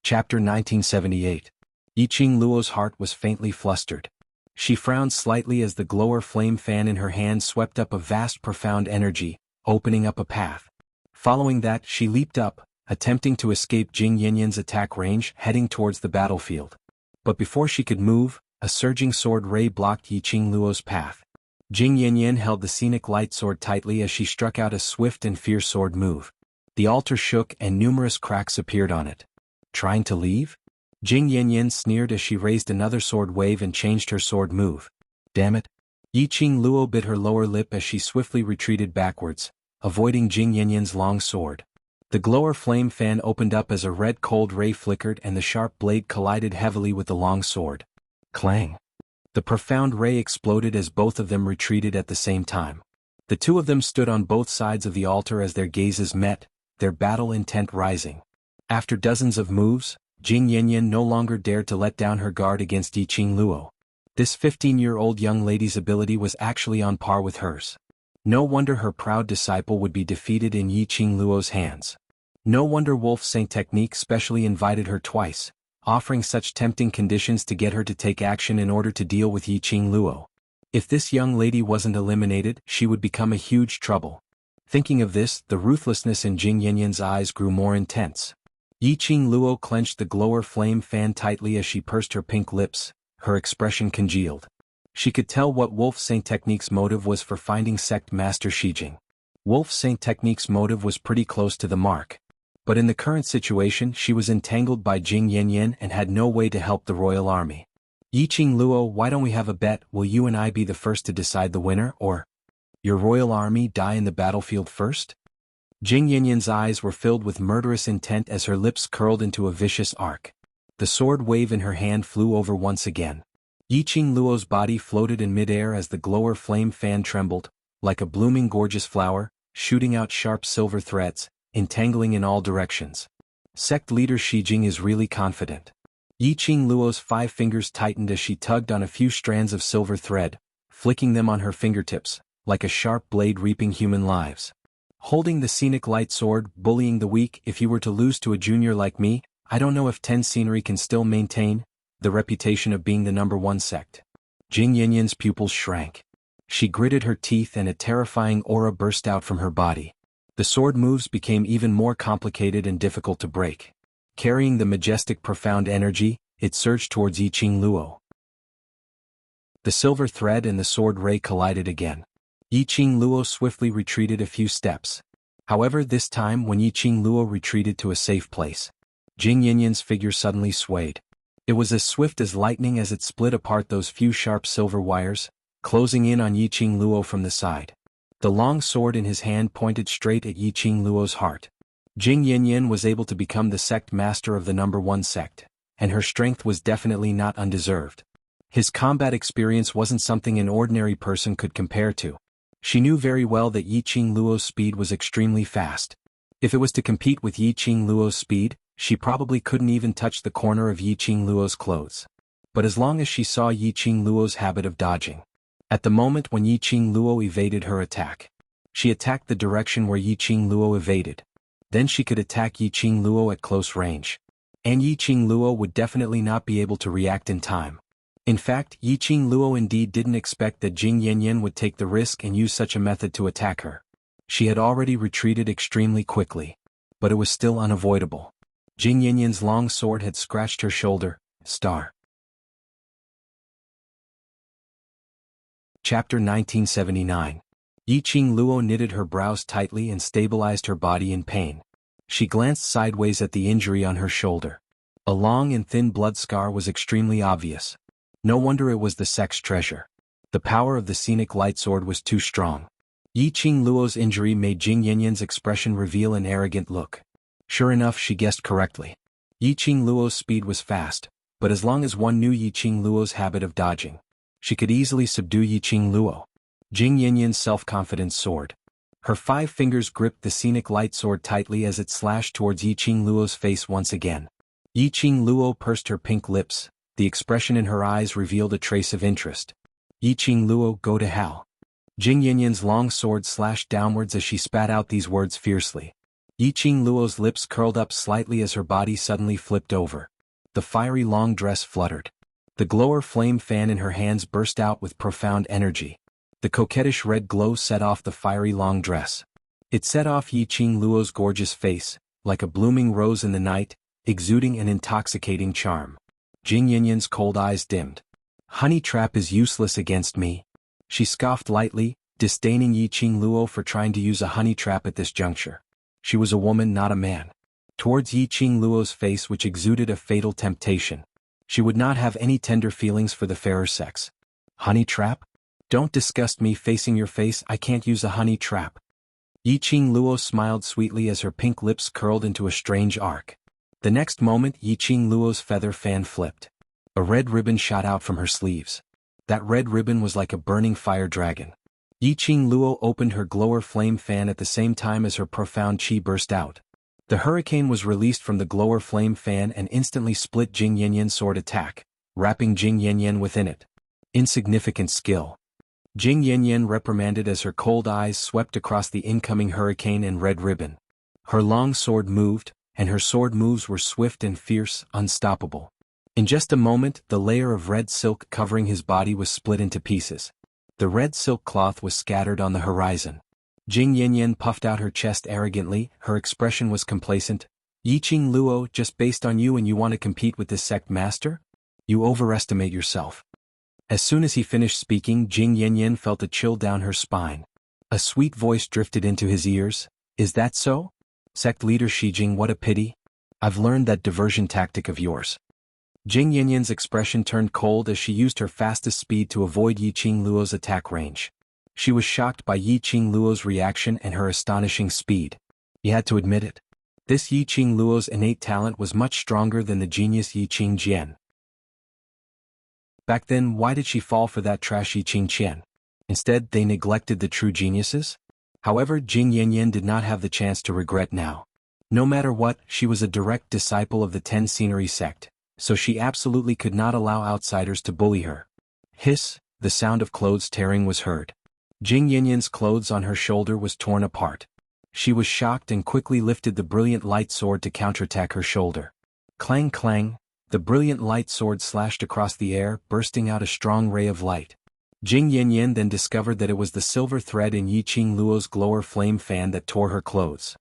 Chapter 1978. Yiqing Luo's heart was faintly flustered. She frowned slightly as the glower flame fan in her hand swept up a vast profound energy, opening up a path. Following that, she leaped up, attempting to escape Jing Yanyan's attack range, heading towards the battlefield. But before she could move, a surging sword ray blocked Yiqing Luo's path. Jing Yanyan held the scenic light sword tightly as she struck out a swift and fierce sword move. The altar shook and numerous cracks appeared on it. Trying to leave? Jing Yanyan sneered as she raised another sword wave and changed her sword move. Damn it. Yiqing Luo bit her lower lip as she swiftly retreated backwards, avoiding Jing Yanyan's long sword. The glower flame fan opened up as a red cold ray flickered and the sharp blade collided heavily with the long sword. Clang. The profound ray exploded as both of them retreated at the same time. The two of them stood on both sides of the altar as their gazes met, their battle intent rising. After dozens of moves, Jing Yanyan no longer dared to let down her guard against Yiqing Luo. This 15-year-old young lady's ability was actually on par with hers. No wonder her proud disciple would be defeated in Yiqing Luo's hands. No wonder Wolf Saint Technique specially invited her twice, offering such tempting conditions to get her to take action in order to deal with Yiqing Luo. If this young lady wasn't eliminated, she would become a huge trouble. Thinking of this, the ruthlessness in Jing Yanyan's eyes grew more intense. Yiqing Luo clenched the glower flame fan tightly as she pursed her pink lips, her expression congealed. She could tell what Wolf Saint Technique's motive was for finding Sect Master Shijing. Wolf Saint Technique's motive was pretty close to the mark. But in the current situation she was entangled by Jing Yanyan and had no way to help the royal army. Yiqing Luo, why don't we have a bet? Will you and I be the first to decide the winner, or your royal army die in the battlefield first? Jing Yanyan's eyes were filled with murderous intent as her lips curled into a vicious arc. The sword wave in her hand flew over once again. Yiqing Luo's body floated in midair as the glower flame fan trembled, like a blooming gorgeous flower, shooting out sharp silver threads, entangling in all directions. Sect leader Shijing is really confident. Yiqing Luo's 5 fingers tightened as she tugged on a few strands of silver thread, flicking them on her fingertips, like a sharp blade reaping human lives. Holding the scenic light sword, bullying the weak. If you were to lose to a junior like me, I don't know if Ten Scenery can still maintain the reputation of being the #1 sect. Jing Yanyan's pupils shrank. She gritted her teeth and a terrifying aura burst out from her body. The sword moves became even more complicated and difficult to break. Carrying the majestic profound energy, it surged towards Yiqing Luo. The silver thread and the sword ray collided again. Yiqing Luo swiftly retreated a few steps. However, this time when Yiqing Luo retreated to a safe place, Jing Yanyan's figure suddenly swayed. It was as swift as lightning as it split apart those few sharp silver wires, closing in on Yiqing Luo from the side. The long sword in his hand pointed straight at Yiqing Luo's heart. Jing Yanyan was able to become the sect master of the #1 sect, and her strength was definitely not undeserved. His combat experience wasn't something an ordinary person could compare to. She knew very well that Yiqing Luo's speed was extremely fast. If it was to compete with Yiqing Luo's speed, she probably couldn't even touch the corner of Yiqing Luo's clothes. But as long as she saw Yiqing Luo's habit of dodging. At the moment when Yiqing Luo evaded her attack, she attacked the direction where Yiqing Luo evaded. Then she could attack Yiqing Luo at close range. And Yiqing Luo would definitely not be able to react in time. In fact, Yiqing Luo indeed didn't expect that Jing Yanyan would take the risk and use such a method to attack her. She had already retreated extremely quickly. But it was still unavoidable. Jing Yanyan's long sword had scratched her shoulder. Star. Chapter 1979. Yiqing Luo knitted her brows tightly and stabilized her body in pain. She glanced sideways at the injury on her shoulder. A long and thin blood scar was extremely obvious. No wonder it was the sect's treasure. The power of the scenic light sword was too strong. Yiqing Luo's injury made Jing Yanyan's expression reveal an arrogant look. Sure enough, she guessed correctly. Yiqing Luo's speed was fast, but as long as one knew Yiqing Luo's habit of dodging, she could easily subdue Yiqing Luo. Jing Yanyan's self-confidence soared. Her 5 fingers gripped the scenic light sword tightly as it slashed towards Yiqing Luo's face once again. Yiqing Luo pursed her pink lips. The expression in her eyes revealed a trace of interest. Yiqing Luo, go to hell. Jing Yanyan's long sword slashed downwards as she spat out these words fiercely. Yiqing Luo's lips curled up slightly as her body suddenly flipped over. The fiery long dress fluttered. The glower flame fan in her hands burst out with profound energy. The coquettish red glow set off the fiery long dress. It set off Yiqing Luo's gorgeous face, like a blooming rose in the night, exuding an intoxicating charm. Jing Yanyan's cold eyes dimmed. Honey trap is useless against me. She scoffed lightly, disdaining Yiqing Luo for trying to use a honey trap at this juncture. She was a woman, not a man. Towards Yiqing Luo's face, which exuded a fatal temptation, she would not have any tender feelings for the fairer sex. Honey trap? Don't disgust me facing your face, I can't use a honey trap. Yiqing Luo smiled sweetly as her pink lips curled into a strange arc. The next moment Yiqing Luo's feather fan flipped. A red ribbon shot out from her sleeves. That red ribbon was like a burning fire dragon. Yiqing Luo opened her glower flame fan at the same time as her profound qi burst out. The hurricane was released from the glower flame fan and instantly split Jing Yanyan's sword attack, wrapping Jing Yanyan within it. Insignificant skill. Jing Yanyan reprimanded as her cold eyes swept across the incoming hurricane and red ribbon. Her long sword moved, and her sword moves were swift and fierce, unstoppable. In just a moment, the layer of red silk covering his body was split into pieces. The red silk cloth was scattered on the horizon. Jing Yanyan puffed out her chest arrogantly, her expression was complacent. Yiqing Luo, just based on you and you want to compete with this sect master? You overestimate yourself. As soon as he finished speaking, Jing Yanyan felt a chill down her spine. A sweet voice drifted into his ears. Is that so? Sect leader Shijing, what a pity. I've learned that diversion tactic of yours. Jing Yanyan's expression turned cold as she used her fastest speed to avoid Yiqing Luo's attack range. She was shocked by Yiqing Luo's reaction and her astonishing speed. He had to admit it. This Yiqing Luo's innate talent was much stronger than the genius Yiqing Jian. Back then, why did she fall for that trash Yiqing Qian? Instead, they neglected the true geniuses? However, Jing Yanyan did not have the chance to regret now. No matter what, she was a direct disciple of the Ten Scenery sect, so she absolutely could not allow outsiders to bully her. Hiss, the sound of clothes tearing was heard. Jing Yanyan's clothes on her shoulder was torn apart. She was shocked and quickly lifted the brilliant light sword to counterattack her shoulder. Clang clang, the brilliant light sword slashed across the air, bursting out a strong ray of light. Jing Yanyan then discovered that it was the silver thread in Yiqing Luo's glower flame fan that tore her clothes.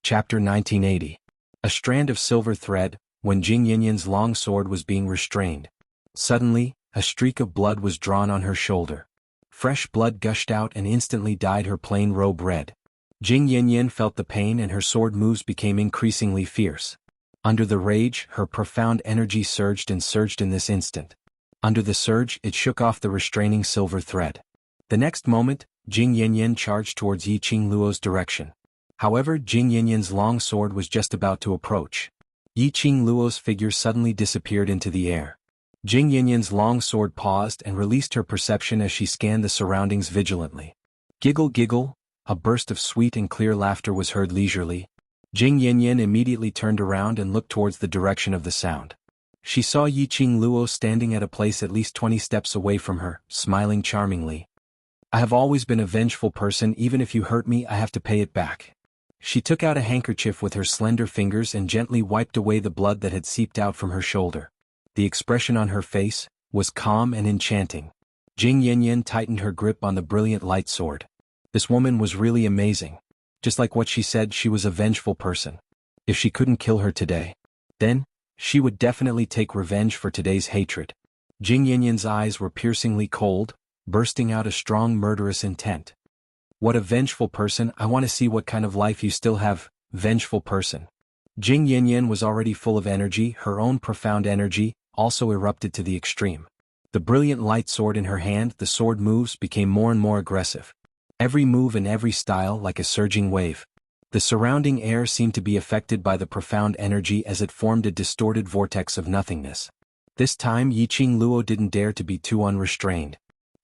Chapter 1980. A strand of silver thread, when Jing Yanyan's long sword was being restrained. Suddenly, a streak of blood was drawn on her shoulder. Fresh blood gushed out and instantly dyed her plain robe red. Jing Yanyan felt the pain and her sword moves became increasingly fierce. Under the rage, her profound energy surged and surged in this instant. Under the surge, it shook off the restraining silver thread. The next moment, Jing Yanyan charged towards Yiqing Luo's direction. However, Jing Yanyan's long sword was just about to approach. Yiqing Luo's figure suddenly disappeared into the air. Jing Yanyan's long sword paused and released her perception as she scanned the surroundings vigilantly. Giggle giggle, a burst of sweet and clear laughter was heard leisurely. Jing Yanyan immediately turned around and looked towards the direction of the sound. She saw Yiqing Luo standing at a place at least 20 steps away from her, smiling charmingly. I have always been a vengeful person, even if you hurt me I have to pay it back. She took out a handkerchief with her slender fingers and gently wiped away the blood that had seeped out from her shoulder. The expression on her face was calm and enchanting. Jing Yanyan tightened her grip on the brilliant light sword. This woman was really amazing. Just like what she said, she was a vengeful person. If she couldn't kill her today, then she would definitely take revenge for today's hatred. Jing Yanyan's eyes were piercingly cold, bursting out a strong murderous intent. What a vengeful person, I want to see what kind of life you still have, vengeful person. Jing Yanyan was already full of energy, her own profound energy also erupted to the extreme. The brilliant light sword in her hand, the sword moves became more and more aggressive. Every move and every style like a surging wave. The surrounding air seemed to be affected by the profound energy as it formed a distorted vortex of nothingness. This time Yiqing Luo didn't dare to be too unrestrained.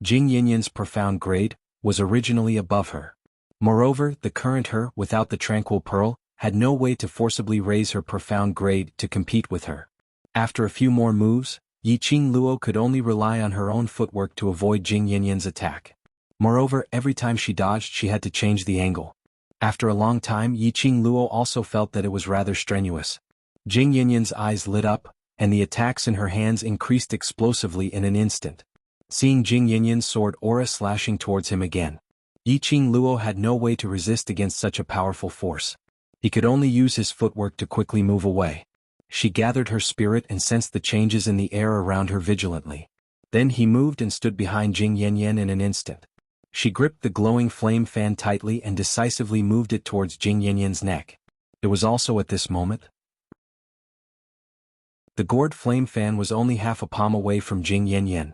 Jing Yanyan's profound grade was originally above her. Moreover, the current her, without the tranquil pearl, had no way to forcibly raise her profound grade to compete with her. After a few more moves, Yiqing Luo could only rely on her own footwork to avoid Jing Yanyan's attack. Moreover, every time she dodged she had to change the angle. After a long time Yiqing Luo also felt that it was rather strenuous. Jing Yinyan's eyes lit up, and the attacks in her hands increased explosively in an instant. Seeing Jing Yinyan's sword aura slashing towards him again, Yiqing Luo had no way to resist against such a powerful force. He could only use his footwork to quickly move away. She gathered her spirit and sensed the changes in the air around her vigilantly. Then he moved and stood behind Jing Yanyan in an instant. She gripped the glowing flame fan tightly and decisively moved it towards Jing Yanyan's neck. It was also at this moment. The gourd flame fan was only half a palm away from Jing Yanyan.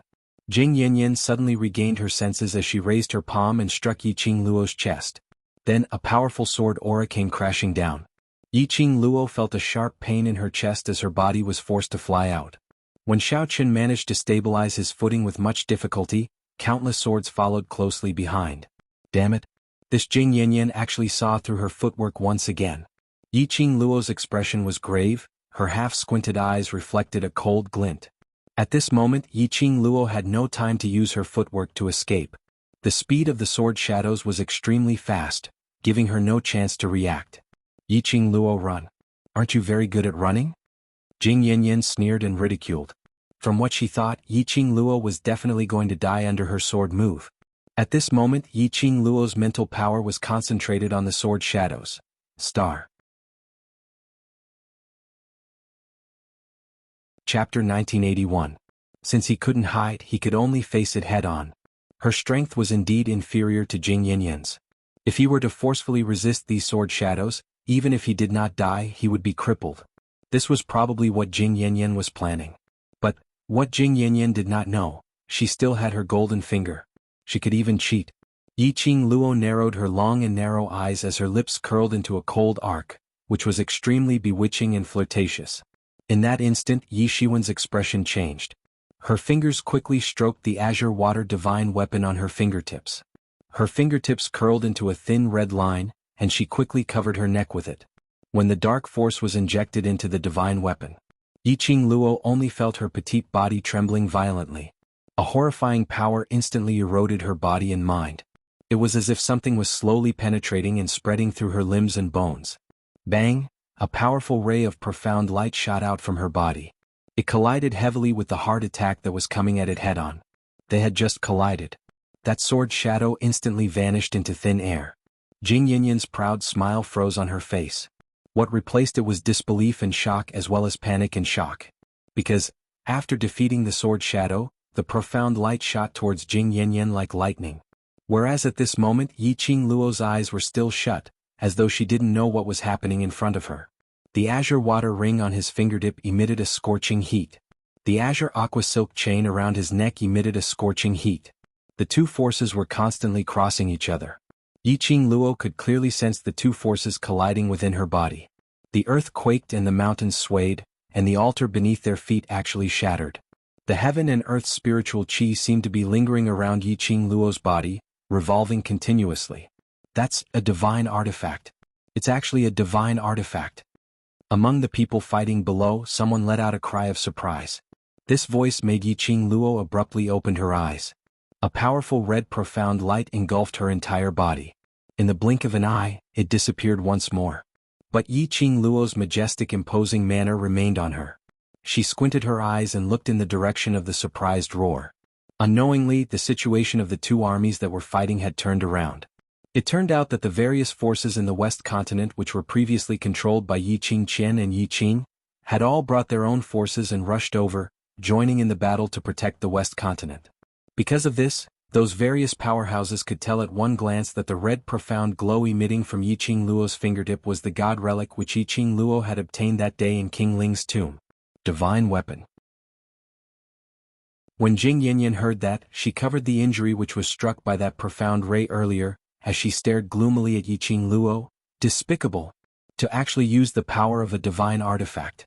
Jing Yanyan suddenly regained her senses as she raised her palm and struck Yiqing Luo's chest. Then a powerful sword aura came crashing down. Yiqing Luo felt a sharp pain in her chest as her body was forced to fly out. When Xiaoqun managed to stabilize his footing with much difficulty, countless swords followed closely behind. Damn it! This Jing Yanyan actually saw through her footwork once again. Yiqing Luo's expression was grave, her half-squinted eyes reflected a cold glint. At this moment Yiqing Luo had no time to use her footwork to escape. The speed of the sword shadows was extremely fast, giving her no chance to react. Yiqing Luo, run. Aren't you very good at running? Jing Yanyan sneered and ridiculed. From what she thought, Yiqing Luo was definitely going to die under her sword move. At this moment Yiqing Luo's mental power was concentrated on the sword shadows. Star. Chapter 1981. Since he couldn't hide, he could only face it head-on. Her strength was indeed inferior to Jing Yanyan's. If he were to forcefully resist these sword shadows, even if he did not die, he would be crippled. This was probably what Jing Yanyan was planning. But what Jing Yanyan did not know, she still had her golden finger. She could even cheat. Yiqing Luo narrowed her long and narrow eyes as her lips curled into a cold arc, which was extremely bewitching and flirtatious. In that instant Yi Shiwen's expression changed. Her fingers quickly stroked the azure water divine weapon on her fingertips. Her fingertips curled into a thin red line, and she quickly covered her neck with it. When the dark force was injected into the divine weapon, Yiqing Luo only felt her petite body trembling violently. A horrifying power instantly eroded her body and mind. It was as if something was slowly penetrating and spreading through her limbs and bones. Bang! A powerful ray of profound light shot out from her body. It collided heavily with the hard attack that was coming at it head-on. They had just collided. That sword shadow instantly vanished into thin air. Jing Yanyan's proud smile froze on her face. What replaced it was disbelief and shock as well as panic and shock. Because, after defeating the sword shadow, the profound light shot towards Jing Yanyan like lightning. Whereas at this moment Yiqing Luo's eyes were still shut, as though she didn't know what was happening in front of her. The azure water ring on his fingertip emitted a scorching heat. The azure aqua silk chain around his neck emitted a scorching heat. The two forces were constantly crossing each other. Yiqing Luo could clearly sense the two forces colliding within her body. The earth quaked and the mountains swayed, and the altar beneath their feet actually shattered. The heaven and earth's spiritual chi seemed to be lingering around Yiqing Luo's body, revolving continuously. That's a divine artifact. It's actually a divine artifact. Among the people fighting below, someone let out a cry of surprise. This voice made Yiqing Luo abruptly open her eyes. A powerful red profound light engulfed her entire body. In the blink of an eye, it disappeared once more. But Yiqing Luo's majestic imposing manner remained on her. She squinted her eyes and looked in the direction of the surprised roar. Unknowingly, the situation of the two armies that were fighting had turned around. It turned out that the various forces in the West Continent which were previously controlled by Yiqing Qian and Yiqing, had all brought their own forces and rushed over, joining in the battle to protect the West Continent. Because of this, those various powerhouses could tell at one glance that the red profound glow emitting from Yiqing Luo's fingertip was the god relic which Yiqing Luo had obtained that day in King Ling's tomb. Divine weapon. When Jing Yanyan heard that, she covered the injury which was struck by that profound ray earlier, as she stared gloomily at Yiqing Luo. Despicable. To actually use the power of a divine artifact.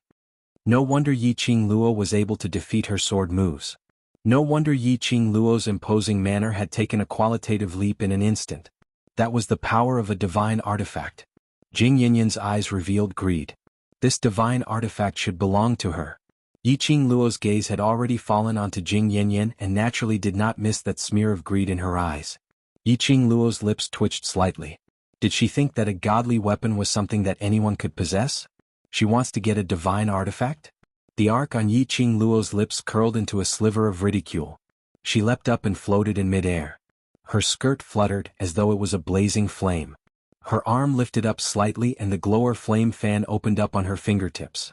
No wonder Yiqing Luo was able to defeat her sword moves. No wonder Yiqing Luo's imposing manner had taken a qualitative leap in an instant. That was the power of a divine artifact. Jing Yanyan's eyes revealed greed. This divine artifact should belong to her. Yiqing Luo's gaze had already fallen onto Jing Yanyan and naturally did not miss that smear of greed in her eyes. Yiqing Luo's lips twitched slightly. Did she think that a godly weapon was something that anyone could possess? She wants to get a divine artifact? The arc on Yiqing Luo's lips curled into a sliver of ridicule. She leapt up and floated in midair. Her skirt fluttered as though it was a blazing flame. Her arm lifted up slightly and the glower flame fan opened up on her fingertips.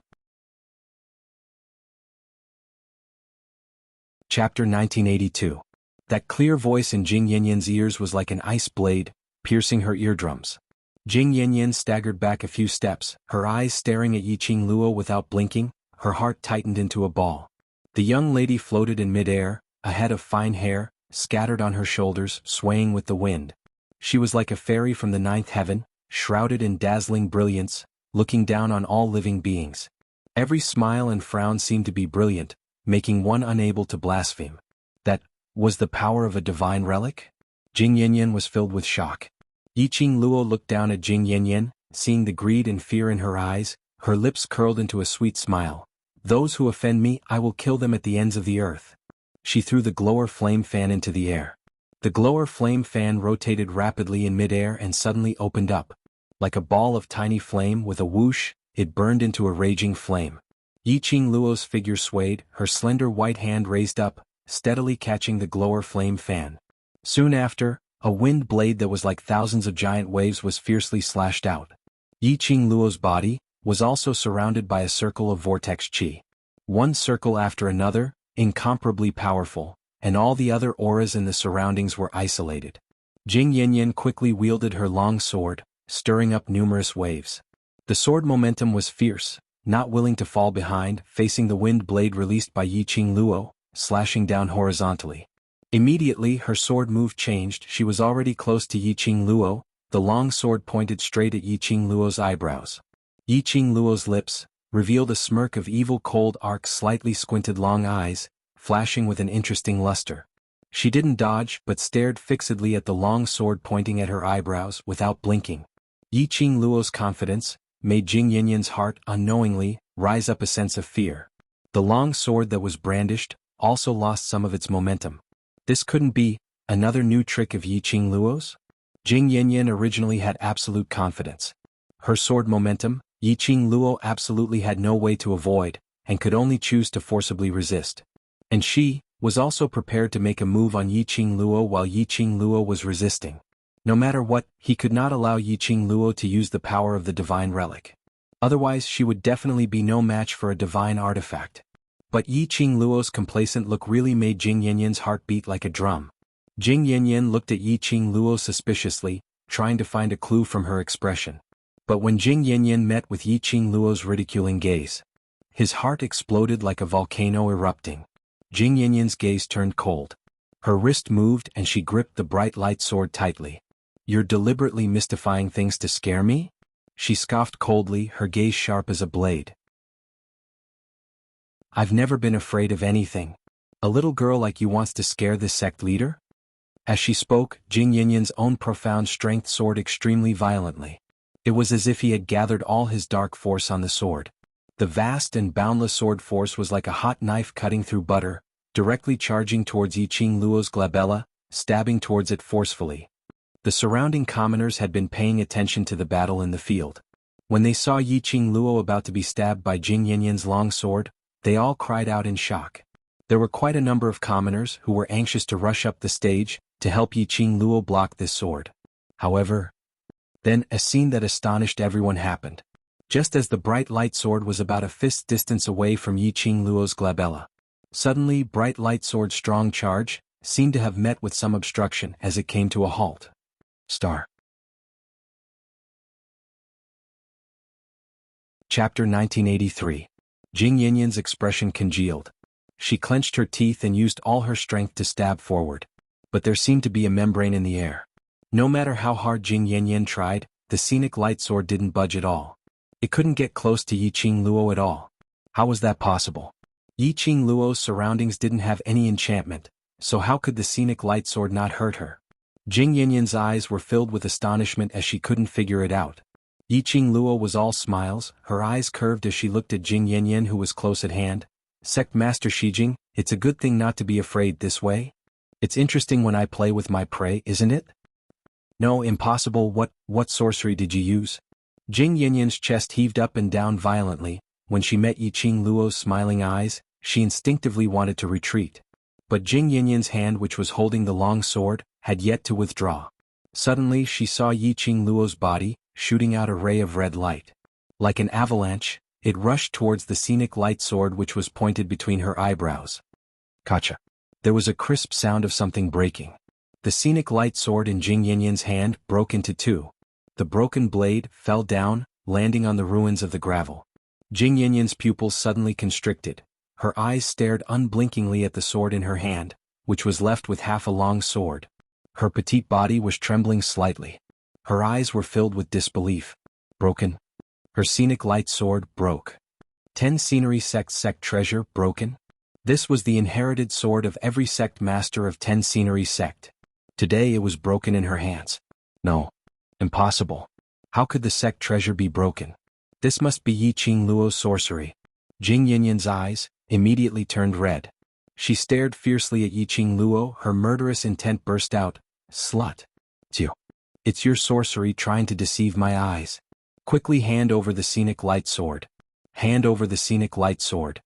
Chapter 1982. That clear voice in Jing Yanyan's ears was like an ice blade, piercing her eardrums. Jing Yanyan staggered back a few steps, her eyes staring at Yiqing Luo without blinking, her heart tightened into a ball. The young lady floated in midair, a head of fine hair, scattered on her shoulders, swaying with the wind. She was like a fairy from the ninth heaven, shrouded in dazzling brilliance, looking down on all living beings. Every smile and frown seemed to be brilliant, making one unable to blaspheme. That was the power of a divine relic? Jing Yanyan was filled with shock. Yiqing Luo looked down at Jing Yanyan, seeing the greed and fear in her eyes, her lips curled into a sweet smile. Those who offend me, I will kill them at the ends of the earth. She threw the glower flame fan into the air. The glower flame fan rotated rapidly in midair and suddenly opened up. Like a ball of tiny flame with a whoosh, it burned into a raging flame. Yiqing Luo's figure swayed, her slender white hand raised up, steadily catching the glower flame fan. Soon after, a wind blade that was like thousands of giant waves was fiercely slashed out. Yiqing Luo's body was also surrounded by a circle of vortex qi. One circle after another, incomparably powerful, and all the other auras in the surroundings were isolated. Jing Yanyan quickly wielded her long sword, stirring up numerous waves. The sword momentum was fierce, not willing to fall behind, facing the wind blade released by Yiqing Luo, slashing down horizontally. Immediately her sword move changed, she was already close to Yiqing Luo, the long sword pointed straight at Yiqing Luo's eyebrows. Yiqing Luo's lips revealed a smirk of evil cold arc, slightly squinted long eyes, flashing with an interesting luster. She didn't dodge but stared fixedly at the long sword pointing at her eyebrows without blinking. Yiqing Luo's confidence made Jing Yanyan's heart unknowingly rise up a sense of fear. The long sword that was brandished also lost some of its momentum. This couldn't be another new trick of Yiqing Luo's? Jing Yanyan originally had absolute confidence. Her sword momentum, Yiqing Luo absolutely had no way to avoid, and could only choose to forcibly resist. And she was also prepared to make a move on Yiqing Luo while Yiqing Luo was resisting. No matter what, he could not allow Yiqing Luo to use the power of the divine relic. Otherwise she would definitely be no match for a divine artifact. But Yiqing Luo's complacent look really made Jing Yanyan's heart beat like a drum. Jing Yanyan looked at Yiqing Luo suspiciously, trying to find a clue from her expression. But when Jing Yanyan met with Yiqing Luo's ridiculing gaze, his heart exploded like a volcano erupting. Jing Yanyan's gaze turned cold. Her wrist moved and she gripped the bright light sword tightly. "You're deliberately mystifying things to scare me?" She scoffed coldly, her gaze sharp as a blade. "I've never been afraid of anything. A little girl like you wants to scare this sect leader?" As she spoke, Jing Yanyan's own profound strength soared extremely violently. It was as if he had gathered all his dark force on the sword. The vast and boundless sword force was like a hot knife cutting through butter, directly charging towards Yiqing Luo's glabella, stabbing towards it forcefully. The surrounding commoners had been paying attention to the battle in the field. When they saw Yiqing Luo about to be stabbed by Jing Yanyan's long sword, they all cried out in shock. There were quite a number of commoners who were anxious to rush up the stage to help Yiqing Luo block this sword. However, then a scene that astonished everyone happened. Just as the bright light sword was about a fist's distance away from Yiqing Luo's glabella, suddenly bright light sword's strong charge seemed to have met with some obstruction as it came to a halt. Chapter 1983. Jing Yanyan's expression congealed. She clenched her teeth and used all her strength to stab forward. But there seemed to be a membrane in the air. No matter how hard Jing Yanyan tried, the scenic light sword didn't budge at all. It couldn't get close to Yiqing Luo at all. How was that possible? Yiqing Luo's surroundings didn't have any enchantment, so how could the scenic light sword not hurt her? Jing Yanyan's eyes were filled with astonishment as she couldn't figure it out. Yiqing Luo was all smiles, her eyes curved as she looked at Jing Yanyan, who was close at hand. "Sect Master Shijing, it's a good thing not to be afraid this way. It's interesting when I play with my prey, isn't it?" No, impossible. What sorcery did you use? Jing Yinyan's chest heaved up and down violently. When she met Yiqing Luo's smiling eyes, she instinctively wanted to retreat. But Jing Yinyan's hand, which was holding the long sword, had yet to withdraw. Suddenly she saw Yiqing Luo's body, shooting out a ray of red light. Like an avalanche, it rushed towards the scenic light sword which was pointed between her eyebrows. Kacha. There was a crisp sound of something breaking. The scenic light sword in Jing Yinyan's hand broke into two. The broken blade fell down, landing on the ruins of the gravel. Jing Yinyan's pupils suddenly constricted. Her eyes stared unblinkingly at the sword in her hand, which was left with half a long sword. Her petite body was trembling slightly. Her eyes were filled with disbelief. Broken? Her scenic light sword broke. 10 scenery sect treasure broken? This was the inherited sword of every sect master of 10 scenery sect. Today it was broken in her hands. No. Impossible. How could the sect treasure be broken? This must be Yiqing Luo's sorcery. Jing Yinyan's eyes immediately turned red. She stared fiercely at Yiqing Luo. Her murderous intent burst out. Slut. It's your sorcery trying to deceive my eyes. Quickly hand over the scenic light sword. Hand over the scenic light sword.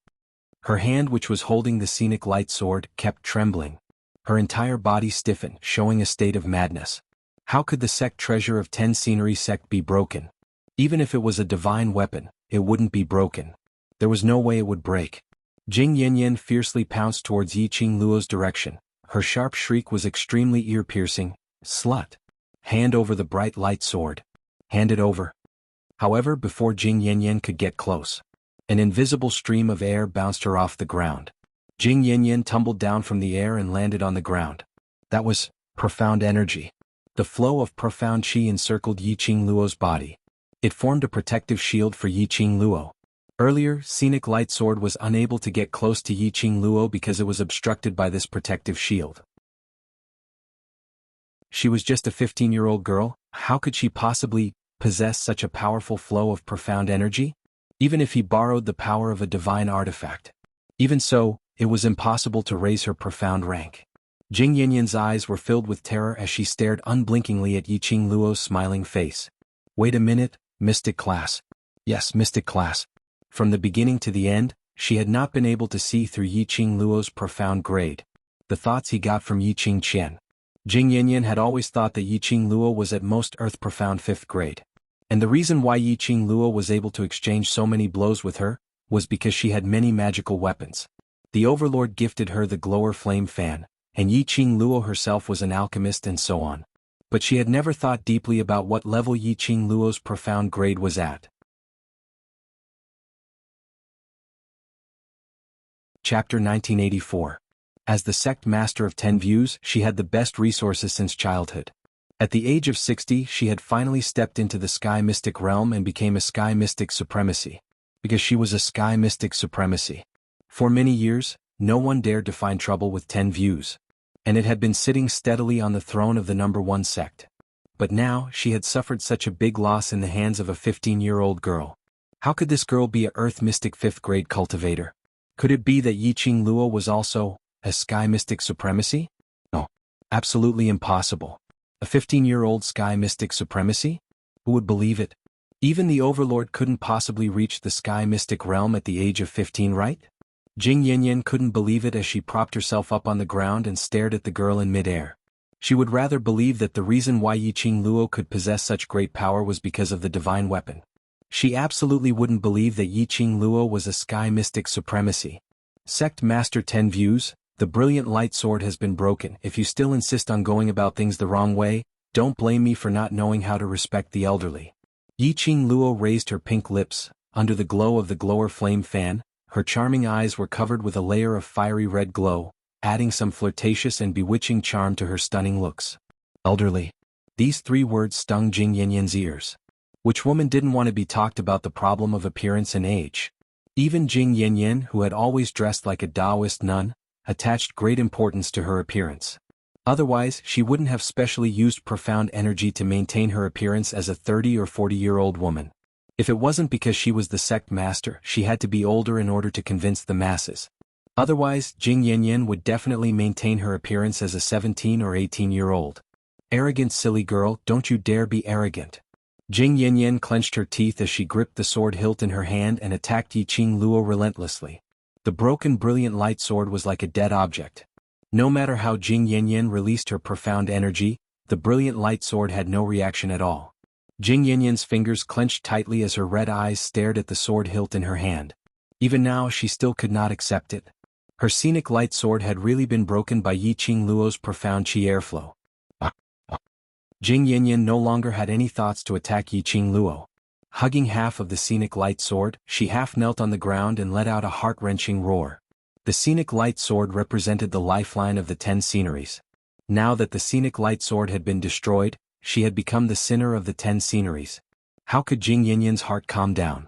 Her hand, which was holding the scenic light sword, kept trembling. Her entire body stiffened, showing a state of madness. How could the sect treasure of 10 scenery sect be broken? Even if it was a divine weapon, it wouldn't be broken. There was no way it would break. Jing Yinyan fiercely pounced towards Yiqing Luo's direction. Her sharp shriek was extremely ear-piercing. Slut. Hand over the bright light sword. Hand it over. However, before Jing Yinyan could get close, an invisible stream of air bounced her off the ground. Jing Yinyan tumbled down from the air and landed on the ground. That was profound energy. The flow of profound qi encircled Yiqing Luo's body. It formed a protective shield for Yiqing Luo. Earlier, Scenic Light Sword was unable to get close to Yiqing Luo because it was obstructed by this protective shield. She was just a 15-year-old girl. How could she possibly possess such a powerful flow of profound energy? Even if he borrowed the power of a divine artifact. Even so, it was impossible to raise her profound rank. Jing Yinyan's eyes were filled with terror as she stared unblinkingly at Yiqing Luo's smiling face. Wait a minute, Mystic Class. Yes, Mystic Class. From the beginning to the end, she had not been able to see through Yiqing Luo's profound grade. The thoughts he got from Yiqing Qian. Jing Yinyan had always thought that Yiqing Luo was at most Earth profound 5th grade. And the reason why Yiqing Luo was able to exchange so many blows with her was because she had many magical weapons. The Overlord gifted her the Glower Flame Fan, and Yiqing Luo herself was an alchemist and so on. But she had never thought deeply about what level Yiqing Luo's profound grade was at. Chapter 1984. As the sect master of 10 views, she had the best resources since childhood. At the age of 60, she had finally stepped into the Sky Mystic realm and became a Sky Mystic Supremacy. Because she was a Sky Mystic Supremacy. For many years, no one dared to find trouble with 10 views. And it had been sitting steadily on the throne of the #1 sect. But now, she had suffered such a big loss in the hands of a 15-year-old girl. How could this girl be a Earth Mystic 5th grade cultivator? Could it be that Yiqing Luo was also a Sky Mystic Supremacy? No. Absolutely impossible. A 15-year-old Sky Mystic Supremacy? Who would believe it? Even the Overlord couldn't possibly reach the Sky Mystic realm at the age of 15, right? Jing Yinyan couldn't believe it as she propped herself up on the ground and stared at the girl in midair. She would rather believe that the reason why Yiqing Luo could possess such great power was because of the divine weapon. She absolutely wouldn't believe that Yiqing Luo was a Sky Mystic Supremacy. Sect Master 10 views, the brilliant light sword has been broken. If you still insist on going about things the wrong way, don't blame me for not knowing how to respect the elderly. Yiqing Luo raised her pink lips. Under the glow of the Glower Flame Fan, her charming eyes were covered with a layer of fiery red glow, adding some flirtatious and bewitching charm to her stunning looks. Elderly. These 3 words stung Jing Yinyan's ears. Which woman didn't want to be talked about the problem of appearance and age? Even Jing Yinyan, who had always dressed like a Taoist nun, attached great importance to her appearance. Otherwise, she wouldn't have specially used profound energy to maintain her appearance as a 30 or 40-year-old woman. If it wasn't because she was the sect master, she had to be older in order to convince the masses. Otherwise, Jing Yinyan would definitely maintain her appearance as a 17 or 18-year-old. Arrogant silly girl, don't you dare be arrogant. Jing Yanyan clenched her teeth as she gripped the sword hilt in her hand and attacked Yiqing Luo relentlessly. The broken brilliant light sword was like a dead object. No matter how Jing Yanyan released her profound energy, the brilliant light sword had no reaction at all. Jing Yanyan's fingers clenched tightly as her red eyes stared at the sword hilt in her hand. Even now she still could not accept it. Her scenic light sword had really been broken by Yiqing Luo's profound qi airflow. Jing Yanyan no longer had any thoughts to attack Yiqing Luo. Hugging half of the scenic light sword, she half knelt on the ground and let out a heart-wrenching roar. The scenic light sword represented the lifeline of the 10 sceneries. Now that the scenic light sword had been destroyed, she had become the sinner of the 10 sceneries. How could Jing Yanyan's heart calm down?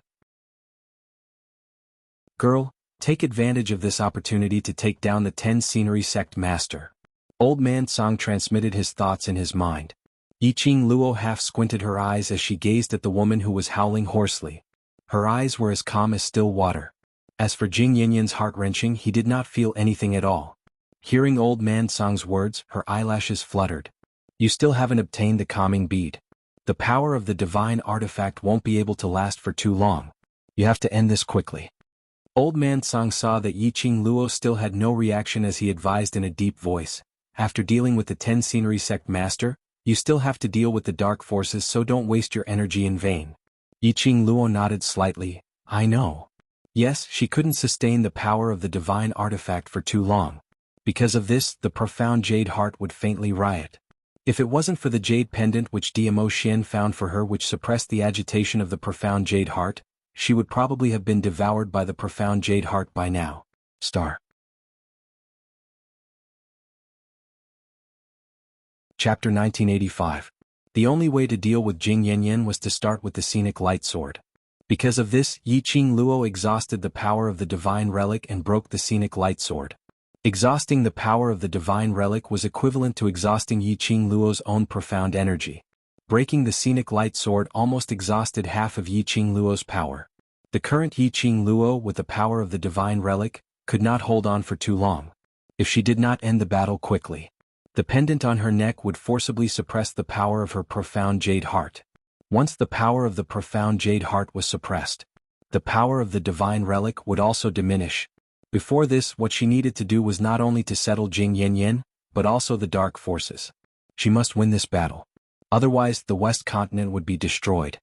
Girl, take advantage of this opportunity to take down the 10 scenery sect master. Old Man Song transmitted his thoughts in his mind. Yiqing Luo half squinted her eyes as she gazed at the woman who was howling hoarsely. Her eyes were as calm as still water. As for Jing Yanyan's heart-wrenching, he did not feel anything at all. Hearing Old Man Song's words, her eyelashes fluttered. You still haven't obtained the calming bead. The power of the divine artifact won't be able to last for too long. You have to end this quickly. Old Man Song saw that Yiqing Luo still had no reaction as he advised in a deep voice. After dealing with the 10 scenery sect master, you still have to deal with the dark forces, so don't waste your energy in vain. Yiqing Luo nodded slightly. I know. Yes, she couldn't sustain the power of the divine artifact for too long. Because of this, the profound jade heart would faintly riot. If it wasn't for the jade pendant which Dmo Xian found for her, which suppressed the agitation of the profound jade heart, she would probably have been devoured by the profound jade heart by now. Chapter 1985. The only way to deal with Jing Yanyan was to start with the scenic light sword. Because of this, Yiqing Luo exhausted the power of the divine relic and broke the scenic light sword. Exhausting the power of the divine relic was equivalent to exhausting Yiqing Luo's own profound energy. Breaking the scenic light sword almost exhausted half of Yiqing Luo's power. The current Yiqing Luo, with the power of the divine relic, could not hold on for too long. If she did not end the battle quickly, the pendant on her neck would forcibly suppress the power of her profound jade heart. Once the power of the profound jade heart was suppressed, the power of the divine relic would also diminish. Before this, what she needed to do was not only to settle Jing Yanyan, but also the dark forces. She must win this battle. Otherwise, the West Continent would be destroyed.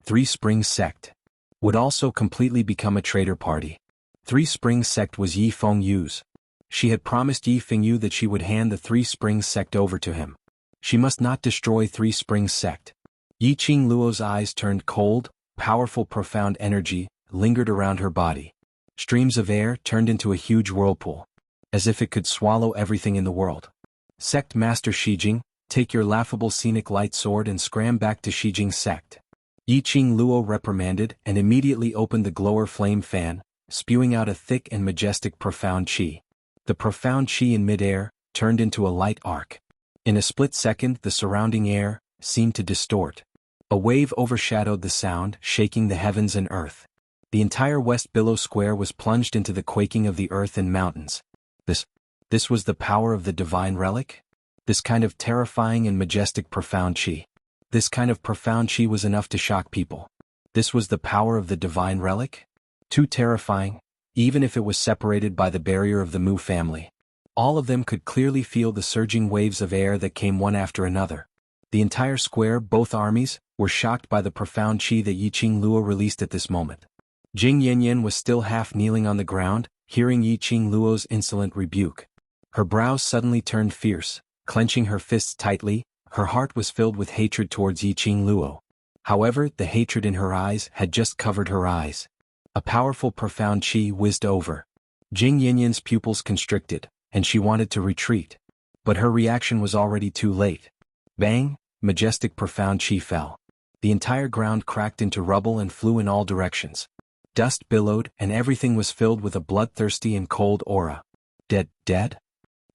Three Springs Sect would also completely become a traitor party. Three Springs Sect was Yi Fengyu's. She had promised Yi Fengyu that she would hand the Three Springs Sect over to him. She must not destroy Three Springs Sect. Yiqing Luo's eyes turned cold. Powerful profound energy lingered around her body. Streams of air turned into a huge whirlpool, as if it could swallow everything in the world. Sect Master Shijing, take your laughable scenic light sword and scram back to Shijing's sect. Yiqing Luo reprimanded and immediately opened the glower flame fan, spewing out a thick and majestic profound qi. The profound qi in midair turned into a light arc. In a split second, the surrounding air seemed to distort. A wave overshadowed the sound, shaking the heavens and earth. The entire West Billow Square was plunged into the quaking of the earth and mountains. This was the power of the divine relic? This kind of terrifying and majestic profound qi. This kind of profound qi was enough to shock people. This was the power of the divine relic? Too terrifying, even if it was separated by the barrier of the Mu family. All of them could clearly feel the surging waves of air that came one after another. The entire square, both armies, were shocked by the profound qi that Yiqing Luo released at this moment. Jing Yanyan was still half kneeling on the ground, hearing Yiqing Luo's insolent rebuke. Her brows suddenly turned fierce. Clenching her fists tightly, her heart was filled with hatred towards Yiqing Luo. However, the hatred in her eyes had just covered her eyes. A powerful profound qi whizzed over. Jing Yanyan's pupils constricted, and she wanted to retreat. But her reaction was already too late. Bang! Majestic profound qi fell. The entire ground cracked into rubble and flew in all directions. Dust billowed, and everything was filled with a bloodthirsty and cold aura. Dead?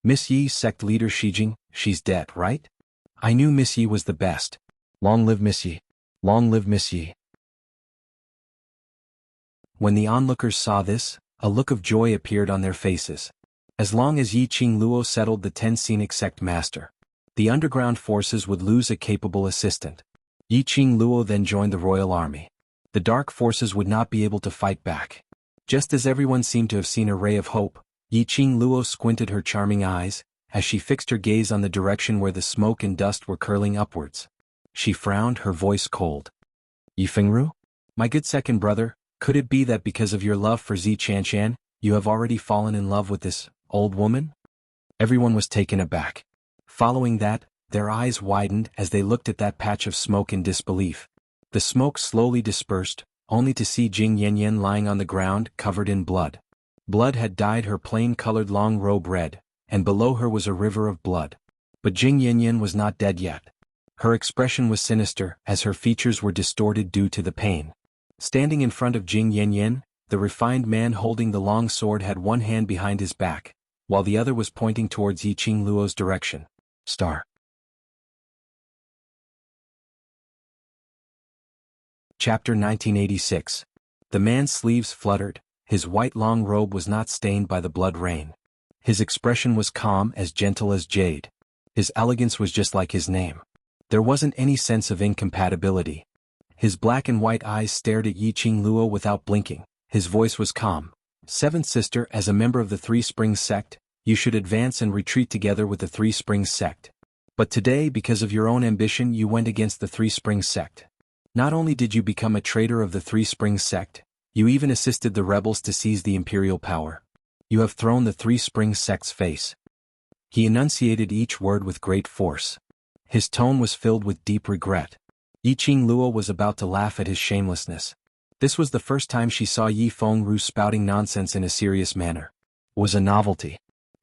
Miss Yi's sect leader Shijing, she's dead, right? I knew Miss Yi was the best. Long live Miss Yi. Long live Miss Yi. When the onlookers saw this, a look of joy appeared on their faces. As long as Yiqing Luo settled the 10 scenic sect master, the underground forces would lose a capable assistant. Yiqing Luo then joined the royal army. The dark forces would not be able to fight back. Just as everyone seemed to have seen a ray of hope, Yiqing Luo squinted her charming eyes, as she fixed her gaze on the direction where the smoke and dust were curling upwards. She frowned, her voice cold. Yifengru? My good second brother, could it be that because of your love for Zi Chanshan, you have already fallen in love with this old woman? Everyone was taken aback. Following that, their eyes widened as they looked at that patch of smoke in disbelief. The smoke slowly dispersed, only to see Jing Yanyan lying on the ground, covered in blood. Blood had dyed her plain-colored long robe red, and below her was a river of blood. But Jing Yanyan was not dead yet. Her expression was sinister, as her features were distorted due to the pain. Standing in front of Jing Yanyan, the refined man holding the long sword had one hand behind his back, while the other was pointing towards Yiqing Luo's direction. Star. Chapter 1986. The man's sleeves fluttered, his white long robe was not stained by the blood rain. His expression was calm, as gentle as jade. His elegance was just like his name. There wasn't any sense of incompatibility. His black and white eyes stared at Yiqing Luo without blinking. His voice was calm. Seventh sister, as a member of the Three Springs sect, you should advance and retreat together with the Three Springs sect. But today, because of your own ambition, you went against the Three Springs sect. Not only did you become a traitor of the Three Springs sect, you even assisted the rebels to seize the imperial power. You have thrown the Three Springs sect's face. He enunciated each word with great force. His tone was filled with deep regret. Yiqing Luo was about to laugh at his shamelessness. This was the first time she saw Yifengru spouting nonsense in a serious manner. It was a novelty.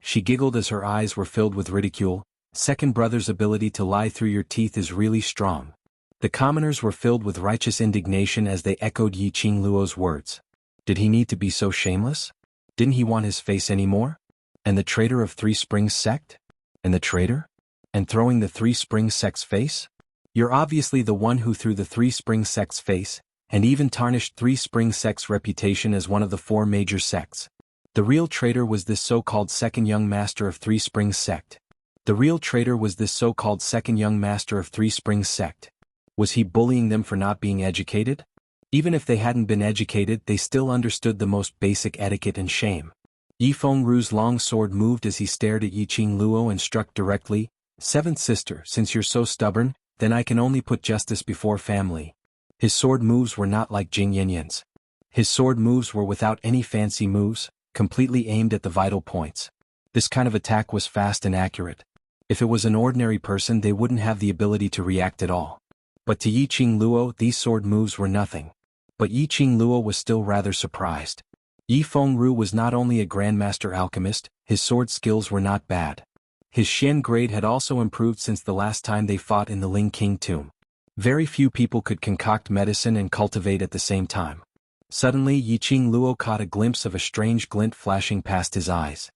She giggled as her eyes were filled with ridicule. Second brother's ability to lie through your teeth is really strong. The commoners were filled with righteous indignation as they echoed Yiqing Luo's words. Did he need to be so shameless? Didn't he want his face anymore? And the traitor of Three Springs sect? And the traitor? And throwing the Three Springs sect's face? You're obviously the one who threw the Three Springs sect's face, and even tarnished Three Springs sect's reputation as one of the four major sects. The real traitor was this so-called second young master of Three Springs sect. The real traitor was this so-called second young master of Three Springs sect. Was he bullying them for not being educated? Even if they hadn't been educated, they still understood the most basic etiquette and shame. Yifengru's long sword moved as he stared at Yiqing Luo and struck directly. Seventh sister, since you're so stubborn, then I can only put justice before family. His sword moves were not like Jing Yanyan's. His sword moves were without any fancy moves, completely aimed at the vital points. This kind of attack was fast and accurate. If it was an ordinary person, they wouldn't have the ability to react at all. But to Yiqing Luo, these sword moves were nothing. But Yiqing Luo was still rather surprised. Yifengru was not only a grandmaster alchemist, his sword skills were not bad. His Shen grade had also improved since the last time they fought in the Ling King tomb. Very few people could concoct medicine and cultivate at the same time. Suddenly Yiqing Luo caught a glimpse of a strange glint flashing past his eyes.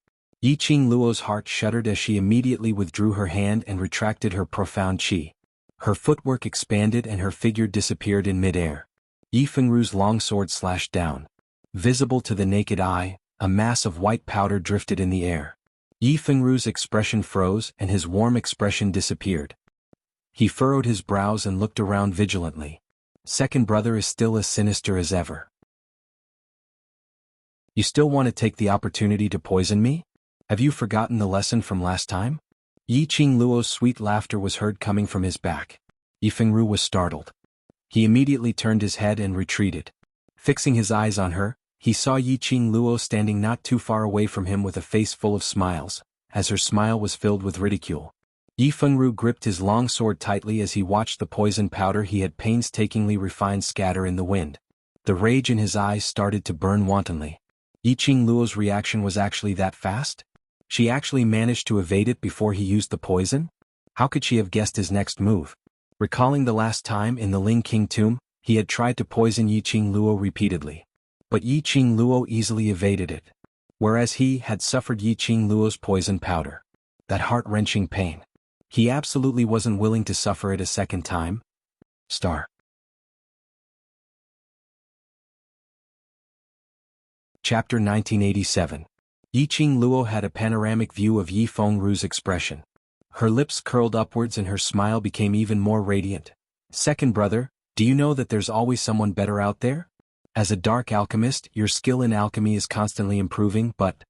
Yiqing Luo's heart shuddered as she immediately withdrew her hand and retracted her profound qi. Her footwork expanded and her figure disappeared in mid-air. Yifengru's long sword slashed down. Visible to the naked eye, a mass of white powder drifted in the air. Yifengru's expression froze and his warm expression disappeared. He furrowed his brows and looked around vigilantly. Second brother is still as sinister as ever. You still want to take the opportunity to poison me? Have you forgotten the lesson from last time? Yiqing Luo's sweet laughter was heard coming from his back. Yifengru was startled. He immediately turned his head and retreated. Fixing his eyes on her, he saw Yiqing Luo standing not too far away from him with a face full of smiles, as her smile was filled with ridicule. Yifengru gripped his long sword tightly as he watched the poison powder he had painstakingly refined scatter in the wind. The rage in his eyes started to burn wantonly. Yiqing Luo's reaction was actually that fast? She actually managed to evade it before he used the poison? How could she have guessed his next move? Recalling the last time in the Ling King tomb, he had tried to poison Yiqing Luo repeatedly. But Yiqing Luo easily evaded it. Whereas he had suffered Yiqing Luo's poison powder. That heart-wrenching pain. He absolutely wasn't willing to suffer it a second time. Star. Chapter 1987. Yiqing Luo had a panoramic view of Yifengru's expression. Her lips curled upwards and her smile became even more radiant. Second brother, do you know that there's always someone better out there? As a dark alchemist, your skill in alchemy is constantly improving, but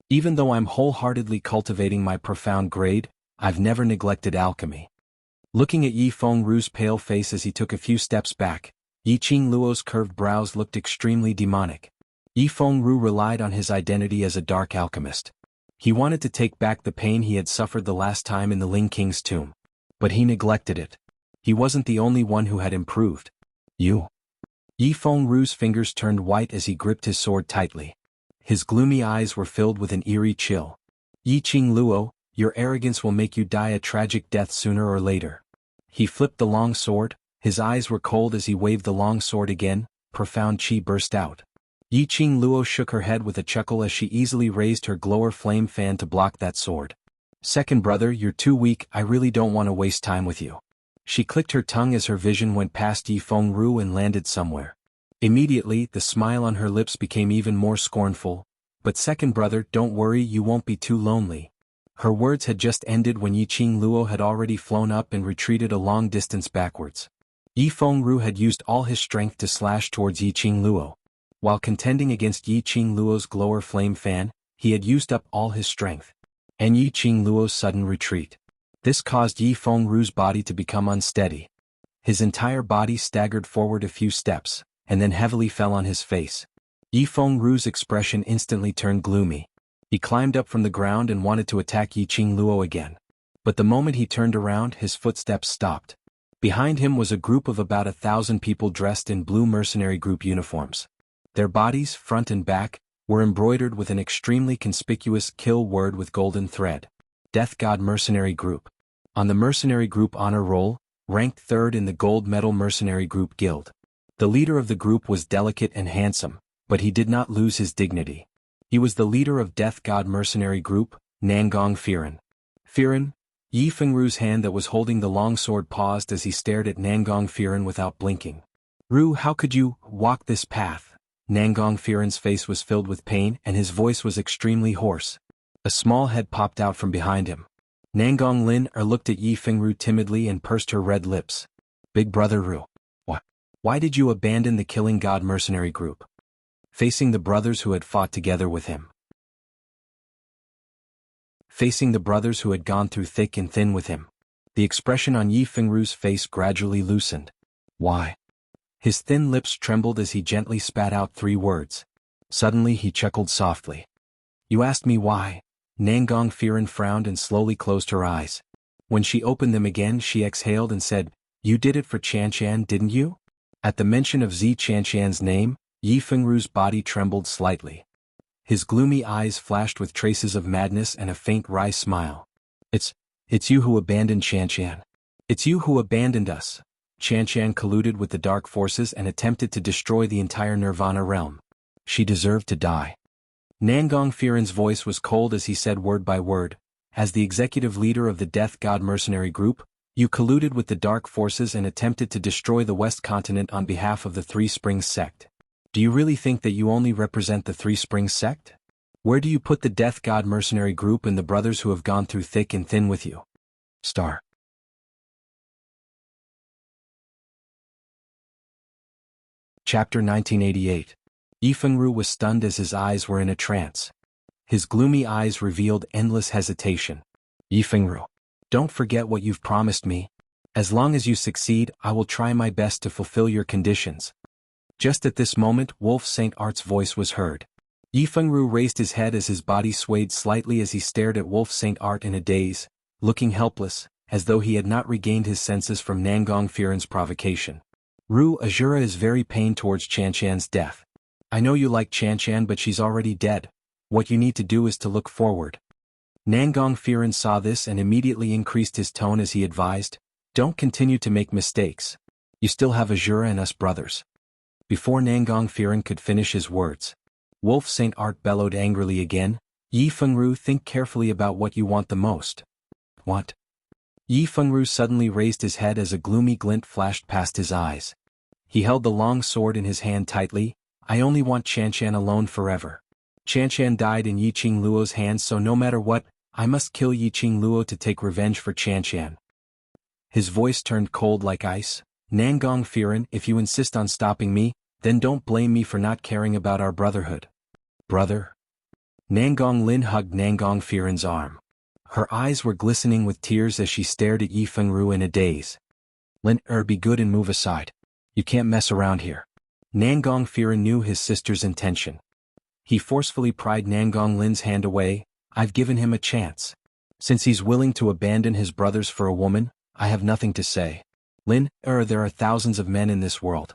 even though I'm wholeheartedly cultivating my profound grade, I've never neglected alchemy. Looking at Yi Fengru's pale face as he took a few steps back, Yi Qingluo's curved brows looked extremely demonic. Yi Fengru relied on his identity as a dark alchemist. He wanted to take back the pain he had suffered the last time in the Ling King's tomb. But he neglected it. He wasn't the only one who had improved. You. Yi Fengru's fingers turned white as he gripped his sword tightly. His gloomy eyes were filled with an eerie chill. Yi Qingluo, your arrogance will make you die a tragic death sooner or later. He flipped the long sword, his eyes were cold as he waved the long sword again, profound chi burst out. Yi Qingluo shook her head with a chuckle as she easily raised her glower flame fan to block that sword. Second brother, you're too weak, I really don't want to waste time with you. She clicked her tongue as her vision went past Yi Fengru and landed somewhere. Immediately, the smile on her lips became even more scornful. But second brother, don't worry, you won't be too lonely. Her words had just ended when Yi Qingluo had already flown up and retreated a long distance backwards. Yi Fengru had used all his strength to slash towards Yi Qingluo. While contending against Yi Qingluo's glower flame fan, he had used up all his strength. And Yi Qingluo's sudden retreat. This caused Yi Fengru's body to become unsteady. His entire body staggered forward a few steps, and then heavily fell on his face. Yi Fengru's expression instantly turned gloomy. He climbed up from the ground and wanted to attack Yi Qingluo again. But the moment he turned around, his footsteps stopped. Behind him was a group of about 1,000 people dressed in blue mercenary group uniforms. Their bodies, front and back, were embroidered with an extremely conspicuous kill word with golden thread. Death God Mercenary Group. On the Mercenary Group honor roll, ranked third in the Gold Medal Mercenary Group Guild. The leader of the group was delicate and handsome, but he did not lose his dignity. He was the leader of Death God Mercenary Group, Nangong Firen. Firen? Yi Fengru's hand that was holding the long sword paused as he stared at Nangong Firen without blinking. Ru, how could you walk this path? Nangong Firen's face was filled with pain and his voice was extremely hoarse. A small head popped out from behind him. Nangong Lin looked at Yi Fengru timidly and pursed her red lips. Big brother Ru. Why did you abandon the Killing God Mercenary Group? Facing the brothers who had fought together with him. Facing the brothers who had gone through thick and thin with him. The expression on Yi Fengru's face gradually loosened. Why? His thin lips trembled as he gently spat out 3 words. Suddenly he chuckled softly. You asked me why? Nangong Firen frowned and slowly closed her eyes. When she opened them again, she exhaled and said, You did it for Chanshan, didn't you? At the mention of Zi Chanshan's name, Yi Fengru's body trembled slightly. His gloomy eyes flashed with traces of madness and a faint wry smile. It's you who abandoned Chanshan. It's you who abandoned us. Chanshan colluded with the dark forces and attempted to destroy the entire Nirvana realm. She deserved to die. Nangong Firen's voice was cold as he said word by word, As the executive leader of the Death God Mercenary Group, you colluded with the dark forces and attempted to destroy the West Continent on behalf of the Three Springs sect. Do you really think that you only represent the Three Springs sect? Where do you put the Death God Mercenary Group and the brothers who have gone through thick and thin with you? Star. Chapter 1988. Yi Fengru was stunned as his eyes were in a trance. His gloomy eyes revealed endless hesitation. Yi Fengru, don't forget what you've promised me. As long as you succeed, I will try my best to fulfill your conditions. Just at this moment, Wolf St. Art's voice was heard. Yi Fengru raised his head as his body swayed slightly as he stared at Wolf St. Art in a daze, looking helpless, as though he had not regained his senses from Nangong Firen's provocation. Ru, Azura is very pained towards Chanshan's death. I know you like Chanshan, but she's already dead. What you need to do is to look forward. Nangong Firen saw this and immediately increased his tone as he advised, Don't continue to make mistakes. You still have Azura and us brothers. Before Nangong Firen could finish his words, Wolf St. Art bellowed angrily again, Yi Fengru, think carefully about what you want the most. What? Yi Fengru suddenly raised his head as a gloomy glint flashed past his eyes. He held the long sword in his hand tightly. I only want Chanshan alone forever. Chanshan died in Yi Qingluo's hands, so no matter what, I must kill Yiqing Luo to take revenge for Qian. His voice turned cold like ice. Nangong Firen, if you insist on stopping me, then don't blame me for not caring about our brotherhood. Brother? Nangong Lin hugged Nangong Firen's arm. Her eyes were glistening with tears as she stared at Yi Fengru in a daze. Lin, be good and move aside. You can't mess around here. Nangong Firen knew his sister's intention. He forcefully pried Nangong Lin's hand away. I've given him a chance. Since he's willing to abandon his brothers for a woman, I have nothing to say. Lin, there are thousands of men in this world.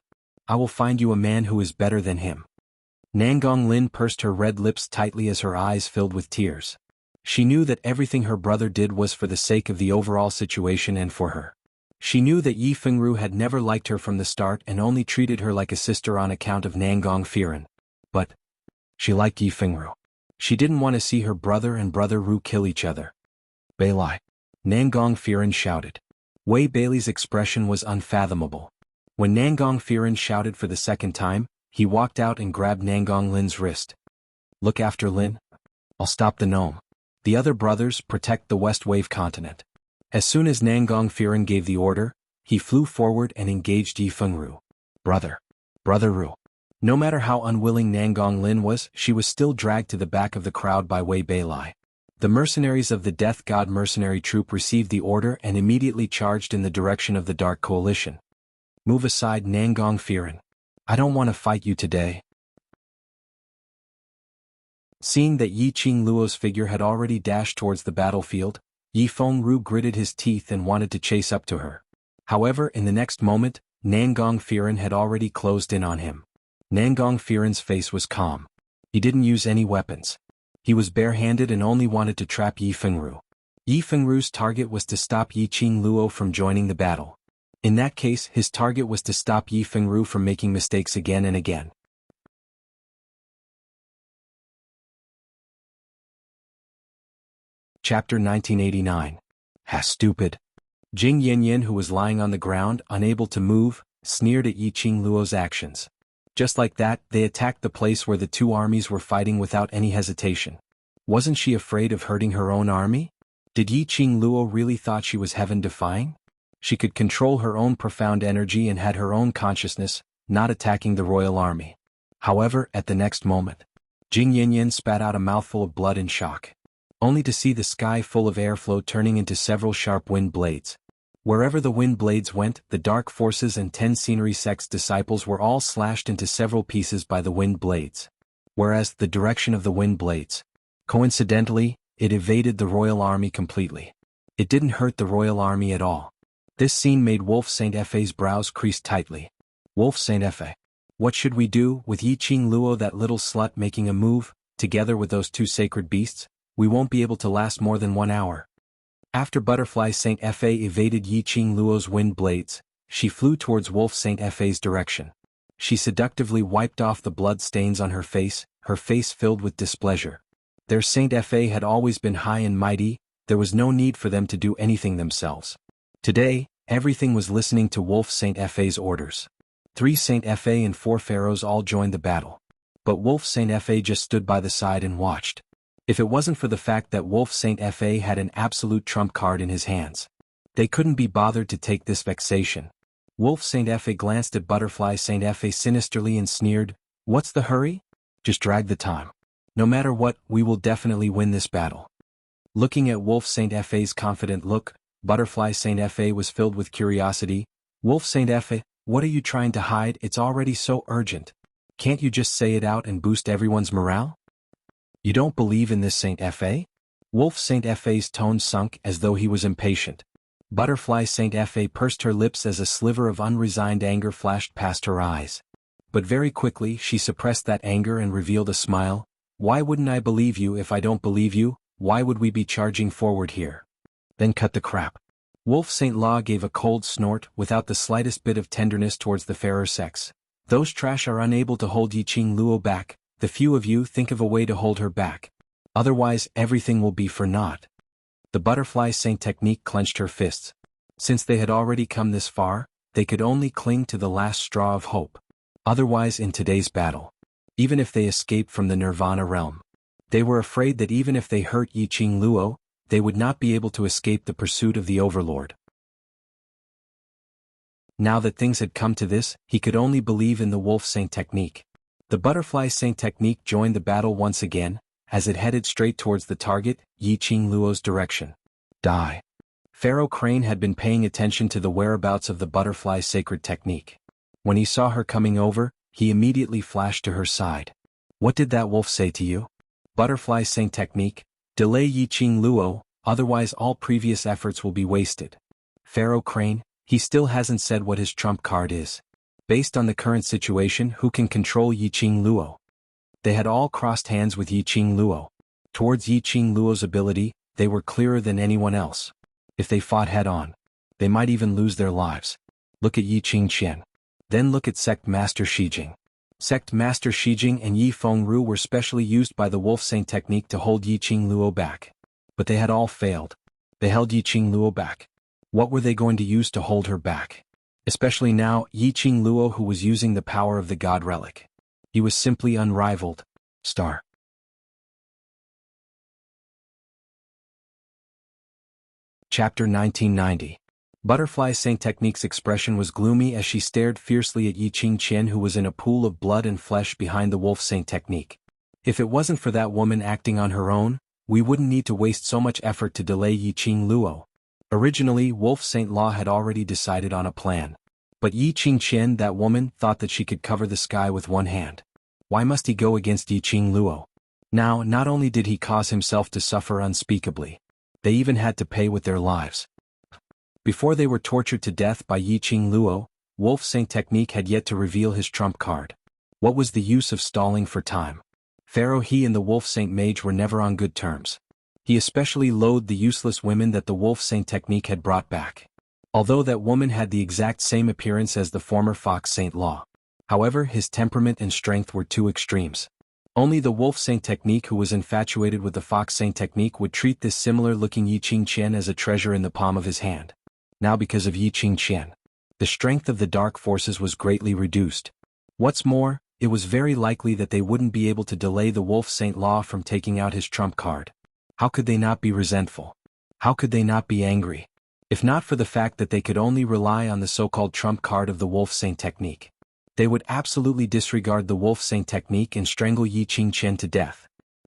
I will find you a man who is better than him. Nangong Lin pursed her red lips tightly as her eyes filled with tears. She knew that everything her brother did was for the sake of the overall situation and for her. She knew that Yi Fengru had never liked her from the start and only treated her like a sister on account of Nangong Firen. But she liked Yi Fengru. She didn't want to see her brother and Brother Ru kill each other. Beilai! Nangong Firen shouted. Wei Bailey's expression was unfathomable. When Nangong Firen shouted for the second time, he walked out and grabbed Nangong Lin's wrist. Look after Lin. I'll stop the gnome. The other brothers protect the West Wave continent. As soon as Nangong Firen gave the order, he flew forward and engaged Yi Fengru. Brother Ru. No matter how unwilling Nangong Lin was, she was still dragged to the back of the crowd by Wei Beilai. The mercenaries of the Death God mercenary troop received the order and immediately charged in the direction of the Dark Coalition. Move aside, Nangong Firen. I don't want to fight you today. Seeing that Yiqing Luo's figure had already dashed towards the battlefield, Yi Fengru gritted his teeth and wanted to chase up to her. However, in the next moment, Nangong Firen had already closed in on him. Nangong Firen's face was calm. He didn't use any weapons. He was barehanded and only wanted to trap Yi Fengru. Yi Fengru's target was to stop Yiqing Luo from joining the battle. In that case, his target was to stop Yi Fengru from making mistakes again and again. Chapter 1989. Stupid. Jing Yanyan, who was lying on the ground, unable to move, sneered at Yiqing Luo's actions. Just like that, they attacked the place where the two armies were fighting without any hesitation. Wasn't she afraid of hurting her own army? Did Yiqing Luo really thought she was heaven-defying? She could control her own profound energy and had her own consciousness, not attacking the royal army. However, at the next moment, Jing Yanyan spat out a mouthful of blood in shock, only to see the sky full of airflow turning into several sharp wind blades. Wherever the wind blades went, the dark forces and 10 scenery sect's disciples were all slashed into several pieces by the wind blades. Whereas the direction of the wind blades, coincidentally, it evaded the royal army completely. It didn't hurt the royal army at all. This scene made Wolf Saint-Effe's brows crease tightly. Wolf Saint-Effe. What should we do with Yiqing Luo, that little slut, making a move, together with those two sacred beasts? We won't be able to last more than 1 hour. After Butterfly Saint-Effe evaded Yiqing Luo's wind blades, she flew towards Wolf Saint-Effe's direction. She seductively wiped off the blood stains on her face filled with displeasure. Their Saint-Effe had always been high and mighty, there was no need for them to do anything themselves. Today, everything was listening to Wolf Saint-Effe's orders. 3 Saint-Effe and 4 pharaohs all joined the battle. But Wolf Saint-Effe just stood by the side and watched. If it wasn't for the fact that Wolf Saint-Effe had an absolute trump card in his hands, they couldn't be bothered to take this vexation. Wolf Saint-Effe glanced at Butterfly Saint-Effe sinisterly and sneered, "What's the hurry? Just drag the time. No matter what, we will definitely win this battle." Looking at Wolf Saint-Effe's confident look, Butterfly Saint-Effe was filled with curiosity. "Wolf Saint-Effe, what are you trying to hide? It's already so urgent. Can't you just say it out and boost everyone's morale? You don't believe in this Saint-Effe?" Wolf Saint-Effe's tone sunk as though he was impatient. Butterfly Saint-Effe pursed her lips as a sliver of unresigned anger flashed past her eyes. But very quickly she suppressed that anger and revealed a smile. "Why wouldn't I believe you? If I don't believe you, why would we be charging forward here? Then cut the crap." Wolf Saint-Law gave a cold snort without the slightest bit of tenderness towards the fairer sex. "Those trash are unable to hold Yiqing Luo back. The few of you think of a way to hold her back. Otherwise everything will be for naught." The Butterfly Saint technique clenched her fists. Since they had already come this far, they could only cling to the last straw of hope. Otherwise, in today's battle, even if they escaped from the Nirvana realm, they were afraid that even if they hurt Yiqing Luo, they would not be able to escape the pursuit of the Overlord. Now that things had come to this, he could only believe in the Wolf Saint technique. The Butterfly Saint technique joined the battle once again, as it headed straight towards the target, Yiqing Luo's direction. Die. Pharaoh Crane had been paying attention to the whereabouts of the Butterfly Sacred technique. When he saw her coming over, he immediately flashed to her side. What did that wolf say to you? Butterfly Saint technique, delay Yiqing Luo, otherwise all previous efforts will be wasted. Pharaoh Crane, he still hasn't said what his trump card is. Based on the current situation, who can control Yiqing Luo? They had all crossed hands with Yiqing Luo. Towards Yiqing Luo's ability, they were clearer than anyone else. If they fought head-on, they might even lose their lives. Look at Yiqing Qian. Then look at Sect Master Shijing. Sect Master Shijing and Yi Fengru were specially used by the Wolf Saint technique to hold Yiqing Luo back. But they had all failed. They held Yiqing Luo back. What were they going to use to hold her back? Especially now, Yiqing Luo, who was using the power of the God Relic. He was simply unrivaled. Star. Chapter 1990. Butterfly Saint Technique's expression was gloomy as she stared fiercely at Yiqing Qian, who was in a pool of blood and flesh behind the Wolf Saint Technique. If it wasn't for that woman acting on her own, we wouldn't need to waste so much effort to delay Yiqing Luo. Originally, Wolf Saint Law had already decided on a plan. But Yiqing Qian, that woman, thought that she could cover the sky with one hand. Why must he go against Yiqing Luo? Now, not only did he cause himself to suffer unspeakably, they even had to pay with their lives. Before they were tortured to death by Yiqing Luo, Wolf Saint Technique had yet to reveal his trump card. What was the use of stalling for time? Pharaoh He and the Wolf Saint Mage were never on good terms. He especially loathed the useless women that the Wolf Saint Technique had brought back. Although that woman had the exact same appearance as the former Fox Saint Law. However, his temperament and strength were two extremes. Only the Wolf Saint Technique, who was infatuated with the Fox Saint Technique, would treat this similar-looking Yiqing Qian as a treasure in the palm of his hand. Now because of Yiqing Qian, the strength of the dark forces was greatly reduced. What's more, it was very likely that they wouldn't be able to delay the Wolf Saint Law from taking out his trump card. How could they not be resentful? How could they not be angry? If not for the fact that they could only rely on the so-called trump card of the Wolf Saint Technique. They would absolutely disregard the Wolf Saint Technique and strangle Yiqing Qian to death.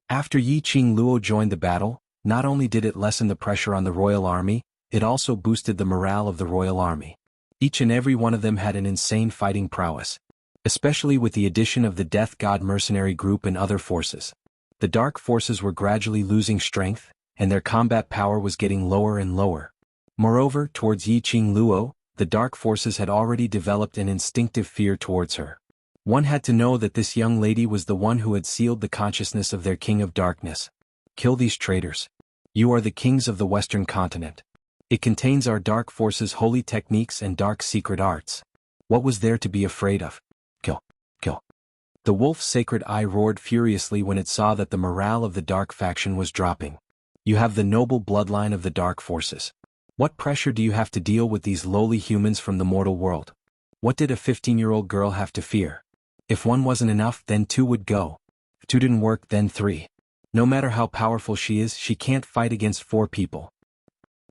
After Yiqing Luo joined the battle, not only did it lessen the pressure on the royal army, it also boosted the morale of the royal army. Each and every one of them had an insane fighting prowess. Especially with the addition of the Death God mercenary group and other forces. The dark forces were gradually losing strength, and their combat power was getting lower and lower. Moreover, towards Yiqing Luo, the dark forces had already developed an instinctive fear towards her. One had to know that this young lady was the one who had sealed the consciousness of their king of darkness. Kill these traitors. You are the kings of the Western continent. It contains our dark forces' holy techniques and dark secret arts. What was there to be afraid of? Kill. Kill. The wolf's sacred eye roared furiously when it saw that the morale of the dark faction was dropping. You have the noble bloodline of the dark forces. What pressure do you have to deal with these lowly humans from the mortal world? What did a 15-year-old girl have to fear? If one wasn't enough, then two would go. If two didn't work, then three. No matter how powerful she is, she can't fight against four people.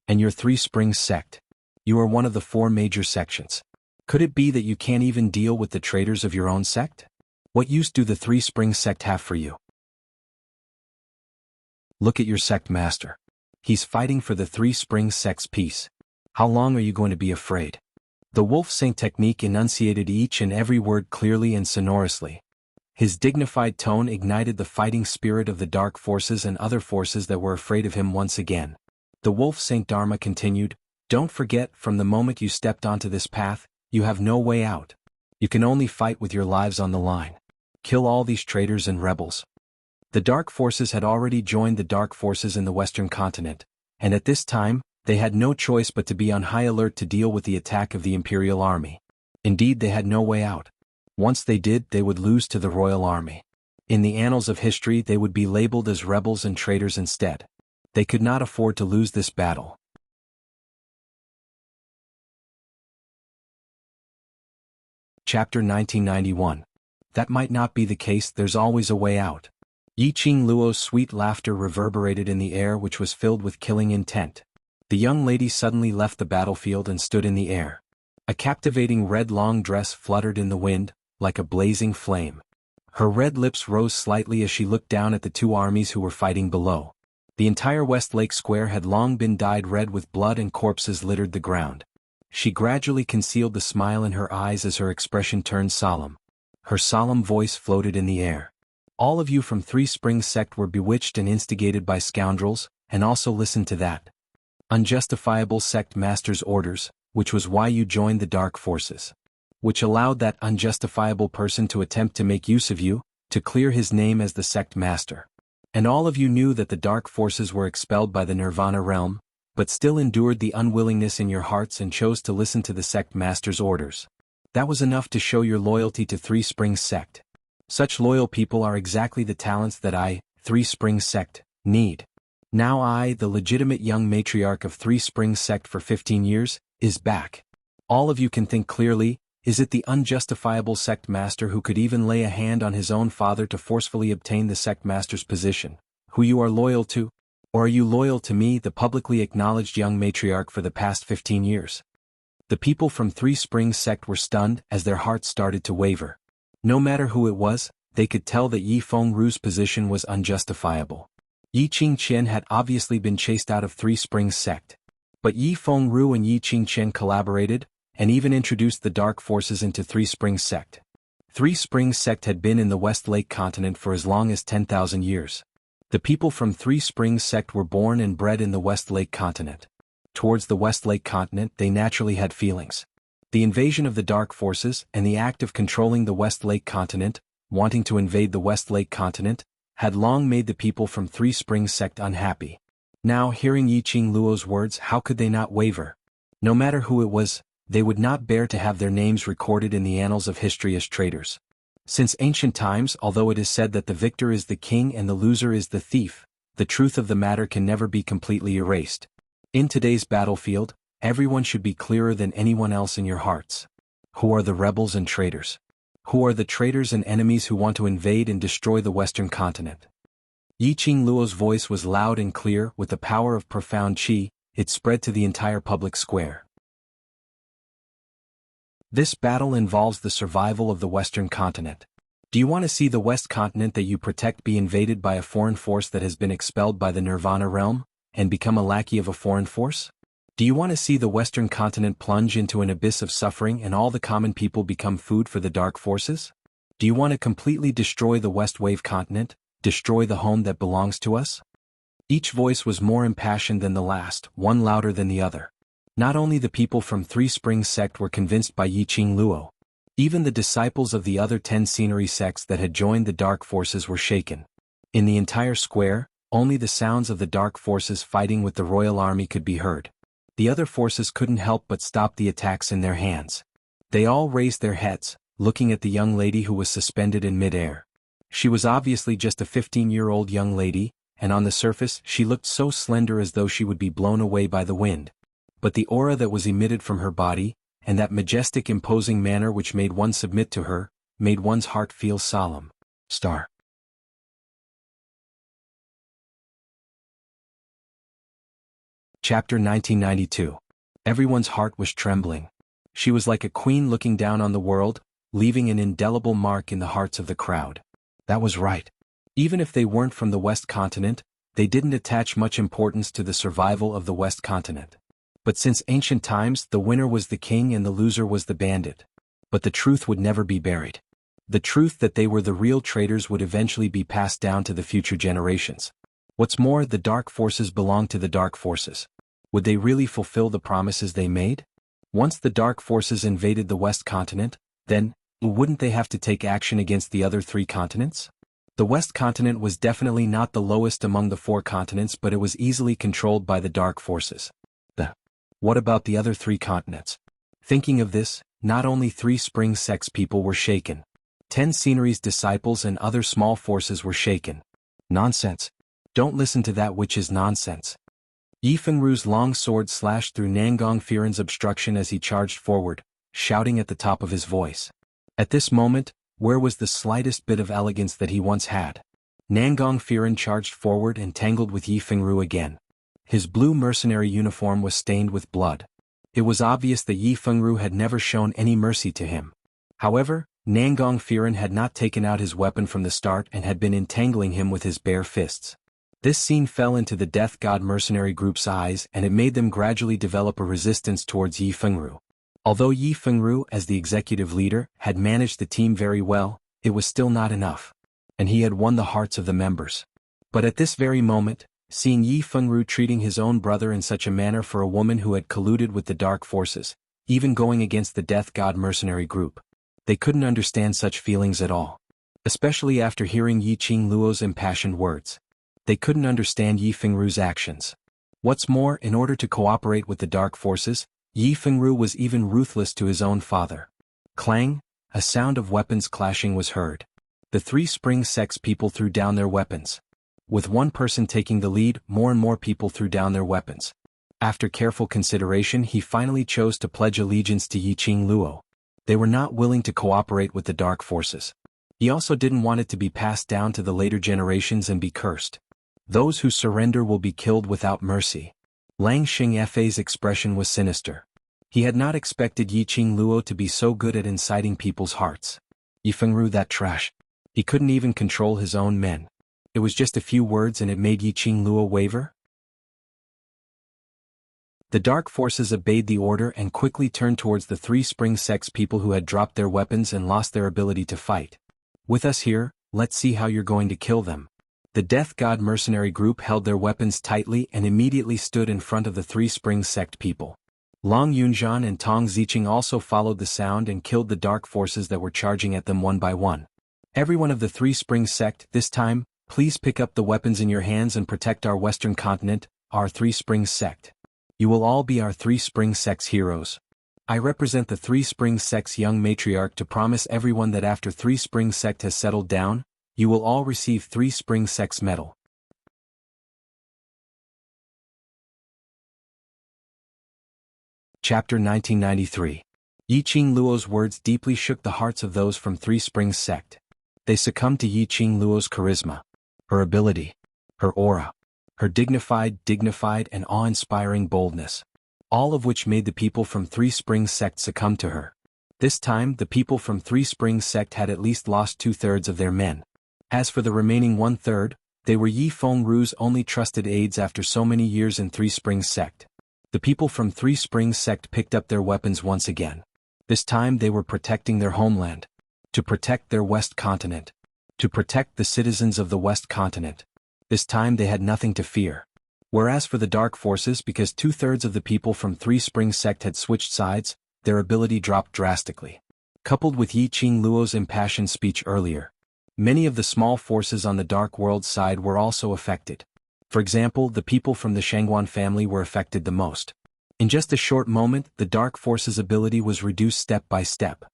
And your Three Springs sect. You are one of the four major sections. Could it be that you can't even deal with the traitors of your own sect? What use do the Three Springs sect have for you? Look at your sect master. He's fighting for the Three Springs sect's peace. How long are you going to be afraid? The Wolf Saint Technique enunciated each and every word clearly and sonorously. His dignified tone ignited the fighting spirit of the dark forces and other forces that were afraid of him once again. The Wolf Saint Dharma continued, "Don't forget, from the moment you stepped onto this path, you have no way out. You can only fight with your lives on the line. Kill all these traitors and rebels." The dark forces had already joined the dark forces in the Western continent, and at this time, they had no choice but to be on high alert to deal with the attack of the Imperial Army. Indeed, they had no way out. Once they did, they would lose to the Royal Army. In the annals of history, they would be labeled as rebels and traitors instead. They could not afford to lose this battle. Chapter 1991. That might not be the case, there's always a way out. Yi Qing Luo's sweet laughter reverberated in the air, which was filled with killing intent. The young lady suddenly left the battlefield and stood in the air. A captivating red long dress fluttered in the wind, like a blazing flame. Her red lips rose slightly as she looked down at the two armies who were fighting below. The entire West Lake Square had long been dyed red with blood and corpses littered the ground. She gradually concealed the smile in her eyes as her expression turned solemn. Her solemn voice floated in the air. All of you from Three Springs sect were bewitched and instigated by scoundrels, and also listened to that unjustifiable sect master's orders, which was why you joined the dark forces. Which allowed that unjustifiable person to attempt to make use of you, to clear his name as the sect master. And all of you knew that the dark forces were expelled by the Nirvana realm, but still endured the unwillingness in your hearts and chose to listen to the sect master's orders. That was enough to show your loyalty to Three Springs sect. Such loyal people are exactly the talents that I, Three Springs sect, need. Now I, the legitimate young matriarch of Three Springs sect for 15 years, is back. All of you can think clearly. Is it the unjustifiable sect master who could even lay a hand on his own father to forcefully obtain the sect master's position, who you are loyal to? Or are you loyal to me, the publicly acknowledged young matriarch for the past 15 years? The people from Three Springs sect were stunned as their hearts started to waver. No matter who it was, they could tell that Yi Fengru's position was unjustifiable. Yi Qingqian had obviously been chased out of Three Springs sect. But Yi Fengru and Yi Qingqian collaborated, and even introduced the dark forces into Three Springs sect. Three Springs sect had been in the West Lake continent for as long as 10,000 years. The people from Three Springs sect were born and bred in the West Lake continent. Towards the West Lake continent they naturally had feelings. The invasion of the dark forces and the act of controlling the West Lake continent, wanting to invade the West Lake continent, had long made the people from Three Springs sect unhappy. Now, hearing Yi Qing Luo's words, how could they not waver? No matter who it was, they would not bear to have their names recorded in the annals of history as traitors. Since ancient times, although it is said that the victor is the king and the loser is the thief, the truth of the matter can never be completely erased. In today's battlefield, everyone should be clearer than anyone else in your hearts. Who are the rebels and traitors? Who are the traitors and enemies who want to invade and destroy the Western continent? Yi Qing Luo's voice was loud and clear. With the power of profound qi, it spread to the entire public square. This battle involves the survival of the Western continent. Do you want to see the West continent that you protect be invaded by a foreign force that has been expelled by the Nirvana realm, and become a lackey of a foreign force? Do you want to see the Western continent plunge into an abyss of suffering and all the common people become food for the dark forces? Do you want to completely destroy the West Wave continent, destroy the home that belongs to us? Each voice was more impassioned than the last, one louder than the other. Not only the people from Three Springs sect were convinced by Yi Qing Luo. Even the disciples of the other 10 scenery sects that had joined the dark forces were shaken. In the entire square, only the sounds of the dark forces fighting with the royal army could be heard. The other forces couldn't help but stop the attacks in their hands. They all raised their heads, looking at the young lady who was suspended in midair. She was obviously just a 15-year-old young lady, and on the surface she looked so slender as though she would be blown away by the wind. But the aura that was emitted from her body, and that majestic imposing manner which made one submit to her, made one's heart feel solemn. Star. Chapter 1992. Everyone's heart was trembling. She was like a queen looking down on the world, leaving an indelible mark in the hearts of the crowd. That was right. Even if they weren't from the West continent, they didn't attach much importance to the survival of the West continent. But since ancient times, the winner was the king and the loser was the bandit. But the truth would never be buried. The truth that they were the real traitors would eventually be passed down to the future generations. What's more, the dark forces belonged to the dark forces. Would they really fulfill the promises they made? Once the dark forces invaded the West continent, then, wouldn't they have to take action against the other 3 continents? The West continent was definitely not the lowest among the 4 continents, but it was easily controlled by the dark forces. What about the other 3 continents? Thinking of this, not only Three Springs sect's people were shaken. 10 scenery's disciples and other small forces were shaken. Nonsense. Don't listen to that which is nonsense. Yi Fengru's long sword slashed through Nangong Firen's obstruction as he charged forward, shouting at the top of his voice. At this moment, where was the slightest bit of elegance that he once had? Nangong Firen charged forward and tangled with Yi Fengru again. His blue mercenary uniform was stained with blood. It was obvious that Yi Fengru had never shown any mercy to him. However, Nangong Firen had not taken out his weapon from the start and had been entangling him with his bare fists. This scene fell into the Death God mercenary group's eyes, and it made them gradually develop a resistance towards Yi Fengru. Although Yi Fengru, as the executive leader, had managed the team very well, it was still not enough. And he had won the hearts of the members. But at this very moment, seeing Yi Fengru treating his own brother in such a manner for a woman who had colluded with the dark forces, even going against the Death God mercenary group, they couldn't understand such feelings at all. Especially after hearing Yi Qingluo's impassioned words. They couldn't understand Yi Fengru's actions. What's more, in order to cooperate with the dark forces, Yi Fengru was even ruthless to his own father. Clang, a sound of weapons clashing was heard. The three Spring Sect's people threw down their weapons. With one person taking the lead, more and more people threw down their weapons. After careful consideration, he finally chose to pledge allegiance to Yi Qingluo. They were not willing to cooperate with the dark forces. He also didn't want it to be passed down to the later generations and be cursed. Those who surrender will be killed without mercy. Lang Xingfei's expression was sinister. He had not expected Yi Qingluo to be so good at inciting people's hearts. Yi Fengru, that trash. He couldn't even control his own men. It was just a few words and it made Yi Qingluo waver? The dark forces obeyed the order and quickly turned towards the three Spring Sect's people who had dropped their weapons and lost their ability to fight. With us here, let's see how you're going to kill them. The Death God mercenary group held their weapons tightly and immediately stood in front of the three Spring Sect people. Long Yunzhan and Tong Ziqing also followed the sound and killed the dark forces that were charging at them one by one. Everyone of the three Spring Sect, this time, please pick up the weapons in your hands and protect our Western continent, our three Spring Sect. You will all be our three Spring Sect's heroes. I represent the three Spring Sect's young matriarch to promise everyone that after three Spring Sect has settled down, you will all receive three Spring Sect's medal. Chapter 1993. Yi Qingluo's words deeply shook the hearts of those from Three Springs Sect. They succumbed to Yi Qingluo's charisma, her ability, her aura, her dignified and awe-inspiring boldness, all of which made the people from Three Springs Sect succumb to her. This time, the people from Three Springs Sect had at least lost 2/3 of their men. As for the remaining 1/3, they were Yi Fengru's only trusted aides after so many years in Three Springs Sect. The people from Three Springs Sect picked up their weapons once again. This time they were protecting their homeland. To protect their West Continent. To protect the citizens of the West Continent. This time they had nothing to fear. Whereas for the Dark Forces, because 2/3 of the people from Three Springs Sect had switched sides, their ability dropped drastically. Coupled with Yi Qingluo's impassioned speech earlier, many of the small forces on the Dark World side were also affected. For example, the people from the Shangguan family were affected the most. In just a short moment, the Dark Forces' ability was reduced step by step.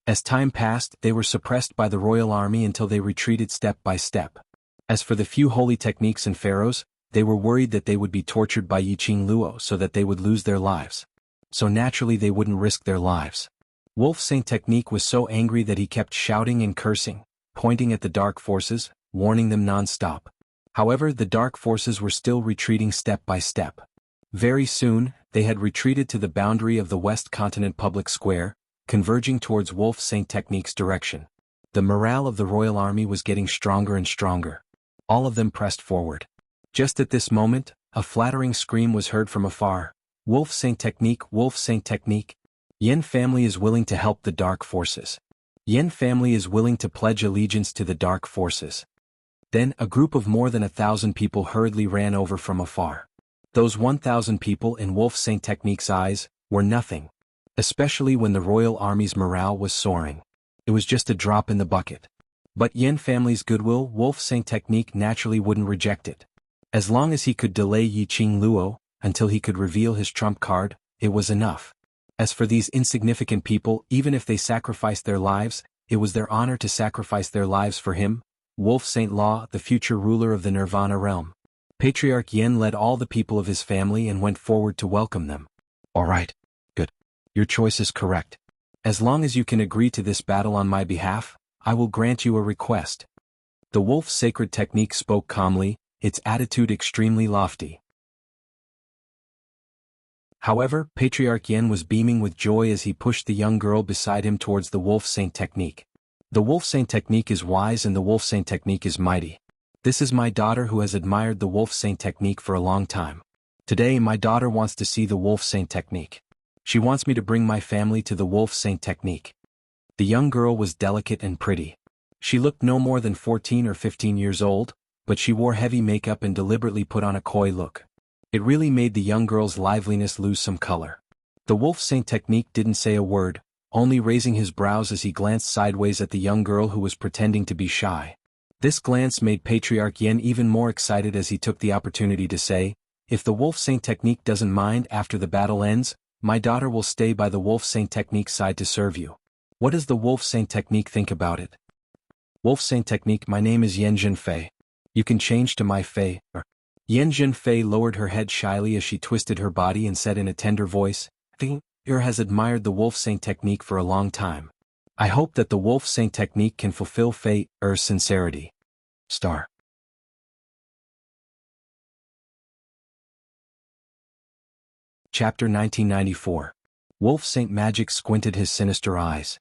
As time passed, they were suppressed by the royal army until they retreated step by step. As for the few holy techniques and pharaohs, they were worried that they would be tortured by Yi Qingluo so that they would lose their lives. So naturally they wouldn't risk their lives. Wolf Saint Technique was so angry that he kept shouting and cursing, pointing at the Dark Forces, warning them non-stop. However, the Dark Forces were still retreating step by step. Very soon, they had retreated to the boundary of the West Continent public square, converging towards Wolf Saint Technique's direction. The morale of the royal army was getting stronger and stronger. All of them pressed forward. Just at this moment, a flattering scream was heard from afar. Wolf Saint Technique, Wolf Saint Technique. Yin family is willing to help the Dark Forces. Yin family is willing to pledge allegiance to the Dark Forces. Then, a group of more than 1,000 people hurriedly ran over from afar. Those 1,000 people in Wolf Saint Technique's eyes were nothing, especially when the royal army's morale was soaring. It was just a drop in the bucket. But Yin family's goodwill, Wolf Saint Technique naturally wouldn't reject it. As long as he could delay Yi Qingluo until he could reveal his trump card, it was enough. As for these insignificant people, even if they sacrificed their lives, it was their honor to sacrifice their lives for him, Wolf Saint Law, the future ruler of the Nirvana realm. Patriarch Yin led all the people of his family and went forward to welcome them. All right. Good. Your choice is correct. As long as you can agree to this battle on my behalf, I will grant you a request. The wolf's sacred technique spoke calmly, its attitude extremely lofty. However, Patriarch Yen was beaming with joy as he pushed the young girl beside him towards the wolf saint technique. The wolf saint technique is wise and the wolf saint technique is mighty. This is my daughter who has admired the wolf saint technique for a long time. Today my daughter wants to see the wolf saint technique. She wants me to bring my family to the wolf saint technique. The young girl was delicate and pretty. She looked no more than 14 or 15 years old, but she wore heavy makeup and deliberately put on a coy look. It really made the young girl's liveliness lose some color. The wolf saint technique didn't say a word, only raising his brows as he glanced sideways at the young girl who was pretending to be shy. This glance made Patriarch Yen even more excited as he took the opportunity to say, "If the wolf saint technique doesn't mind after the battle ends, my daughter will stay by the wolf saint technique side to serve you. What does the wolf saint technique think about it?" "Wolf saint technique, my name is Yen Jinfei. You can change to my Fei." Yen Jinfei lowered her head shyly as she twisted her body and said in a tender voice, has admired the wolf saint technique for a long time. I hope that the wolf saint technique can fulfill Fei's sincerity. Star. Chapter 1994. Wolf Saint Magic squinted his sinister eyes.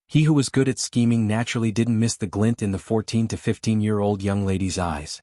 He who was good at scheming naturally didn't miss the glint in the 14 to 15-year-old young lady's eyes.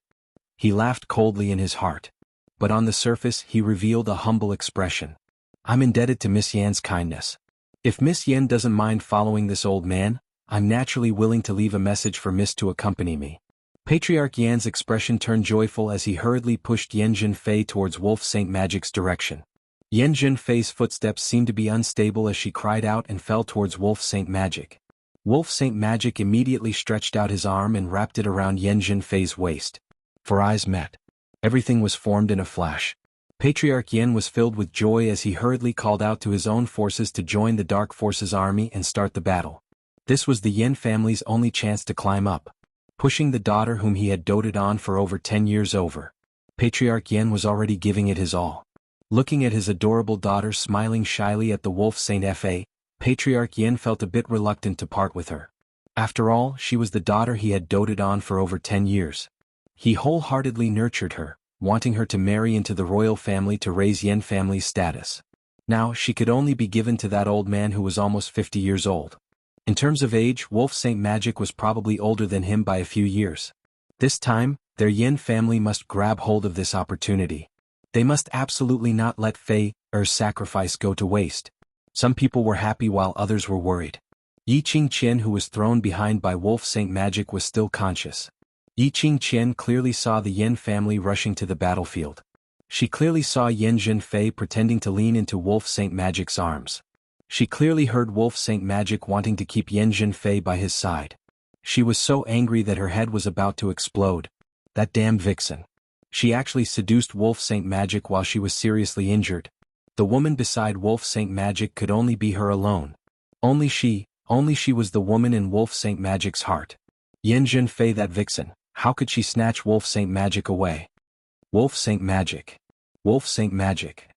He laughed coldly in his heart. But on the surface he revealed a humble expression. "I'm indebted to Miss Yan's kindness. If Miss Yan doesn't mind following this old man, I'm naturally willing to leave a message for Miss to accompany me." Patriarch Yan's expression turned joyful as he hurriedly pushed Yen Jinfei towards Wolf Saint Magic's direction. Yen Jinfei's footsteps seemed to be unstable as she cried out and fell towards Wolf Saint Magic. Wolf Saint Magic immediately stretched out his arm and wrapped it around Yen Jinfei's waist. For eyes met. Everything was formed in a flash. Patriarch Yen was filled with joy as he hurriedly called out to his own forces to join the Dark Forces army and start the battle. This was the Yen family's only chance to climb up. Pushing the daughter whom he had doted on for over 10 years over. Patriarch Yen was already giving it his all. Looking at his adorable daughter smiling shyly at the Wolf Saint Fa, Patriarch Yen felt a bit reluctant to part with her. After all, she was the daughter he had doted on for over 10 years. He wholeheartedly nurtured her, wanting her to marry into the royal family to raise Yen family's status. Now she could only be given to that old man who was almost 50 years old. In terms of age, Wolf Saint Magic was probably older than him by a few years. This time, their Yen family must grab hold of this opportunity. They must absolutely not let Fei's sacrifice go to waste. Some people were happy while others were worried. Yi Qingqian, who was thrown behind by Wolf Saint Magic, was still conscious. Yi Qingqian clearly saw the Yen family rushing to the battlefield. She clearly saw Yen Jinfei pretending to lean into Wolf Saint Magic's arms. She clearly heard Wolf Saint Magic wanting to keep Yen Jinfei by his side. She was so angry that her head was about to explode. That damned vixen. She actually seduced Wolf Saint Magic while she was seriously injured. The woman beside Wolf Saint Magic could only be her alone. Only she was the woman in Wolf Saint Magic's heart. Yen Jinfei, that vixen. How could she snatch Wolf Saint Magic away? Wolf Saint Magic. Wolf Saint Magic.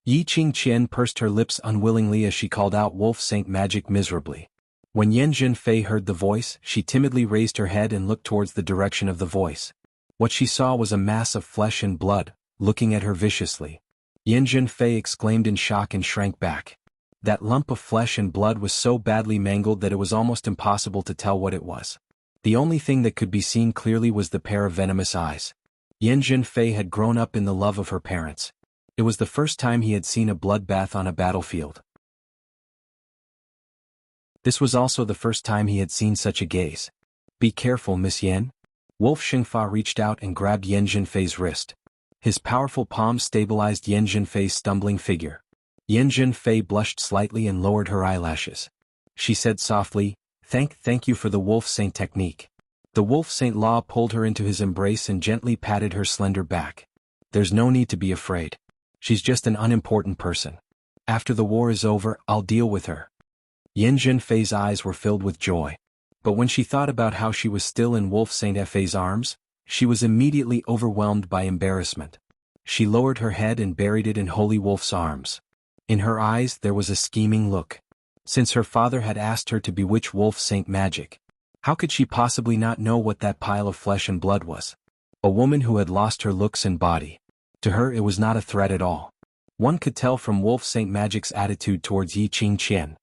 Yi Qingqian pursed her lips unwillingly as she called out Wolf Saint Magic miserably. When Yen Jinfei heard the voice, she timidly raised her head and looked towards the direction of the voice. What she saw was a mass of flesh and blood, looking at her viciously. Yen Jinfei exclaimed in shock and shrank back. That lump of flesh and blood was so badly mangled that it was almost impossible to tell what it was. The only thing that could be seen clearly was the pair of venomous eyes. Yen Jinfei had grown up in the love of her parents. It was the first time he had seen a bloodbath on a battlefield. This was also the first time he had seen such a gaze. "Be careful, Miss Yen." Wolf Xingfa reached out and grabbed Yen Jinfei's wrist. His powerful palm stabilized Yen Jinfei's stumbling figure. Yen Jinfei blushed slightly and lowered her eyelashes. She said softly, Thank you for the Wolf Saint technique." The Wolf Saint Law pulled her into his embrace and gently patted her slender back. "There's no need to be afraid. She's just an unimportant person. After the war is over, I'll deal with her." Yen Jinfei's eyes were filled with joy. But when she thought about how she was still in Wolf Saint Fa's arms, she was immediately overwhelmed by embarrassment. She lowered her head and buried it in Holy Wolf's arms. In her eyes there was a scheming look. Since her father had asked her to bewitch Wolf Saint Magic, How could she possibly not know what that pile of flesh and blood was? A woman who had lost her looks and body. To her it was not a threat at all. One could tell from Wolf Saint Magic's attitude towards Yi Qingqian.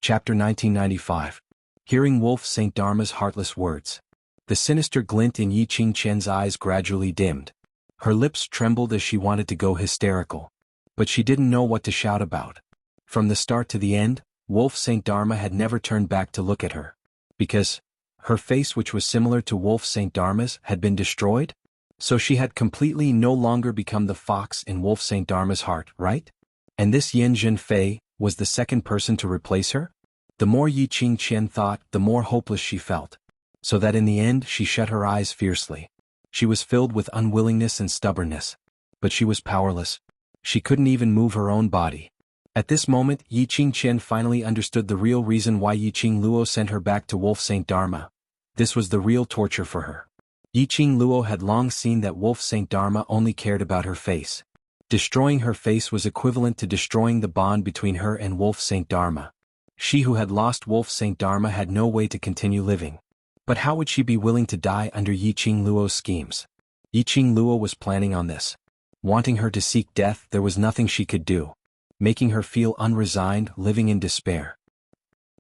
Chapter 1995. Hearing Wolf Saint Dharma's heartless words. The sinister glint in Yi Qingqian's eyes gradually dimmed. Her lips trembled as she wanted to go hysterical. But she didn't know what to shout about. From the start to the end, Wolf Saint Dharma had never turned back to look at her. Because her face, which was similar to Wolf Saint Dharma's, had been destroyed? So she had completely no longer become the fox in Wolf Saint Dharma's heart, right? And this Yen Zhenfei was the second person to replace her? The more Yi Qingqian thought, the more hopeless she felt. So that in the end she shut her eyes fiercely. She was filled with unwillingness and stubbornness. But she was powerless. She couldn't even move her own body. At this moment, Yi Qingqian finally understood the real reason why Yi Qingluo sent her back to Wolf Saint Dharma. This was the real torture for her. Yi Qingluo had long seen that Wolf Saint Dharma only cared about her face. Destroying her face was equivalent to destroying the bond between her and Wolf Saint Dharma. She who had lost Wolf Saint Dharma had no way to continue living. But how would she be willing to die under Yi Qingluo's schemes? Yi Qingluo was planning on this. Wanting her to seek death, there was nothing she could do. Making her feel unresigned, living in despair.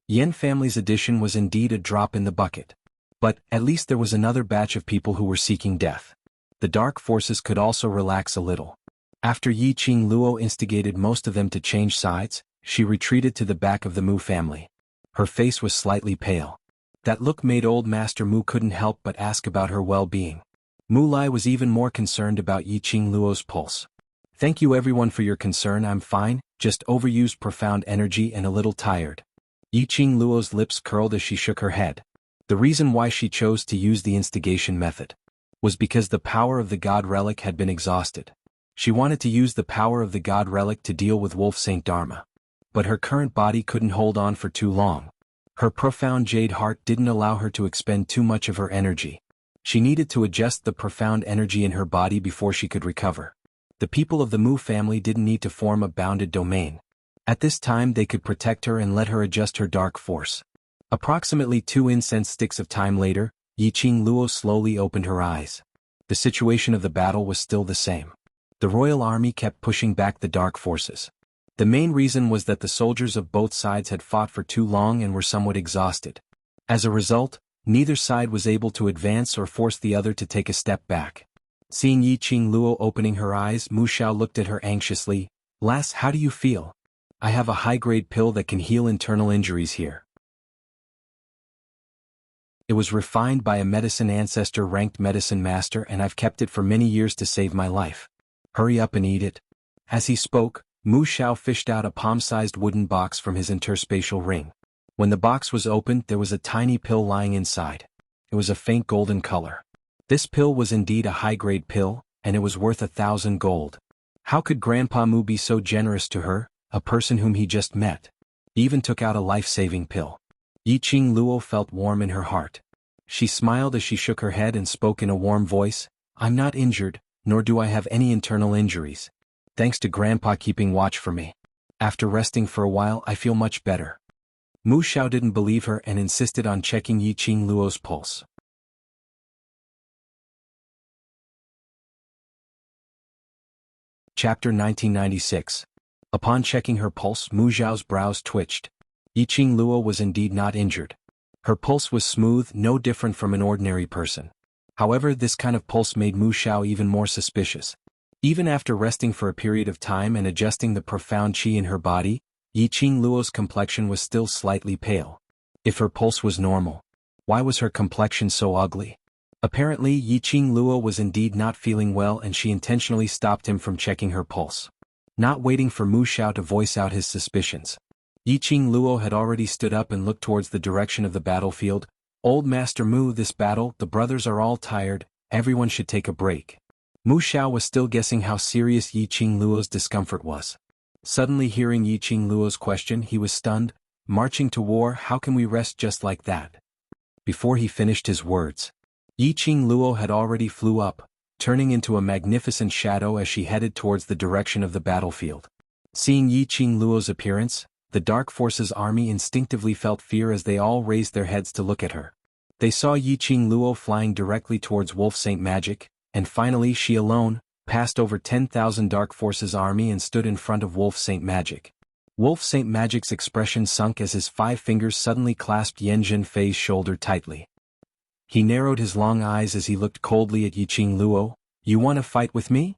Yen family's addition was indeed a drop in the bucket. But, at least there was another batch of people who were seeking death. The dark forces could also relax a little. After Yi Qingluo instigated most of them to change sides, she retreated to the back of the Mu family. Her face was slightly pale. That look made old Master Mu couldn't help but ask about her well-being. Mu Lai was even more concerned about Yi Qingluo's pulse. Thank you everyone for your concern, I'm fine, just overused profound energy and a little tired. Yi Qingluo's lips curled as she shook her head. The reason why she chose to use the instigation method was because the power of the God Relic had been exhausted. She wanted to use the power of the God Relic to deal with Wolf Saint Dharma. But her current body couldn't hold on for too long. Her profound jade heart didn't allow her to expend too much of her energy. She needed to adjust the profound energy in her body before she could recover. The people of the Mu family didn't need to form a bounded domain. At this time they could protect her and let her adjust her dark force. Approximately 2 incense sticks of time later, Yi Qingluo slowly opened her eyes. The situation of the battle was still the same. The royal army kept pushing back the dark forces. The main reason was that the soldiers of both sides had fought for too long and were somewhat exhausted. As a result, neither side was able to advance or force the other to take a step back. Seeing Yi Qingluo opening her eyes, Mu Xiao looked at her anxiously. Lass, how do you feel? I have a high-grade pill that can heal internal injuries here. It was refined by a medicine ancestor ranked medicine master and I've kept it for many years to save my life. Hurry up and eat it. As he spoke, Mu Xiao fished out a palm-sized wooden box from his interspatial ring. When the box was opened, there was a tiny pill lying inside. It was a faint golden color. This pill was indeed a high-grade pill, and it was worth 1,000 gold. How could Grandpa Mu be so generous to her, a person whom he just met? He even took out a life-saving pill. Yi Qingluo felt warm in her heart. She smiled as she shook her head and spoke in a warm voice. I'm not injured, nor do I have any internal injuries. Thanks to Grandpa keeping watch for me. After resting for a while, I feel much better. Mu Xiao didn't believe her and insisted on checking Yi Qingluo's pulse. Chapter 1996. Upon checking her pulse, Mu Xiao's brows twitched. Yi Qingluo was indeed not injured. Her pulse was smooth, no different from an ordinary person. However, this kind of pulse made Mu Xiao even more suspicious. Even after resting for a period of time and adjusting the profound qi in her body, Yi Qingluo's complexion was still slightly pale. If her pulse was normal, why was her complexion so ugly? Apparently, Yi Qingluo was indeed not feeling well and she intentionally stopped him from checking her pulse. Not waiting for Mu Xiao to voice out his suspicions, Yi Qingluo had already stood up and looked towards the direction of the battlefield. Old Master Mu, this battle, the brothers are all tired, everyone should take a break. Mu Xiao was still guessing how serious Yi Qingluo's discomfort was. Suddenly hearing Yi Qingluo's question, he was stunned. Marching to war, how can we rest just like that? Before he finished his words, Yi Qingluo had already flew up, turning into a magnificent shadow as she headed towards the direction of the battlefield. Seeing Yi Qing Luo's appearance, the Dark Forces army instinctively felt fear as they all raised their heads to look at her. They saw Yi Qing Luo flying directly towards Wolf Saint Magic, and finally she alone passed over 10,000 Dark Forces army and stood in front of Wolf Saint Magic. Wolf Saint Magic's expression sunk as his 5 fingers suddenly clasped Yan Zhenfei's shoulder tightly. He narrowed his long eyes as he looked coldly at Yi Qing Luo. "You want to fight with me?"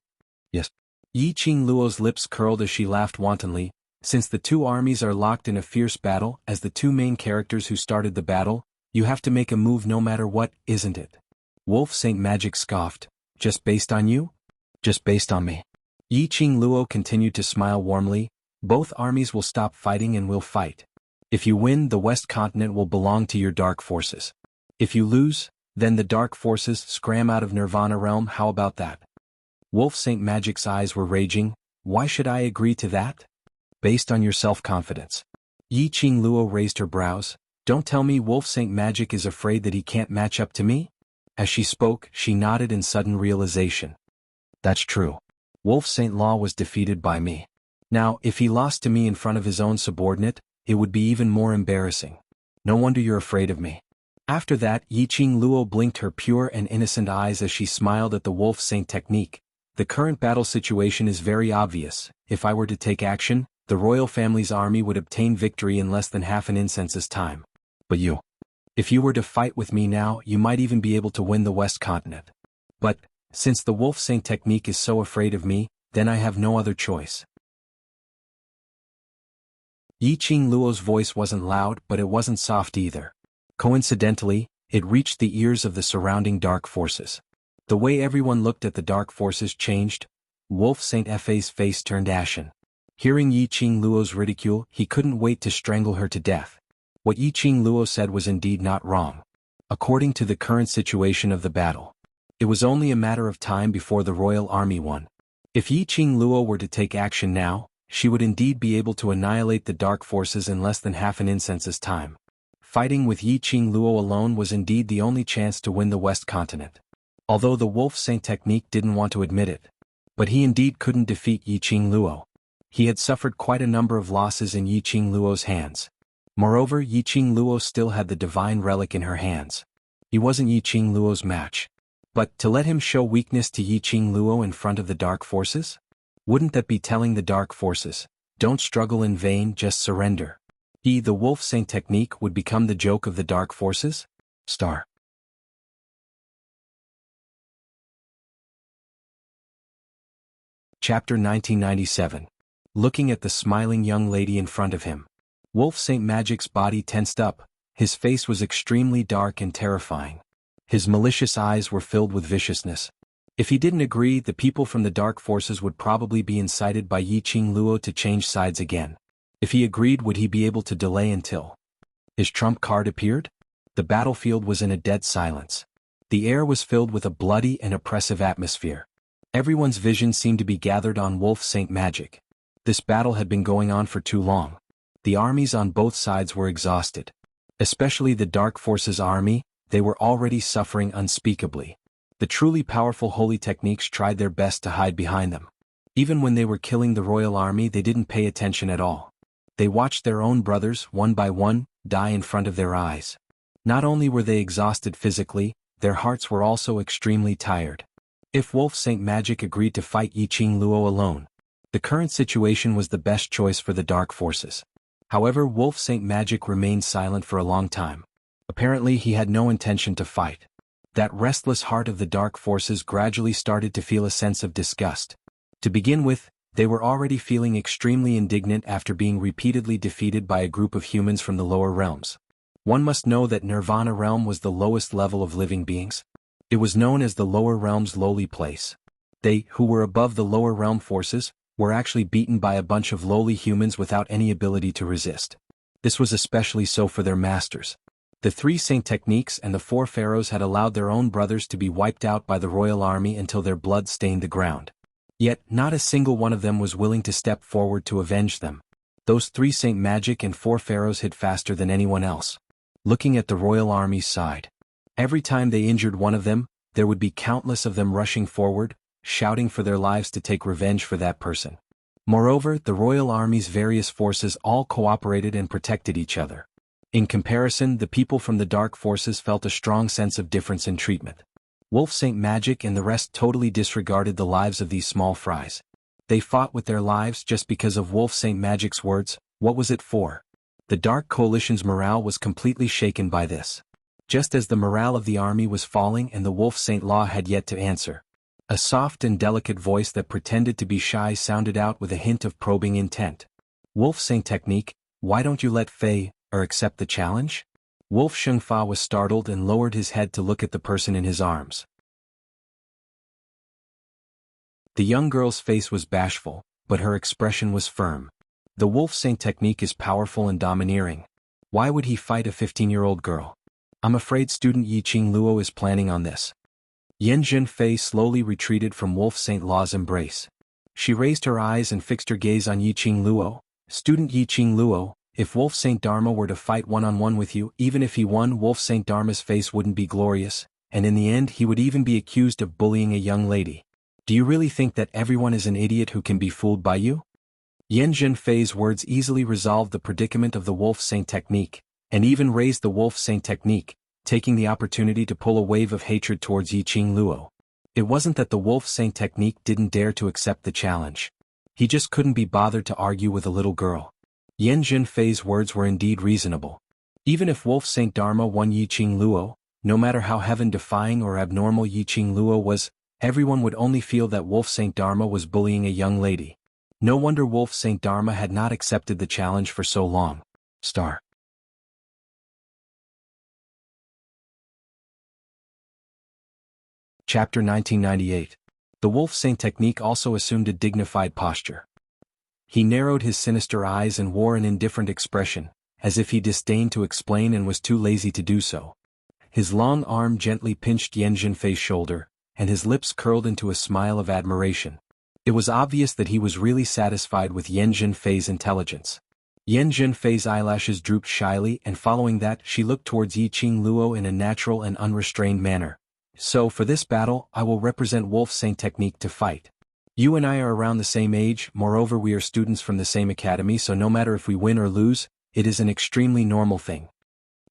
"Yes." Yi Qing Luo's lips curled as she laughed wantonly. "Since the two armies are locked in a fierce battle, as the two main characters who started the battle, you have to make a move no matter what, isn't it?" Wolf Saint Magic scoffed. "Just based on you?" "Just based on me." Yi Qing Luo continued to smile warmly. "Both armies will stop fighting and will fight. If you win, the West Continent will belong to your Dark Forces. If you lose, then the Dark Forces scram out of Nirvana Realm. How about that?" Wolf Saint Magic's eyes were raging. "Why should I agree to that?" "Based on your self-confidence." Yi Qing Luo raised her brows. "Don't tell me Wolf Saint Magic is afraid that he can't match up to me?" As she spoke, she nodded in sudden realization. "That's true. Wolf Saint Law was defeated by me. Now, if he lost to me in front of his own subordinate, it would be even more embarrassing. No wonder you're afraid of me." After that, Yi Qing Luo blinked her pure and innocent eyes as she smiled at the Wolf Saint technique. "The current battle situation is very obvious. If I were to take action, the royal family's army would obtain victory in less than half an incense's time. But you. If you were to fight with me now, you might even be able to win the West Continent. But, since the Wolf Saint technique is so afraid of me, then I have no other choice." Yi Qing Luo's voice wasn't loud, but it wasn't soft either. Coincidentally, it reached the ears of the surrounding Dark Forces. The way everyone looked at the Dark Forces changed. Wolf Saint Fa's face turned ashen. Hearing Yi Qing Luo's ridicule, he couldn't wait to strangle her to death. What Yi Qing Luo said was indeed not wrong. According to the current situation of the battle, it was only a matter of time before the royal army won. If Yi Qing Luo were to take action now, she would indeed be able to annihilate the Dark Forces in less than half an incense's time. Fighting with Yi Qing Luo alone was indeed the only chance to win the West Continent. Although the Wolf Saint technique didn't want to admit it. But he indeed couldn't defeat Yi Qing Luo. He had suffered quite a number of losses in Yi Qing Luo's hands. Moreover, Yi Qing Luo still had the divine relic in her hands. He wasn't Yi Qing Luo's match. But to let him show weakness to Yi Qing Luo in front of the Dark Forces? Wouldn't that be telling the Dark Forces, "Don't struggle in vain, just surrender"? The Wolf Saint technique would become the joke of the Dark Forces? Star. Chapter 1997. Looking at the smiling young lady in front of him. Wolf Saint Magic's body tensed up. His face was extremely dark and terrifying. His malicious eyes were filled with viciousness. If he didn't agree, the people from the Dark Forces would probably be incited by Yi Qing Luo to change sides again. If he agreed, would he be able to delay until his trump card appeared? The battlefield was in a dead silence. The air was filled with a bloody and oppressive atmosphere. Everyone's vision seemed to be gathered on Wolf Saint Magic. This battle had been going on for too long. The armies on both sides were exhausted. Especially the Dark Forces army, they were already suffering unspeakably. The truly powerful holy techniques tried their best to hide behind them. Even when they were killing the royal army, they didn't pay attention at all. They watched their own brothers, one by one, die in front of their eyes. Not only were they exhausted physically, their hearts were also extremely tired. If Wolf Saint Magic agreed to fight Yi Qing Luo alone, the current situation was the best choice for the Dark Forces. However, Wolf Saint Magic remained silent for a long time. Apparently he had no intention to fight. That restless heart of the Dark Forces gradually started to feel a sense of disgust. To begin with, they were already feeling extremely indignant after being repeatedly defeated by a group of humans from the lower realms. One must know that Nirvana Realm was the lowest level of living beings. It was known as the lower realm's lowly place. They, who were above the lower realm forces, were actually beaten by a bunch of lowly humans without any ability to resist. This was especially so for their masters. The 3 Saint techniques and the 4 pharaohs had allowed their own brothers to be wiped out by the royal army until their blood stained the ground. Yet, not a single one of them was willing to step forward to avenge them. Those 3 Saint Magic and 4 pharaohs hid faster than anyone else. Looking at the royal army's side. Every time they injured one of them, there would be countless of them rushing forward, shouting for their lives to take revenge for that person. Moreover, the royal army's various forces all cooperated and protected each other. In comparison, the people from the dark forces felt a strong sense of difference in treatment. Wolf Saint Magic and the rest totally disregarded the lives of these small fries. They fought with their lives just because of Wolf Saint Magic's words. What was it for? The Dark Coalition's morale was completely shaken by this. Just as the morale of the army was falling and the Wolf Saint Law had yet to answer. A soft and delicate voice that pretended to be shy sounded out with a hint of probing intent. Wolf Saint Technique, why don't you let Fei, or accept the challenge? Wolf Shengfa was startled and lowered his head to look at the person in his arms. The young girl's face was bashful, but her expression was firm. The Wolf Saint Technique is powerful and domineering. Why would he fight a 15-year-old girl? I'm afraid student Yiqing Luo is planning on this. Yan Zhenfei slowly retreated from Wolf Saint Law's embrace. She raised her eyes and fixed her gaze on Yiqing Luo. Student Yiqing Luo, if Wolf Saint Dharma were to fight one-on-one with you, even if he won, Wolf Saint Dharma's face wouldn't be glorious, and in the end he would even be accused of bullying a young lady. Do you really think that everyone is an idiot who can be fooled by you? Yan Zhenfei's words easily resolved the predicament of the Wolf Saint Technique, and even raised the Wolf Saint Technique, taking the opportunity to pull a wave of hatred towards Yiqing Luo. It wasn't that the Wolf Saint Technique didn't dare to accept the challenge. He just couldn't be bothered to argue with a little girl. Yan Zhenfei's words were indeed reasonable. Even if Wolf Saint Dharma won Yiqing Luo, no matter how heaven-defying or abnormal Yiqing Luo was, everyone would only feel that Wolf Saint Dharma was bullying a young lady. No wonder Wolf Saint Dharma had not accepted the challenge for so long. Star. Chapter 1998. The Wolf Saint Technique also assumed a dignified posture. He narrowed his sinister eyes and wore an indifferent expression, as if he disdained to explain and was too lazy to do so. His long arm gently pinched Yan Zhenfei's shoulder, and his lips curled into a smile of admiration. It was obvious that he was really satisfied with Yan Zhenfei's intelligence. Yan Zhenfei's eyelashes drooped shyly, and following that she looked towards Yiqing Luo in a natural and unrestrained manner. So for this battle, I will represent Wolf Saint Technique to fight. You and I are around the same age, moreover we are students from the same academy, so no matter if we win or lose, it is an extremely normal thing.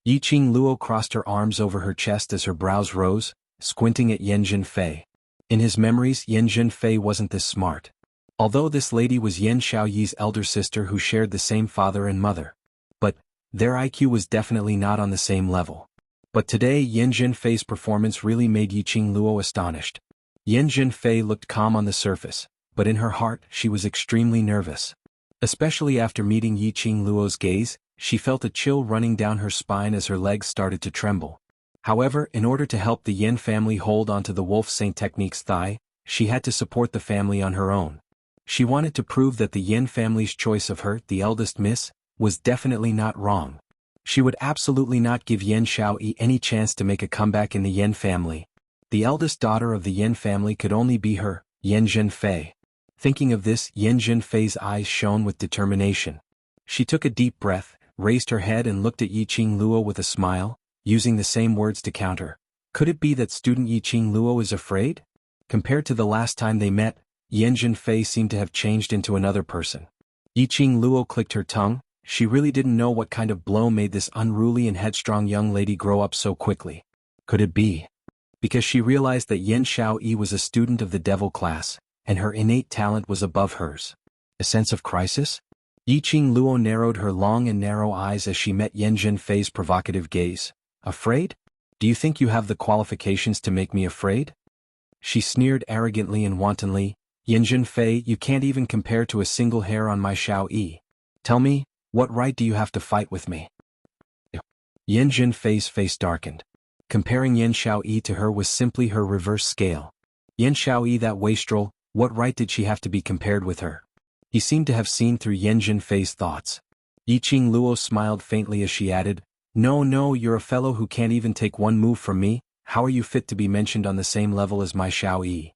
Yiqing Luo crossed her arms over her chest as her brows rose, squinting at Yan Zhenfei. In his memories, Yan Zhenfei wasn't this smart. Although this lady was Yan Xiaoyi's elder sister who shared the same father and mother. But their IQ was definitely not on the same level. But today Yan Zhenfei's performance really made Yiqing Luo astonished. Yan Zhenfei looked calm on the surface, but in her heart she was extremely nervous. Especially after meeting Yiqing Luo's gaze, she felt a chill running down her spine as her legs started to tremble. However, in order to help the Yan family hold onto the Wolf Saint Technique's thigh, she had to support the family on her own. She wanted to prove that the Yan family's choice of her, the eldest miss, was definitely not wrong. She would absolutely not give Yan Xiaoyi any chance to make a comeback in the Yan family. The eldest daughter of the Yan family could only be her, Yan Zhenfei. Thinking of this, Yan Zhenfei's eyes shone with determination. She took a deep breath, raised her head and looked at Yiqing Luo with a smile, using the same words to counter. Could it be that student Yiqing Luo is afraid? Compared to the last time they met, Yan Zhenfei seemed to have changed into another person. Yiqing Luo clicked her tongue. She really didn't know what kind of blow made this unruly and headstrong young lady grow up so quickly. Could it be? Because she realized that Yan Xiaoyi was a student of the devil class, and her innate talent was above hers. A sense of crisis? Yiqing Luo narrowed her long and narrow eyes as she met Yan Zhenfei's provocative gaze. Afraid? Do you think you have the qualifications to make me afraid? She sneered arrogantly and wantonly. Yan Zhenfei, you can't even compare to a single hair on my Xiaoyi. Tell me, what right do you have to fight with me? Yan Zhenfei's face darkened. Comparing Yan Xiaoyi to her was simply her reverse scale. Yan Xiaoyi, that wastrel, what right did she have to be compared with her? He seemed to have seen through Yan Zhenfei's thoughts. Yiqing Luo smiled faintly as she added, No, you're a fellow who can't even take one move from me. How are you fit to be mentioned on the same level as my Xiaoyi?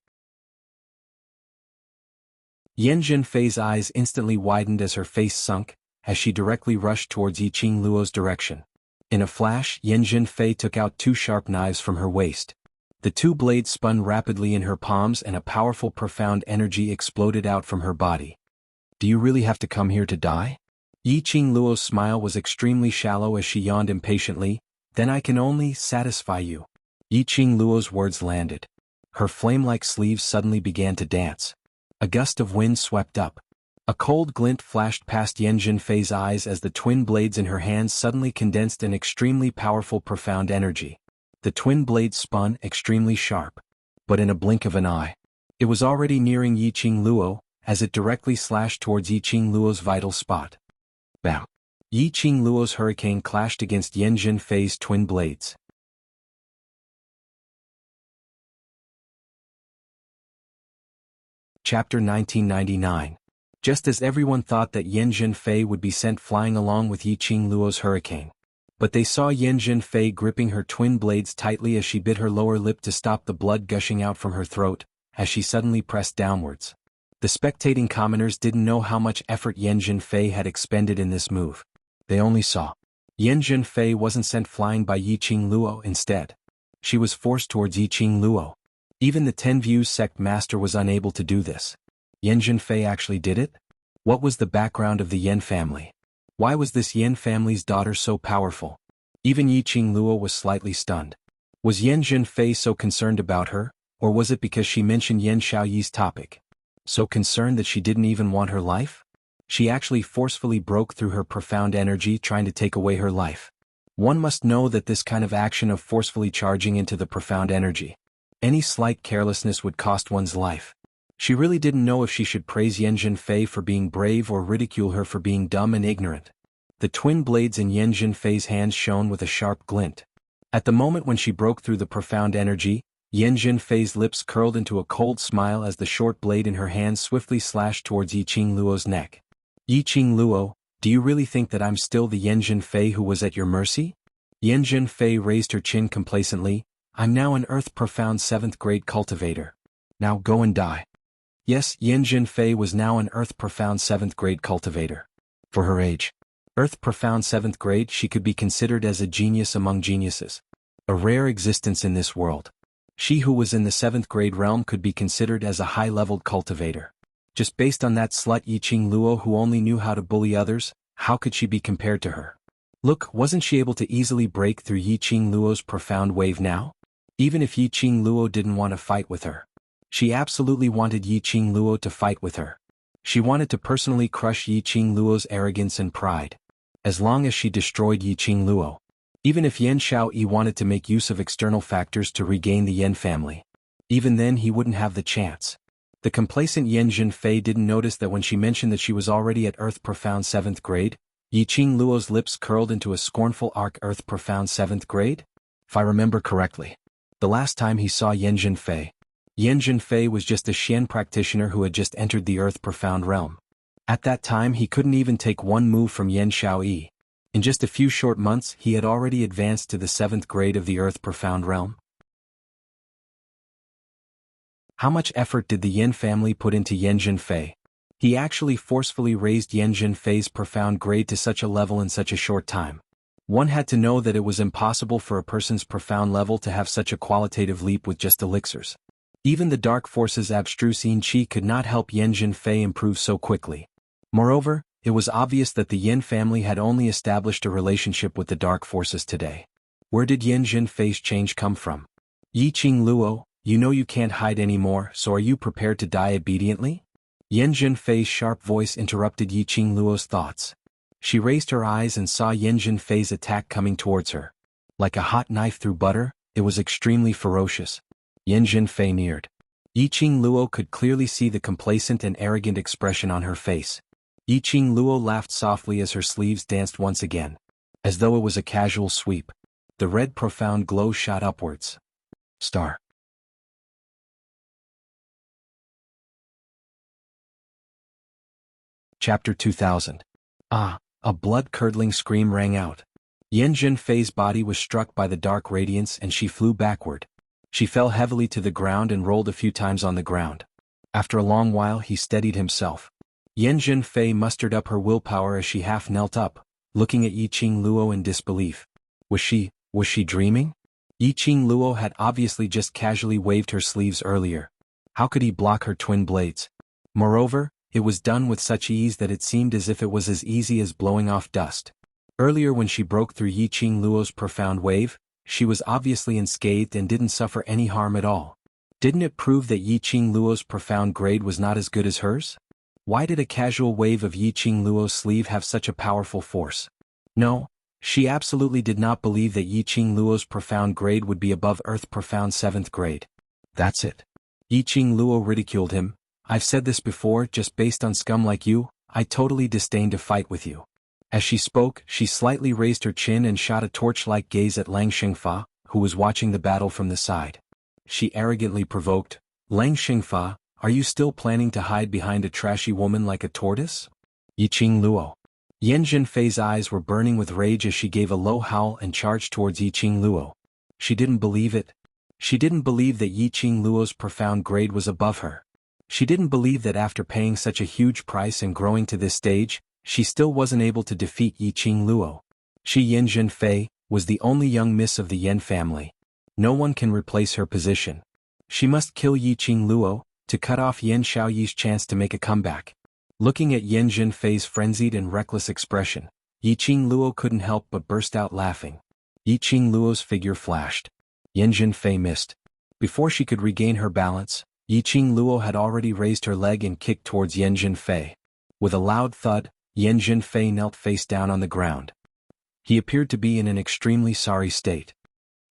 Yan Zhenfei's eyes instantly widened as her face sunk, as she directly rushed towards Yiqing Luo's direction. In a flash, Yan Zhenfei took out two sharp knives from her waist. The two blades spun rapidly in her palms and a powerful profound energy exploded out from her body. Do you really have to come here to die? Yi Qingluo's smile was extremely shallow as she yawned impatiently. Then I can only satisfy you. Yi Qingluo's words landed. Her flame-like sleeves suddenly began to dance. A gust of wind swept up. A cold glint flashed past Yan Zhenfei's eyes as the twin blades in her hands suddenly condensed an extremely powerful profound energy. The twin blades spun extremely sharp. But in a blink of an eye, it was already nearing Yi Qingluo, as it directly slashed towards Yi Qingluo's vital spot. Bam! Yi Qingluo's hurricane clashed against Yan Zhenfei's twin blades. Chapter 1999. Just as everyone thought that Yan Zhenfei would be sent flying along with Yi Qingluo's hurricane. But they saw Yan Zhenfei gripping her twin blades tightly as she bit her lower lip to stop the blood gushing out from her throat, as she suddenly pressed downwards. The spectating commoners didn't know how much effort Yan Zhenfei had expended in this move. They only saw. Yan Zhenfei wasn't sent flying by Yi Qingluo instead. She was forced towards Yi Qingluo. Even the Ten Views sect master was unable to do this. Yan Zhenfei actually did it? What was the background of the Yan family? Why was this Yan family's daughter so powerful? Even Yi Qingluo was slightly stunned. Was Yan Zhenfei so concerned about her, or was it because she mentioned Yan Xiaoyi's topic? So concerned that she didn't even want her life? She actually forcefully broke through her profound energy trying to take away her life. One must know that this kind of action of forcefully charging into the profound energy, any slight carelessness would cost one's life. She really didn't know if she should praise Yan Zhenfei for being brave or ridicule her for being dumb and ignorant. The twin blades in Yan Zhenfei's hands shone with a sharp glint. At the moment when she broke through the profound energy, Yan Zhenfei's lips curled into a cold smile as the short blade in her hand swiftly slashed towards Yi Qingluo's neck. Yi Qingluo, do you really think that I'm still the Yan Zhenfei who was at your mercy? Yan Zhenfei raised her chin complacently. I'm now an Earth Profound 7th grade cultivator. Now go and die. Yes, Yan Zhenfei was now an Earth Profound 7th grade cultivator. For her age, Earth Profound 7th grade, she could be considered as a genius among geniuses. A rare existence in this world. She who was in the 7th grade realm could be considered as a high-leveled cultivator. Just based on that slut Yi Qingluo who only knew how to bully others, how could she be compared to her? Look, wasn't she able to easily break through Yi Qingluo's profound wave now? Even if Yi Qingluo didn't want to fight with her. She absolutely wanted Yi Qingluo to fight with her. She wanted to personally crush Yi Qingluo's arrogance and pride. As long as she destroyed Yi Qingluo. Even if Yan Xiaoyi wanted to make use of external factors to regain the Yan family. Even then he wouldn't have the chance. The complacent Yan Zhenfei didn't notice that when she mentioned that she was already at Earth Profound 7th grade, Yi Qingluo's lips curled into a scornful arc. Earth Profound 7th grade? If I remember correctly. The last time he saw Yan Zhenfei was just a Xian practitioner who had just entered the Earth Profound realm. At that time he couldn't even take one move from Yan Xiaoyi. In just a few short months he had already advanced to the 7th grade of the Earth Profound realm. How much effort did the Yan family put into Yan Zhenfei? He actually forcefully raised Yan Zhenfei's profound grade to such a level in such a short time. One had to know that it was impossible for a person's profound level to have such a qualitative leap with just elixirs. Even the dark forces abstruse qi could not help Yan Zhenfei improve so quickly. Moreover, it was obvious that the Yan family had only established a relationship with the dark forces today. Where did Yan Zhenfei's change come from? Yi Qingluo, you know you can't hide anymore, so are you prepared to die obediently? Yan Zhenfei's sharp voice interrupted Yi Qingluo's thoughts. She raised her eyes and saw Yan Zhenfei's attack coming towards her. Like a hot knife through butter, it was extremely ferocious. Yan Zhenfei neared. Yi Qingluo could clearly see the complacent and arrogant expression on her face. Yi Qingluo laughed softly as her sleeves danced once again. As though it was a casual sweep. The red profound glow shot upwards. Star. Chapter 2000. Ah! A blood-curdling scream rang out. Yan Zhenfei's body was struck by the dark radiance and she flew backward. She fell heavily to the ground and rolled a few times on the ground. After a long while he steadied himself. Yan Zhenfei mustered up her willpower as she half knelt up, looking at Yi Qingluo in disbelief. Was she dreaming? Yi Qingluo had obviously just casually waved her sleeves earlier. How could he block her twin blades? Moreover, it was done with such ease that it seemed as if it was as easy as blowing off dust. Earlier when she broke through Yiqing Luo's profound wave, she was obviously unscathed and didn't suffer any harm at all. Didn't it prove that Yiqing Luo's profound grade was not as good as hers? Why did a casual wave of Yiqing Luo's sleeve have such a powerful force? No, she absolutely did not believe that Yiqing Luo's profound grade would be above Earth profound 7th grade. That's it. Yiqing Luo ridiculed him. I've said this before, just based on scum like you, I totally disdain to fight with you. As she spoke, she slightly raised her chin and shot a torch-like gaze at Lang Xingfa, who was watching the battle from the side. She arrogantly provoked, Lang Xingfa, are you still planning to hide behind a trashy woman like a tortoise? Yiqing Luo. Yan Zhenfei's eyes were burning with rage as she gave a low howl and charged towards Yiqing Luo. She didn't believe it. She didn't believe that Yiqing Luo's profound grade was above her. She didn't believe that after paying such a huge price and growing to this stage, she still wasn't able to defeat Yiqing Luo. She Yan Zhenfei was the only young miss of the Yan family. No one can replace her position. She must kill Yiqing Luo to cut off Yan Xiaoyi's chance to make a comeback. Looking at Yan Zhenfei's frenzied and reckless expression, Yiqing Luo couldn't help but burst out laughing. Yiqing Luo's figure flashed. Yan Zhenfei missed. Before she could regain her balance, Yiqing Luo had already raised her leg and kicked towards Yan Zhenfei. With a loud thud, Yan Zhenfei knelt face down on the ground. He appeared to be in an extremely sorry state.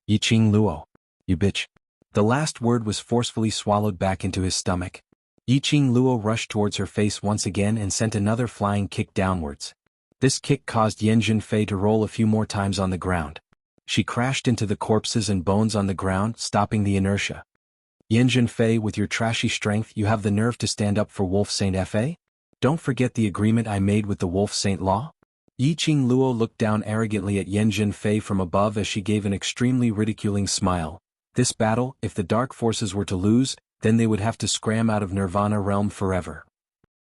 Yiqing Luo. You bitch. The last word was forcefully swallowed back into his stomach. Yiqing Luo rushed towards her face once again and sent another flying kick downwards. This kick caused Yan Zhenfei to roll a few more times on the ground. She crashed into the corpses and bones on the ground, stopping the inertia. Yan Zhenfei, with your trashy strength, you have the nerve to stand up for Wolf Saint Fa? Don't forget the agreement I made with the Wolf Saint Law? Yiqing Luo looked down arrogantly at Yan Zhenfei from above as she gave an extremely ridiculing smile. This battle, if the dark forces were to lose, then they would have to scram out of Nirvana realm forever.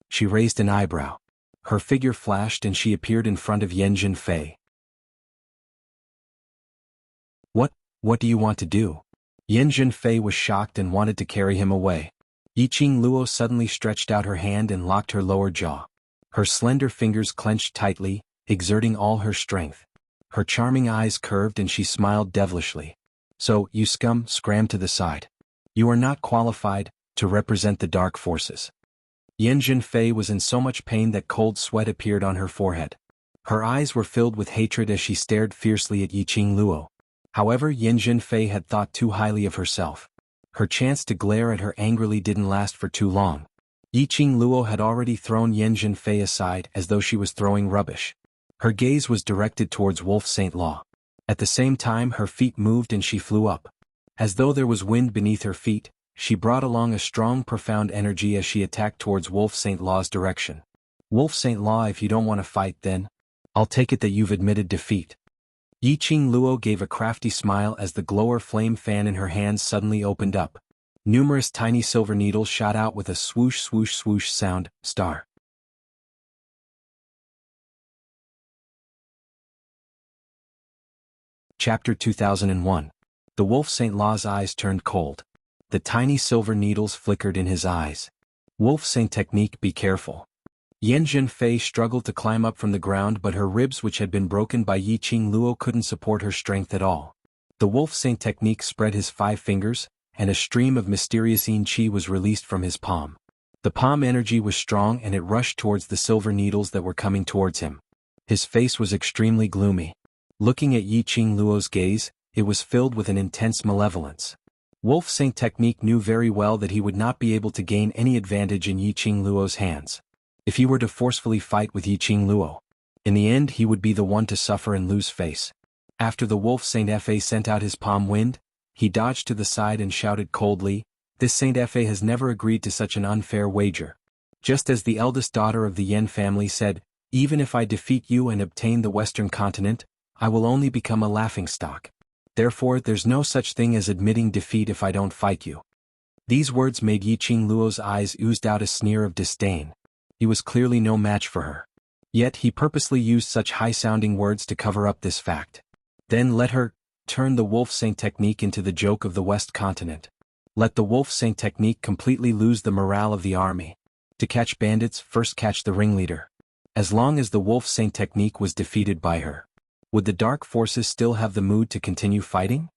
She raised an eyebrow. Her figure flashed and she appeared in front of Yan Zhenfei. What do you want to do? Yan Zhenfei was shocked and wanted to carry him away. Yiqing Luo suddenly stretched out her hand and locked her lower jaw. Her slender fingers clenched tightly, exerting all her strength. Her charming eyes curved and she smiled devilishly. So, you scum, scram to the side. You are not qualified to represent the dark forces. Yan Zhenfei was in so much pain that cold sweat appeared on her forehead. Her eyes were filled with hatred as she stared fiercely at Yiqing Luo. However, Yan Zhenfei had thought too highly of herself. Her chance to glare at her angrily didn't last for too long. Yiqing Luo had already thrown Yan Zhenfei aside as though she was throwing rubbish. Her gaze was directed towards Wolf Saint Law. At the same time her feet moved and she flew up. As though there was wind beneath her feet, she brought along a strong profound energy as she attacked towards Wolf Saint Law's direction. Wolf Saint Law, if you don't want to fight then, I'll take it that you've admitted defeat. Yiqing Luo gave a crafty smile as the glower flame fan in her hands suddenly opened up. Numerous tiny silver needles shot out with a swoosh swoosh swoosh sound, star. Chapter 2001. The Wolf Saint Law's eyes turned cold. The tiny silver needles flickered in his eyes. Wolf Saint technique, be careful. Yan Zhenfei struggled to climb up from the ground, but her ribs, which had been broken by Yiqing Luo, couldn't support her strength at all. The Wolf Saint technique spread his 5 fingers, and a stream of mysterious yin qi was released from his palm. The palm energy was strong and it rushed towards the silver needles that were coming towards him. His face was extremely gloomy. Looking at Yiqing Luo's gaze, it was filled with an intense malevolence. Wolf Saint technique knew very well that he would not be able to gain any advantage in Yiqing Luo's hands. If he were to forcefully fight with Yiqing Luo, in the end he would be the one to suffer and lose face. After the Wolf Saint Fa sent out his palm wind, he dodged to the side and shouted coldly, "This Saint Fa has never agreed to such an unfair wager." Just as the eldest daughter of the Yan family said, "Even if I defeat you and obtain the Western continent, I will only become a laughingstock. Therefore there's no such thing as admitting defeat if I don't fight you." These words made Yiqing Luo's eyes oozed out a sneer of disdain. He was clearly no match for her. Yet he purposely used such high-sounding words to cover up this fact. Then let her turn the Wolf Saint technique into the joke of the West continent. Let the Wolf Saint technique completely lose the morale of the army. To catch bandits, first catch the ringleader. As long as the Wolf Saint technique was defeated by her, would the dark forces still have the mood to continue fighting?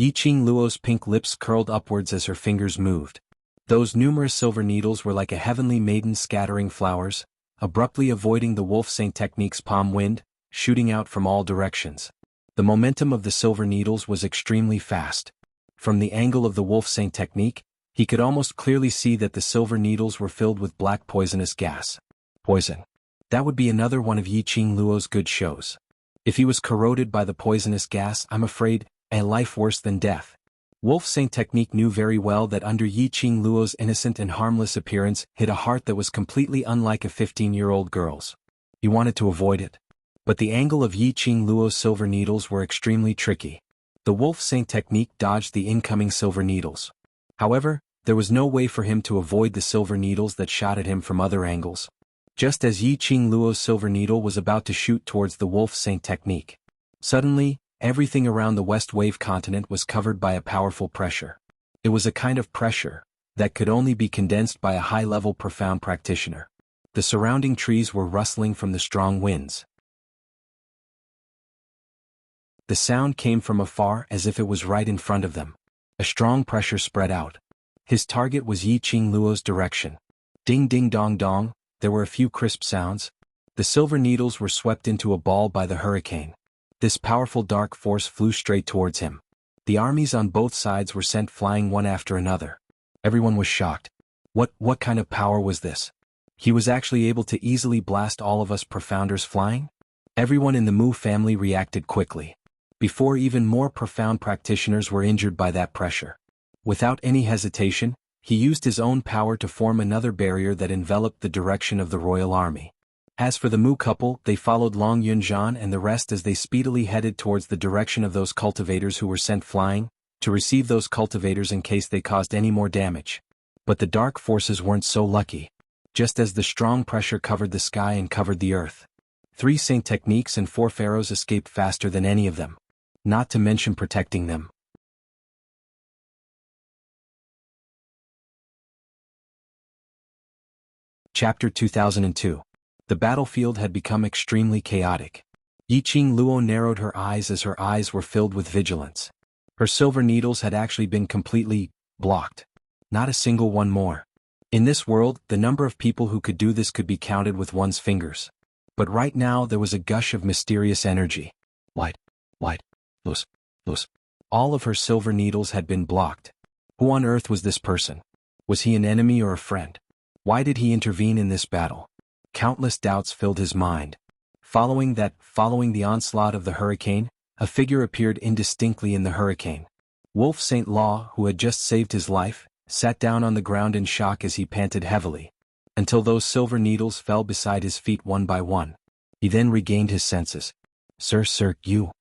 Yiqing Luo's pink lips curled upwards as her fingers moved. Those numerous silver needles were like a heavenly maiden scattering flowers, abruptly avoiding the Wolf Saint technique's palm wind, shooting out from all directions. The momentum of the silver needles was extremely fast. From the angle of the Wolf Saint technique, he could almost clearly see that the silver needles were filled with black poisonous gas. Poison. That would be another one of Yiqing Luo's good shows. If he was corroded by the poisonous gas, I'm afraid, a life worse than death. Wolf Saint technique knew very well that under Yiqing Luo's innocent and harmless appearance hid a heart that was completely unlike a 15-year-old girl's. He wanted to avoid it. But the angle of Yiqing Luo's silver needles were extremely tricky. The Wolf Saint technique dodged the incoming silver needles. However, there was no way for him to avoid the silver needles that shot at him from other angles. Just as Yiqing Luo's silver needle was about to shoot towards the Wolf Saint technique, suddenly, everything around the West Wave continent was covered by a powerful pressure. It was a kind of pressure that could only be condensed by a high-level profound practitioner. The surrounding trees were rustling from the strong winds. The sound came from afar as if it was right in front of them. A strong pressure spread out. His target was Yiqing Luo's direction. Ding ding dong dong, there were a few crisp sounds. The silver needles were swept into a ball by the hurricane. This powerful dark force flew straight towards him. The armies on both sides were sent flying one after another. Everyone was shocked. What kind of power was this? He was actually able to easily blast all of us profounders flying? Everyone in the Mu family reacted quickly. Before even more profound practitioners were injured by that pressure. Without any hesitation, he used his own power to form another barrier that enveloped the direction of the royal army. As for the Mu couple, they followed Long Yunzhan and the rest as they speedily headed towards the direction of those cultivators who were sent flying, to receive those cultivators in case they caused any more damage. But the dark forces weren't so lucky. Just as the strong pressure covered the sky and covered the earth, 3 Saint techniques and 4 pharaohs escaped faster than any of them. Not to mention protecting them. Chapter 2002. The battlefield had become extremely chaotic. Yiqing Luo narrowed her eyes as her eyes were filled with vigilance. Her silver needles had actually been completely blocked. Not a single one more. In this world, the number of people who could do this could be counted with one's fingers. But right now there was a gush of mysterious energy. Light. Los. All of her silver needles had been blocked. Who on earth was this person? Was he an enemy or a friend? Why did he intervene in this battle? Countless doubts filled his mind. Following the onslaught of the hurricane, a figure appeared indistinctly in the hurricane. Wolf Saint Law, who had just saved his life, sat down on the ground in shock as he panted heavily, until those silver needles fell beside his feet one by one. He then regained his senses. Sir, you.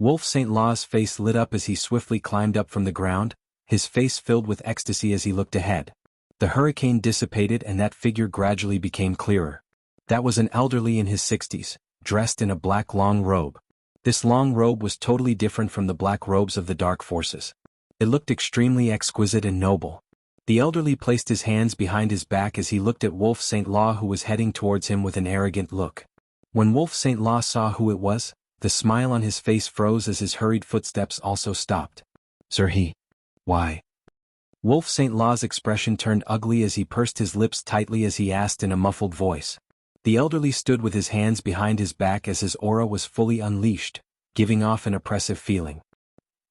Wolf Saint Law's face lit up as he swiftly climbed up from the ground, his face filled with ecstasy as he looked ahead. The hurricane dissipated and that figure gradually became clearer. That was an elderly in his 60s, dressed in a black long robe. This long robe was totally different from the black robes of the dark forces. It looked extremely exquisite and noble. The elderly placed his hands behind his back as he looked at Wolf Saint Law, who was heading towards him with an arrogant look. When Wolf Saint Law saw who it was, the smile on his face froze as his hurried footsteps also stopped. Sir, why? Wolf Saint Law's expression turned ugly as he pursed his lips tightly as he asked in a muffled voice. The elderly stood with his hands behind his back as his aura was fully unleashed, giving off an oppressive feeling.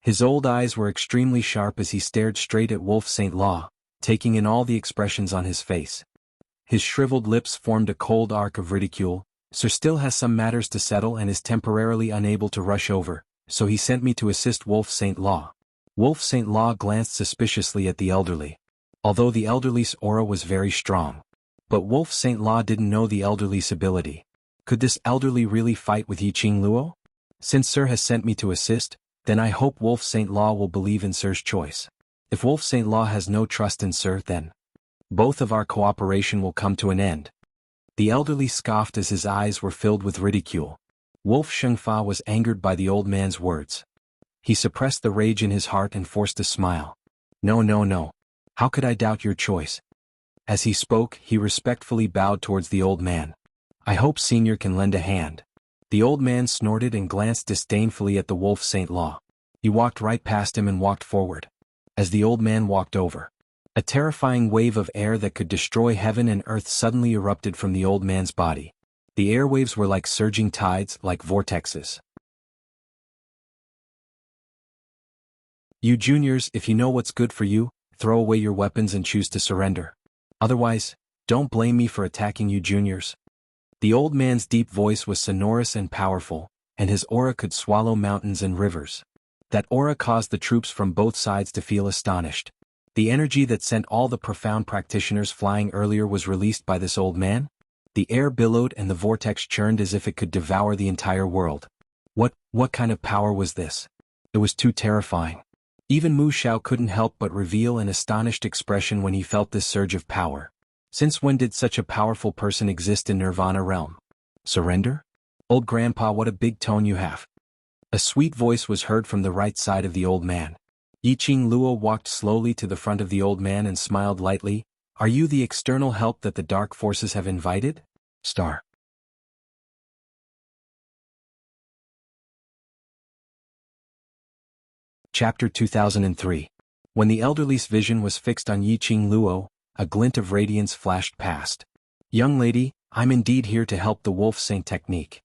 His old eyes were extremely sharp as he stared straight at Wolf Saint Law, taking in all the expressions on his face. His shriveled lips formed a cold arc of ridicule. Sir still has some matters to settle and is temporarily unable to rush over, so he sent me to assist Wolf Saint Law. Wolf Saint Law glanced suspiciously at the elderly. Although the elderly's aura was very strong. But Wolf Saint Law didn't know the elderly's ability. Could this elderly really fight with Yiqing Luo? Since Sir has sent me to assist, then I hope Wolf Saint Law will believe in Sir's choice. If Wolf Saint Law has no trust in Sir, then both of our cooperation will come to an end. The elderly scoffed as his eyes were filled with ridicule. Wolf Shengfa was angered by the old man's words. He suppressed the rage in his heart and forced a smile. No. How could I doubt your choice? As he spoke, he respectfully bowed towards the old man. I hope Senior can lend a hand. The old man snorted and glanced disdainfully at the wolf Saint Law. He walked right past him and walked forward. As the old man walked over, a terrifying wave of air that could destroy heaven and earth suddenly erupted from the old man's body. The airwaves were like surging tides, like vortexes. You juniors, if you know what's good for you, throw away your weapons and choose to surrender. Otherwise, don't blame me for attacking you juniors. The old man's deep voice was sonorous and powerful, and his aura could swallow mountains and rivers. That aura caused the troops from both sides to feel astonished. The energy that sent all the profound practitioners flying earlier was released by this old man. The air billowed and the vortex churned as if it could devour the entire world. What kind of power was this? It was too terrifying. Even Mu Xiao couldn't help but reveal an astonished expression when he felt this surge of power. Since when did such a powerful person exist in Nirvana realm? Surrender? Old grandpa, what a big tone you have. A sweet voice was heard from the right side of the old man. Yiqing Luo walked slowly to the front of the old man and smiled lightly. Are you the external help that the dark forces have invited? Star. Chapter 2003. When the elderly's vision was fixed on Yiqing Luo, a glint of radiance flashed past. Young lady, I'm indeed here to help the Wolf Saint technique.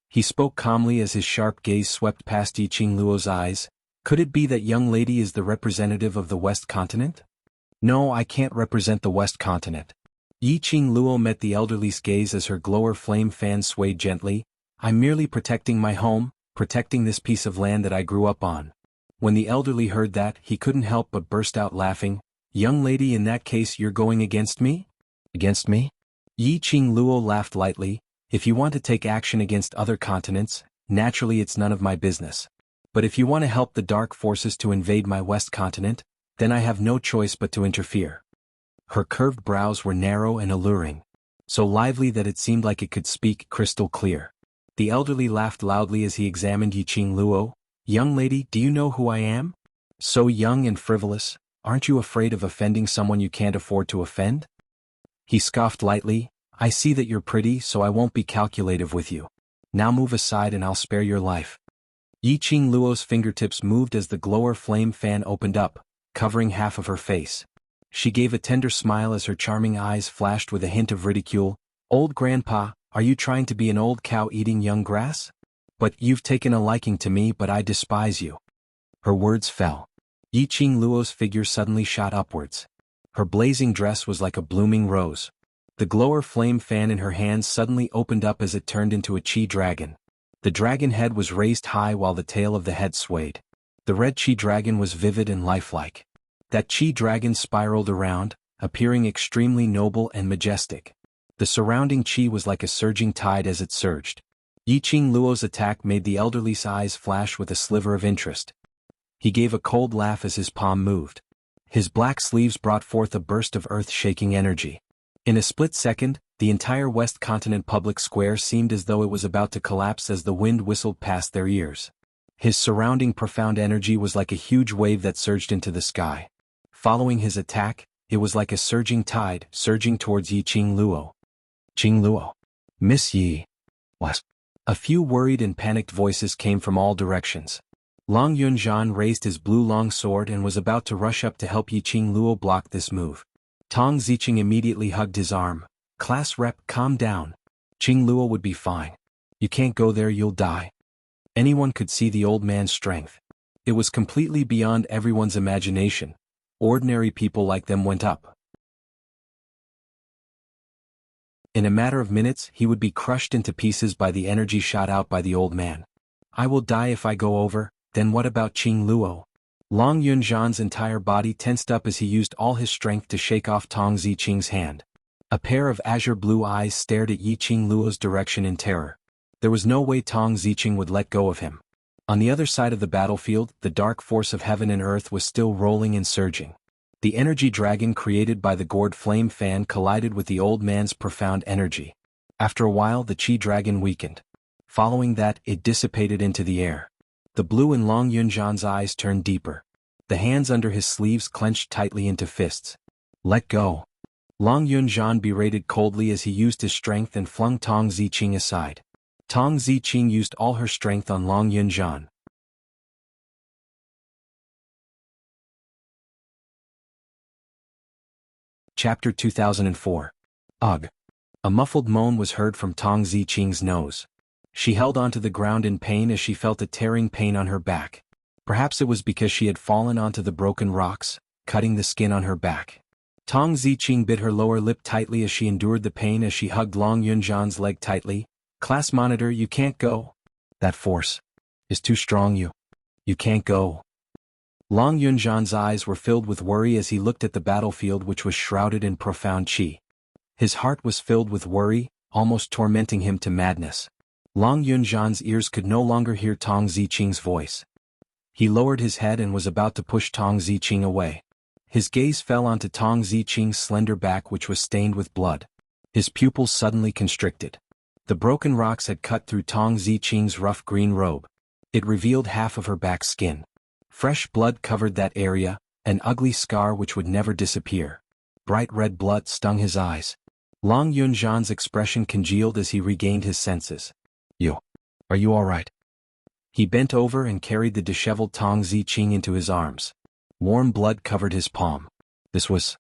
He spoke calmly as his sharp gaze swept past Yiqing Luo's eyes. Could it be that young lady is the representative of the West Continent? No, I can't represent the West Continent. Yiqing Luo met the elderly's gaze as her glower flame fan swayed gently. I'm merely protecting my home, protecting this piece of land that I grew up on. When the elderly heard that, he couldn't help but burst out laughing. Young lady, in that case you're going against me? Against me? Yiqing Luo laughed lightly. If you want to take action against other continents, naturally it's none of my business. But if you want to help the dark forces to invade my West Continent, then I have no choice but to interfere. Her curved brows were narrow and alluring, so lively that it seemed like it could speak crystal clear. The elderly laughed loudly as he examined Yiqing Luo. Young lady, do you know who I am? So young and frivolous, aren't you afraid of offending someone you can't afford to offend? He scoffed lightly. I see that you're pretty, so I won't be calculative with you. Now move aside and I'll spare your life. Yiqing Luo's fingertips moved as the glower flame fan opened up, covering half of her face. She gave a tender smile as her charming eyes flashed with a hint of ridicule. Old grandpa, are you trying to be an old cow eating young grass? But you've taken a liking to me, but I despise you. Her words fell. Yiqing Luo's figure suddenly shot upwards. Her blazing dress was like a blooming rose. The glower flame fan in her hands suddenly opened up as it turned into a chi dragon. The dragon head was raised high while the tail of the head swayed. The red chi dragon was vivid and lifelike. That chi dragon spiraled around, appearing extremely noble and majestic. The surrounding chi was like a surging tide as it surged. Yiqing Luo's attack made the elderly's eyes flash with a sliver of interest. He gave a cold laugh as his palm moved. His black sleeves brought forth a burst of earth-shaking energy. In a split second, the entire West Continent public square seemed as though it was about to collapse as the wind whistled past their ears. His surrounding profound energy was like a huge wave that surged into the sky. Following his attack, it was like a surging tide, surging towards Yiqing Luo. Qing Luo. Miss Yi. What? A few worried and panicked voices came from all directions. Long Yunzhan raised his blue long sword and was about to rush up to help Yiqing Luo block this move. Tong Ziqing immediately hugged his arm. Class rep, calm down. Qing Luo would be fine. You can't go there, you'll die. Anyone could see the old man's strength. It was completely beyond everyone's imagination. Ordinary people like them went up. In a matter of minutes, he would be crushed into pieces by the energy shot out by the old man. I will die if I go over, then what about Qing Luo? Long Yunzhan's entire body tensed up as he used all his strength to shake off Tong Ziqing's hand. A pair of azure blue eyes stared at Yiqing Luo's direction in terror. There was no way Tong Ziqing would let go of him. On the other side of the battlefield, the dark force of heaven and earth was still rolling and surging. The energy dragon created by the gourd flame fan collided with the old man's profound energy. After a while, the chi dragon weakened. Following that, it dissipated into the air. The blue in Long Yunzhan's eyes turned deeper. The hands under his sleeves clenched tightly into fists. Let go. Long Yunzhan berated coldly as he used his strength and flung Tong Ziqing aside. Tong Ziqing used all her strength on Long Yunzhan. Chapter 2004. Ugh. A muffled moan was heard from Tong Ziqing's nose. She held onto the ground in pain as she felt a tearing pain on her back. Perhaps it was because she had fallen onto the broken rocks, cutting the skin on her back. Tong Ziqing bit her lower lip tightly as she endured the pain as she hugged Long Yunzhan's leg tightly. Class monitor, you can't go. That force is too strong. You can't go. Long Yunzhan's eyes were filled with worry as he looked at the battlefield which was shrouded in profound qi. His heart was filled with worry, almost tormenting him to madness. Long Yunzhan's ears could no longer hear Tong Ziqing's voice. He lowered his head and was about to push Tong Ziqing away. His gaze fell onto Tong Ziqing's slender back which was stained with blood. His pupils suddenly constricted. The broken rocks had cut through Tong Ziqing's rough green robe. It revealed half of her back skin. Fresh blood covered that area, an ugly scar which would never disappear. Bright red blood stung his eyes. Long Yunzhan's expression congealed as he regained his senses. Are you all right? He bent over and carried the disheveled Tong Ziqing into his arms. Warm blood covered his palm. This was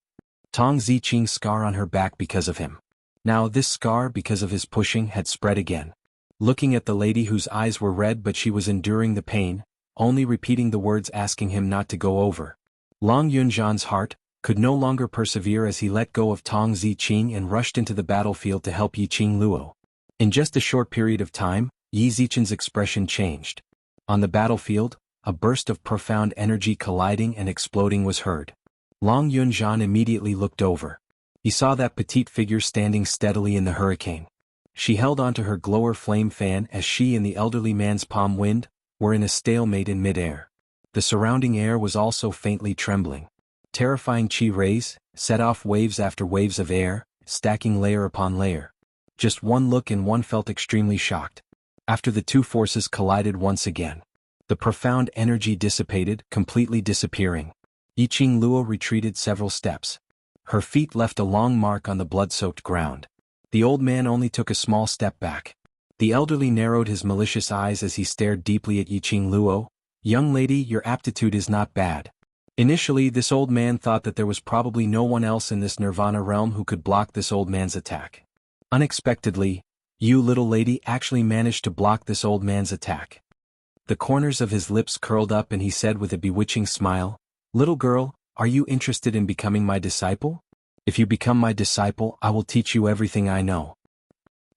Tong Ziqing's scar on her back because of him. Now this scar, because of his pushing, had spread again. Looking at the lady whose eyes were red but she was enduring the pain, only repeating the words asking him not to go over. Long Yunzhan's heart could no longer persevere as he let go of Tong Ziqing and rushed into the battlefield to help Yiqing Luo. In just a short period of time, Yi Zichen's expression changed. On the battlefield, a burst of profound energy colliding and exploding was heard. Long Yunzhan immediately looked over. He saw that petite figure standing steadily in the hurricane. She held onto her glower flame fan as she and the elderly man's palm wind were in a stalemate in midair. The surrounding air was also faintly trembling. Terrifying qi rays set off waves after waves of air, stacking layer upon layer. Just one look and one felt extremely shocked. After the two forces collided once again, the profound energy dissipated, completely disappearing. Yiqing Luo retreated several steps. Her feet left a long mark on the blood-soaked ground. The old man only took a small step back. The elderly narrowed his malicious eyes as he stared deeply at Yiqing Luo. Young lady, your aptitude is not bad. Initially, this old man thought that there was probably no one else in this Nirvana realm who could block this old man's attack. Unexpectedly, you little lady actually managed to block this old man's attack. The corners of his lips curled up and he said with a bewitching smile, Little girl, are you interested in becoming my disciple? If you become my disciple, I will teach you everything I know.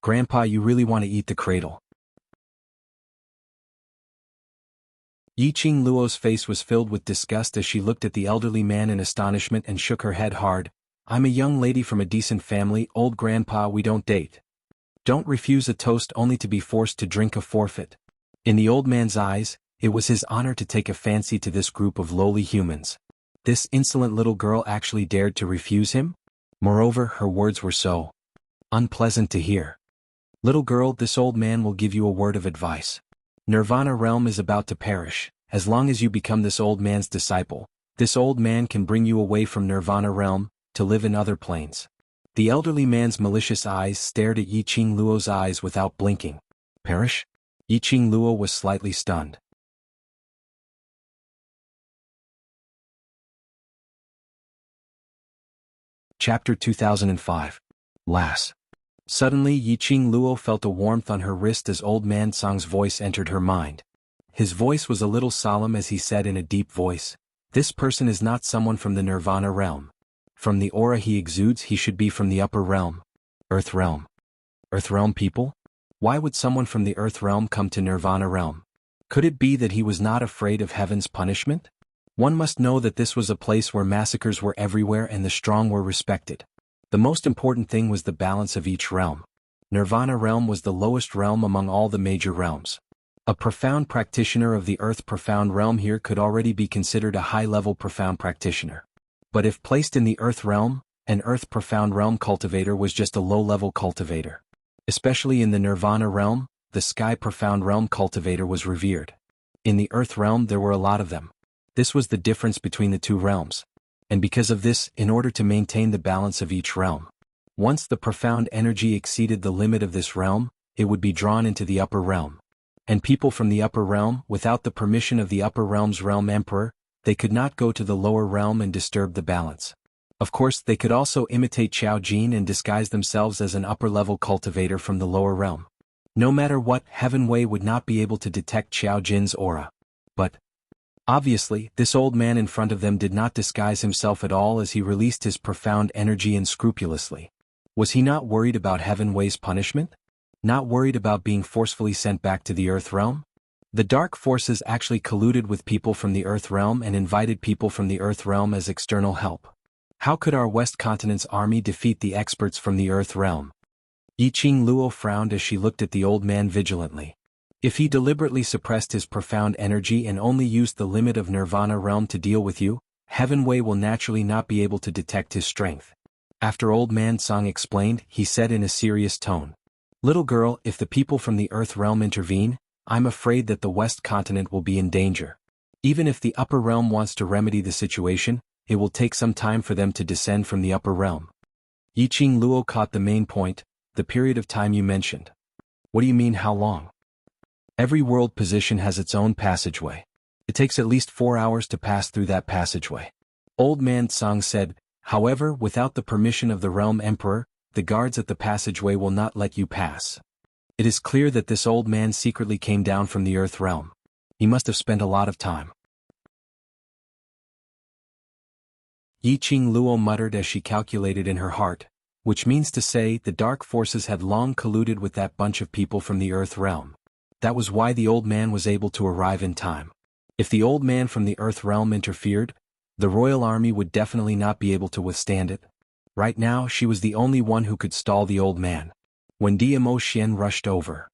Grandpa, you really want to eat the cradle. Yiqing Luo's face was filled with disgust as she looked at the elderly man in astonishment and shook her head hard. I'm a young lady from a decent family, old grandpa, we don't date. Don't refuse a toast only to be forced to drink a forfeit. In the old man's eyes, it was his honor to take a fancy to this group of lowly humans. This insolent little girl actually dared to refuse him? Moreover, her words were so unpleasant to hear. Little girl, this old man will give you a word of advice. Nirvana realm is about to perish. As long as you become this old man's disciple, this old man can bring you away from Nirvana realm, to live in other planes. The elderly man's malicious eyes stared at Yiqing Luo's eyes without blinking. Perish? Yiqing Luo was slightly stunned. Chapter 2005. Lass. Suddenly Yiqing Luo felt a warmth on her wrist as old man Song's voice entered her mind. His voice was a little solemn as he said in a deep voice, This person is not someone from the Nirvana realm. From the aura he exudes he should be from the upper realm. Earth realm. Earth realm people? Why would someone from the Earth realm come to Nirvana realm? Could it be that he was not afraid of heaven's punishment? One must know that this was a place where massacres were everywhere and the strong were respected. The most important thing was the balance of each realm. Nirvana realm was the lowest realm among all the major realms. A profound practitioner of the Earth profound realm here could already be considered a high-level profound practitioner. But if placed in the Earth realm, an Earth profound realm cultivator was just a low-level cultivator. Especially in the Nirvana realm, the Sky profound realm cultivator was revered. In the Earth realm there were a lot of them. This was the difference between the two realms. And because of this, in order to maintain the balance of each realm, once the profound energy exceeded the limit of this realm, it would be drawn into the upper realm. And people from the upper realm, without the permission of the upper realm's realm emperor, they could not go to the lower realm and disturb the balance. Of course, they could also imitate Qiao Jin and disguise themselves as an upper-level cultivator from the lower realm. No matter what, Heaven Wei would not be able to detect Qiao Jin's aura. But obviously, this old man in front of them did not disguise himself at all as he released his profound energy unscrupulously. Was he not worried about Heaven Wei's punishment? Not worried about being forcefully sent back to the Earth realm? The dark forces actually colluded with people from the Earth realm and invited people from the Earth realm as external help. How could our West Continent's army defeat the experts from the Earth realm? Yiqing Luo frowned as she looked at the old man vigilantly. If he deliberately suppressed his profound energy and only used the limit of Nirvana realm to deal with you, Heaven Wei will naturally not be able to detect his strength. After Old Man Song explained, he said in a serious tone, "Little girl, if the people from the Earth realm intervene, I'm afraid that the West Continent will be in danger. Even if the upper realm wants to remedy the situation, it will take some time for them to descend from the upper realm." Yiqing Luo caught the main point, the period of time you mentioned. What do you mean, how long? Every world position has its own passageway. It takes at least 4 hours to pass through that passageway. Old Man Song said, "However, without the permission of the realm emperor, the guards at the passageway will not let you pass." It is clear that this old man secretly came down from the Earth realm. He must have spent a lot of time. Yiqing Luo muttered as she calculated in her heart, which means to say the dark forces had long colluded with that bunch of people from the Earth realm. That was why the old man was able to arrive in time. If the old man from the Earth realm interfered, the royal army would definitely not be able to withstand it. Right now she was the only one who could stall the old man. When Diamo Xian rushed over,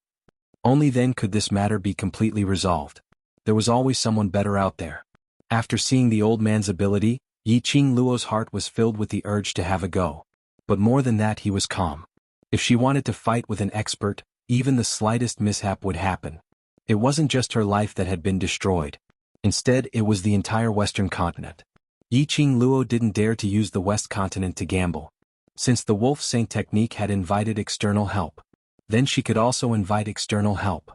only then could this matter be completely resolved. There was always someone better out there. After seeing the old man's ability, Yiqing Luo's heart was filled with the urge to have a go. But more than that, he was calm. If she wanted to fight with an expert, even the slightest mishap would happen. It wasn't just her life that had been destroyed. Instead, it was the entire Western continent. Yiqing Luo didn't dare to use the West Continent to gamble. Since the Wolf Saint technique had invited external help, then she could also invite external help.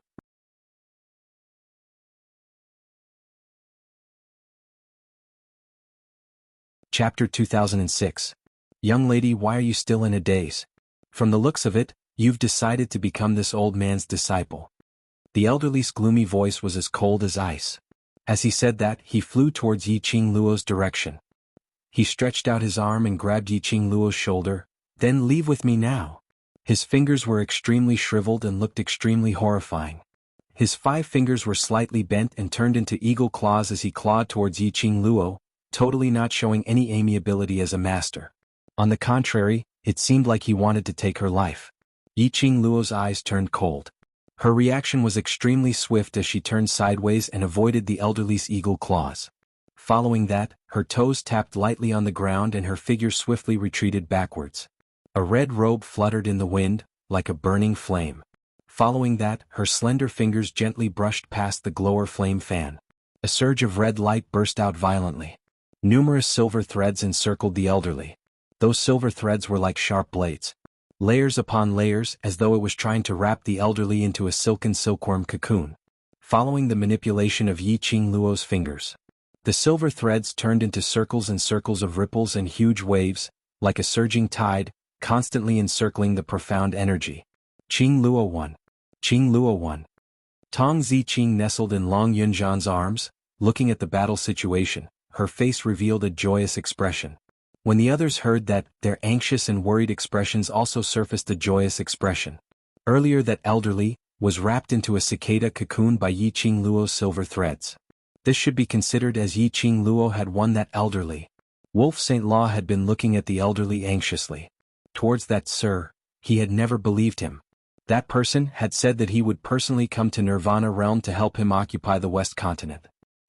Chapter 2006. Young lady, why are you still in a daze? From the looks of it, you've decided to become this old man's disciple. The elderly's gloomy voice was as cold as ice. As he said that, he flew towards Yiqing Luo's direction. He stretched out his arm and grabbed Yiqing Luo's shoulder. "Then leave with me now." His fingers were extremely shriveled and looked extremely horrifying. His 5 fingers were slightly bent and turned into eagle claws as he clawed towards Yiqing Luo, totally not showing any amiability as a master. On the contrary, it seemed like he wanted to take her life. Yiqing Luo's eyes turned cold. Her reaction was extremely swift as she turned sideways and avoided the elderly's eagle claws. Following that, her toes tapped lightly on the ground and her figure swiftly retreated backwards. A red robe fluttered in the wind, like a burning flame. Following that, her slender fingers gently brushed past the glower flame fan. A surge of red light burst out violently. Numerous silver threads encircled the elderly. Those silver threads were like sharp blades. Layers upon layers, as though it was trying to wrap the elderly into a silken silkworm cocoon. Following the manipulation of Yiqing Luo's fingers, the silver threads turned into circles and circles of ripples and huge waves, like a surging tide, constantly encircling the profound energy. Qing Luo won. Qing Luo won. Tong Ziqing nestled in Long Yunzhan's arms, looking at the battle situation. Her face revealed a joyous expression. When the others heard that, their anxious and worried expressions also surfaced a joyous expression. Earlier, that elderly was wrapped into a cicada cocoon by Yiqing Luo's silver threads. This should be considered as Yiqing Luo had won that elderly. Wolf Saint Law had been looking at the elderly anxiously. Towards that sir, he had never believed him. That person had said that he would personally come to Nirvana realm to help him occupy the West Continent.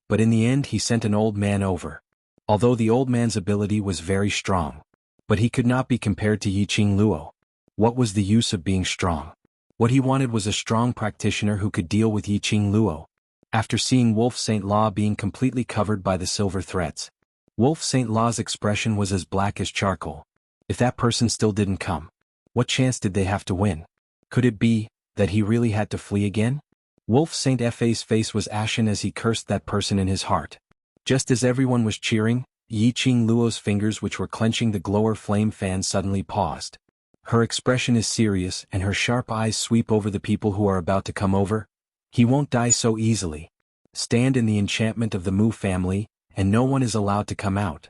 But in the end he sent an old man over. Although the old man's ability was very strong, but he could not be compared to Yiqing Luo. What was the use of being strong? What he wanted was a strong practitioner who could deal with Yiqing Luo. After seeing Wolf Saint Law being completely covered by the silver threads, Wolf St. Law's expression was as black as charcoal. If that person still didn't come, what chance did they have to win? Could it be that he really had to flee again? Wolf St. Fa's face was ashen as he cursed that person in his heart. Just as everyone was cheering, Yi Qing Luo's fingers which were clenching the glower flame fan suddenly paused. Her expression is serious and her sharp eyes sweep over the people who are about to come over. He won't die so easily. Stand in the enchantment of the Mu family, and no one is allowed to come out.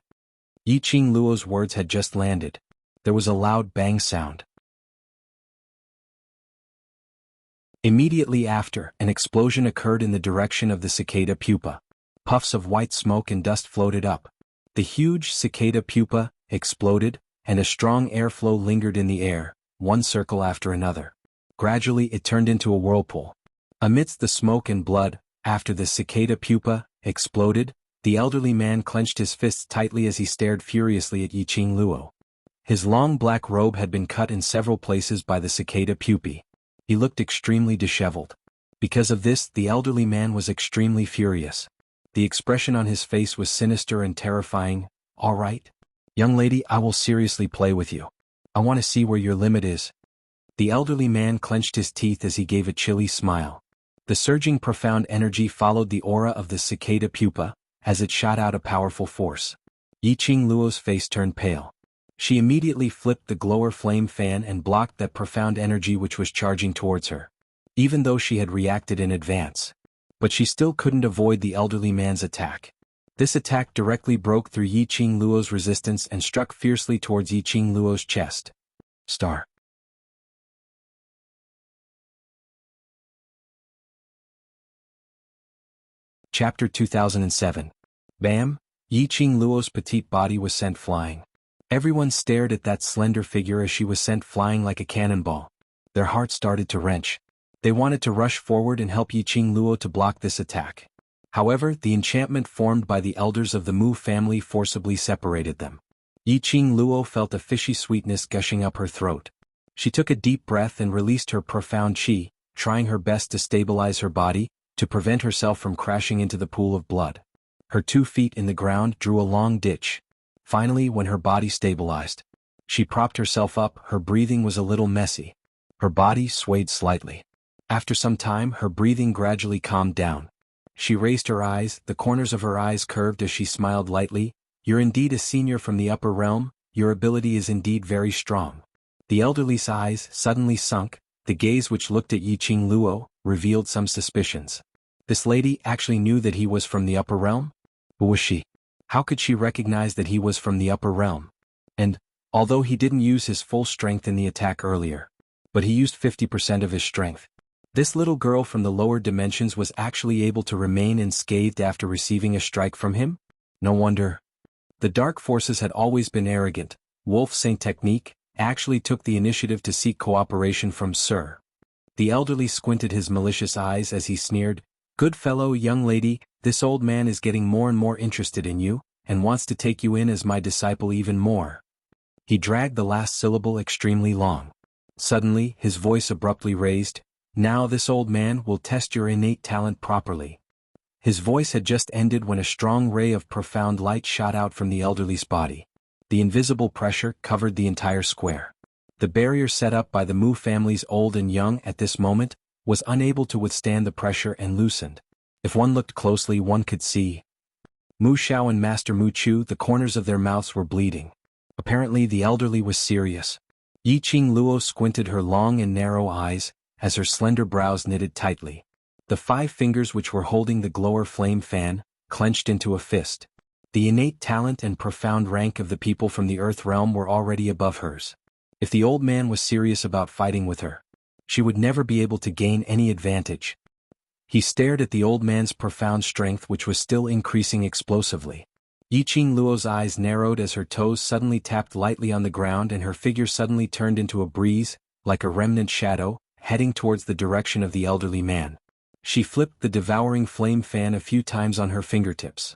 Yi Qing Luo's words had just landed. There was a loud bang sound. Immediately after, an explosion occurred in the direction of the cicada pupa. Puffs of white smoke and dust floated up. The huge cicada pupa exploded, and a strong airflow lingered in the air, one circle after another. Gradually it turned into a whirlpool. Amidst the smoke and blood, after the cicada pupa exploded, the elderly man clenched his fists tightly as he stared furiously at Yi Qing Luo. His long black robe had been cut in several places by the cicada pupae. He looked extremely disheveled. Because of this, the elderly man was extremely furious. The expression on his face was sinister and terrifying. "All right? Young lady, I will seriously play with you. I want to see where your limit is." The elderly man clenched his teeth as he gave a chilly smile. The surging profound energy followed the aura of the cicada pupa, as it shot out a powerful force. Yi Qing Luo's face turned pale. She immediately flipped the glower flame fan and blocked that profound energy which was charging towards her. Even though she had reacted in advance. But she still couldn't avoid the elderly man's attack. This attack directly broke through Yi Qing Luo's resistance and struck fiercely towards Yi Qing Luo's chest. Star. Chapter 2007. Bam! Yi Qing Luo's petite body was sent flying. Everyone stared at that slender figure as she was sent flying like a cannonball. Their hearts started to wrench. They wanted to rush forward and help Yi Qing Luo to block this attack. However, the enchantment formed by the elders of the Mu family forcibly separated them. Yi Qing Luo felt a fishy sweetness gushing up her throat. She took a deep breath and released her profound qi, trying her best to stabilize her body, to prevent herself from crashing into the pool of blood. Her 2 feet in the ground drew a long ditch. Finally, when her body stabilized, she propped herself up. Her breathing was a little messy. Her body swayed slightly. After some time, her breathing gradually calmed down. She raised her eyes, the corners of her eyes curved as she smiled lightly. "You're indeed a senior from the upper realm, your ability is indeed very strong." The elderly's eyes suddenly sunk, the gaze which looked at Yi Qing Luo revealed some suspicions. This lady actually knew that he was from the upper realm? Who was she? How could she recognize that he was from the upper realm? And, although he didn't use his full strength in the attack earlier, but he used 50% of his strength. This little girl from the lower dimensions was actually able to remain unscathed after receiving a strike from him? No wonder. The dark forces had always been arrogant. Wolf Saint Technique actually took the initiative to seek cooperation from Sir. The elderly squinted his malicious eyes as he sneered, "Good fellow, young lady, this old man is getting more and more interested in you, and wants to take you in as my disciple even more." He dragged the last syllable extremely long. Suddenly, his voice abruptly raised, "Now this old man will test your innate talent properly." His voice had just ended when a strong ray of profound light shot out from the elderly's body. The invisible pressure covered the entire square. The barrier set up by the Mu families old and young at this moment was unable to withstand the pressure and loosened. If one looked closely, one could see Mu Xiao and Master Mu Chu. The corners of their mouths were bleeding. Apparently the elderly was serious. Yi Qing Luo squinted her long and narrow eyes, as her slender brows knitted tightly. The 5 fingers which were holding the glower flame fan, clenched into a fist. The innate talent and profound rank of the people from the Earth realm were already above hers. If the old man was serious about fighting with her, she would never be able to gain any advantage. He stared at the old man's profound strength which was still increasing explosively. Yi Qing Luo's eyes narrowed as her toes suddenly tapped lightly on the ground and her figure suddenly turned into a breeze, like a remnant shadow, heading towards the direction of the elderly man. She flipped the devouring flame fan a few times on her fingertips.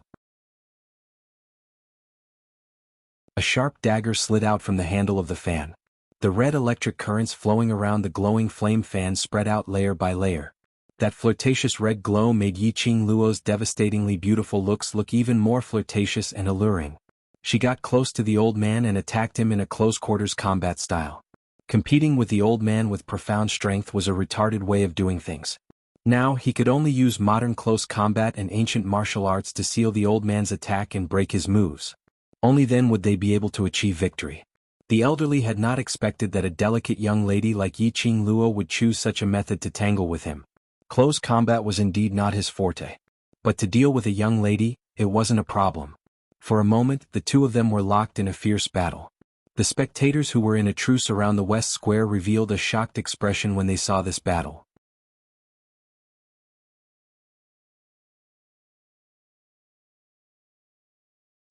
A sharp dagger slid out from the handle of the fan. The red electric currents flowing around the glowing flame fan spread out layer by layer. That flirtatious red glow made Yi Qing Luo's devastatingly beautiful looks look even more flirtatious and alluring. She got close to the old man and attacked him in a close-quarters combat style. Competing with the old man with profound strength was a retarded way of doing things. Now he could only use modern close combat and ancient martial arts to seal the old man's attack and break his moves. Only then would they be able to achieve victory. The elderly had not expected that a delicate young lady like Yiqing Luo would choose such a method to tangle with him. Close combat was indeed not his forte. But to deal with a young lady, it wasn't a problem. For a moment, the two of them were locked in a fierce battle. The spectators who were in a truce around the West Square revealed a shocked expression when they saw this battle.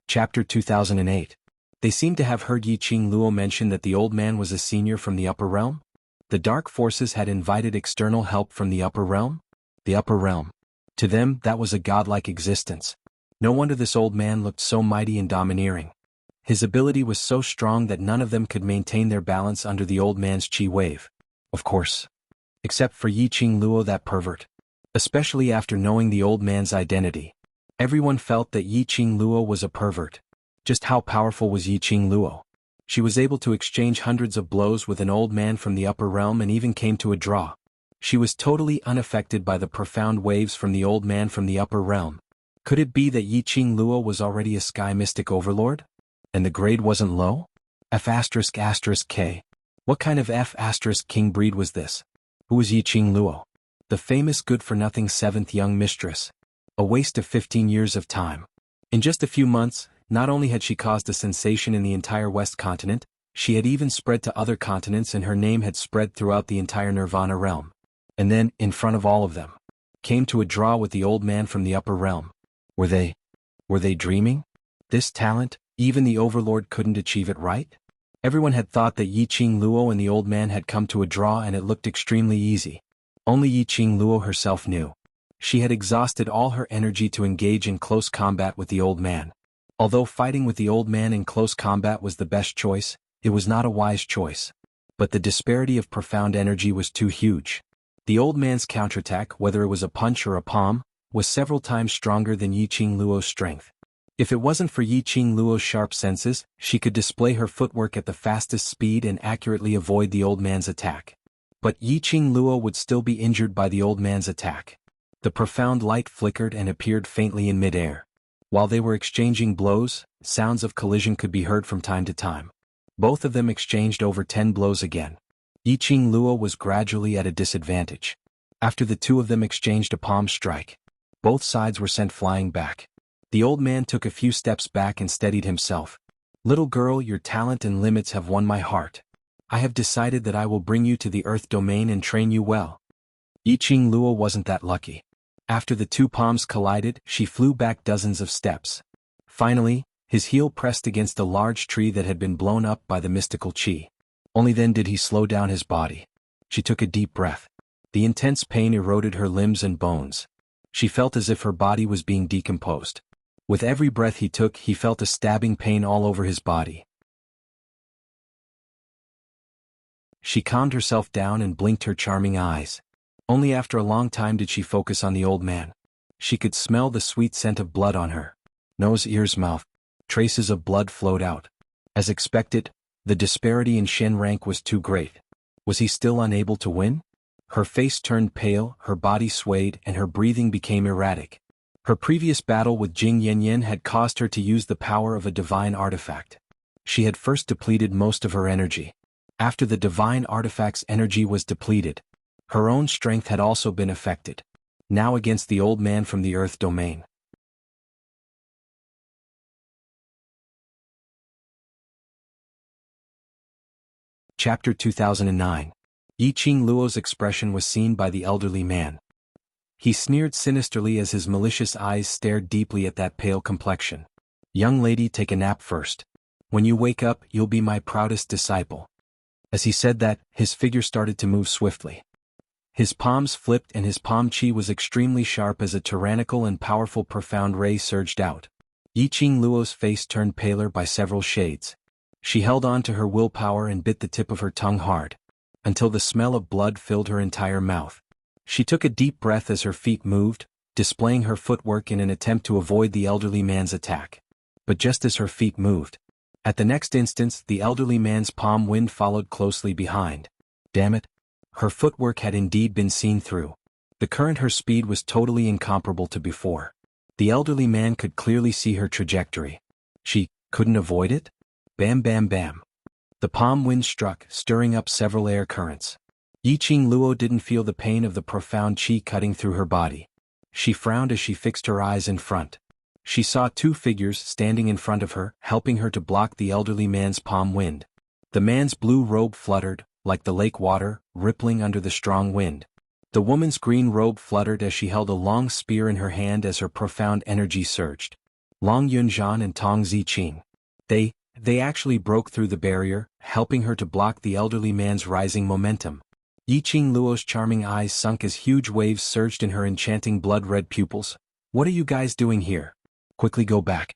Chapter 2008. They seemed to have heard Yiqing Luo mention that the old man was a senior from the upper realm. The dark forces had invited external help from the upper realm? The upper realm. To them, that was a godlike existence. No wonder this old man looked so mighty and domineering. His ability was so strong that none of them could maintain their balance under the old man's chi wave. Of course. Except for Yiqing Luo, that pervert. Especially after knowing the old man's identity. Everyone felt that Yiqing Luo was a pervert. Just how powerful was Yiqing Luo? She was able to exchange hundreds of blows with an old man from the upper realm and even came to a draw. She was totally unaffected by the profound waves from the old man from the upper realm. Could it be that Yiqing Luo was already a sky mystic overlord? And the grade wasn't low? F***K. What kind of F*** breed was this? Who was Yiqing Luo? The famous good-for-nothing seventh young mistress. A waste of 15 years of time. In just a few months, not only had she caused a sensation in the entire West continent, she had even spread to other continents and her name had spread throughout the entire Nirvana realm. And then, in front of all of them, came to a draw with the old man from the upper realm. Were they dreaming? This talent, even the overlord couldn't achieve it, right? Everyone had thought that Yiqing Luo and the old man had come to a draw and it looked extremely easy. Only Yiqing Luo herself knew. She had exhausted all her energy to engage in close combat with the old man. Although fighting with the old man in close combat was the best choice, it was not a wise choice. But the disparity of profound energy was too huge. The old man's counterattack, whether it was a punch or a palm, was several times stronger than Yiqing Luo's strength. If it wasn't for Yiqing Luo's sharp senses, she could display her footwork at the fastest speed and accurately avoid the old man's attack. But Yiqing Luo would still be injured by the old man's attack. The profound light flickered and appeared faintly in midair. While they were exchanging blows, sounds of collision could be heard from time to time. Both of them exchanged over 10 blows again. Yiqing Luo was gradually at a disadvantage. After the two of them exchanged a palm strike, both sides were sent flying back. The old man took a few steps back and steadied himself. "Little girl, your talent and limits have won my heart. I have decided that I will bring you to the Earth domain and train you well." Yiqing Luo wasn't that lucky. After the two palms collided, she flew back dozens of steps. Finally, his heel pressed against a large tree that had been blown up by the mystical chi. Only then did he slow down his body. She took a deep breath. The intense pain eroded her limbs and bones. She felt as if her body was being decomposed. With every breath he took, he felt a stabbing pain all over his body. She calmed herself down and blinked her charming eyes. Only after a long time did she focus on the old man. She could smell the sweet scent of blood on her nose, ears, mouth. Traces of blood flowed out. As expected, the disparity in Shen rank was too great. Was he still unable to win? Her face turned pale, her body swayed, and her breathing became erratic. Her previous battle with Jing Yanyan had caused her to use the power of a divine artifact. She had first depleted most of her energy. After the divine artifact's energy was depleted, her own strength had also been affected. Now against the old man from the Earth domain. Chapter 2009. Yiqing Luo's expression was seen by the elderly man. He sneered sinisterly as his malicious eyes stared deeply at that pale complexion. "Young lady, take a nap first. When you wake up, you'll be my proudest disciple." As he said that, his figure started to move swiftly. His palms flipped and his palm chi was extremely sharp as a tyrannical and powerful profound ray surged out. Yiqing Luo's face turned paler by several shades. She held on to her willpower and bit the tip of her tongue hard, until the smell of blood filled her entire mouth. She took a deep breath as her feet moved, displaying her footwork in an attempt to avoid the elderly man's attack. but just as her feet moved, at the next instant the elderly man's palm wind followed closely behind. Damn it! Her footwork had indeed been seen through. The current her speed was totally incomparable to before. The elderly man could clearly see her trajectory. She couldn't avoid it? Bam bam bam. The palm wind struck, stirring up several air currents. Yiqing Luo didn't feel the pain of the profound qi cutting through her body. She frowned as she fixed her eyes in front. She saw two figures standing in front of her, helping her to block the elderly man's palm wind. The man's blue robe fluttered, like the lake water, rippling under the strong wind. The woman's green robe fluttered as she held a long spear in her hand as her profound energy surged. Long Yunzhan and Tong Ziqing. They actually broke through the barrier, helping her to block the elderly man's rising momentum. Yiqing Luo's charming eyes sunk as huge waves surged in her enchanting blood-red pupils. What are you guys doing here? Quickly go back.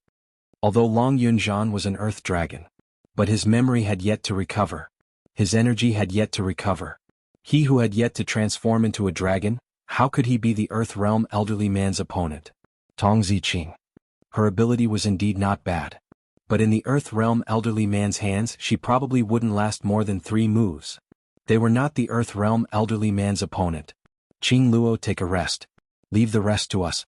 Although Long Yunzhan was an earth dragon, but his memory had yet to recover. His energy had yet to recover. He who had yet to transform into a dragon, how could he be the Earth Realm elderly man's opponent? Tong Ziqing. Her ability was indeed not bad. But in the Earth Realm elderly man's hands she probably wouldn't last more than 3 moves. They were not the Earth Realm elderly man's opponent. Qing Luo, take a rest. Leave the rest to us.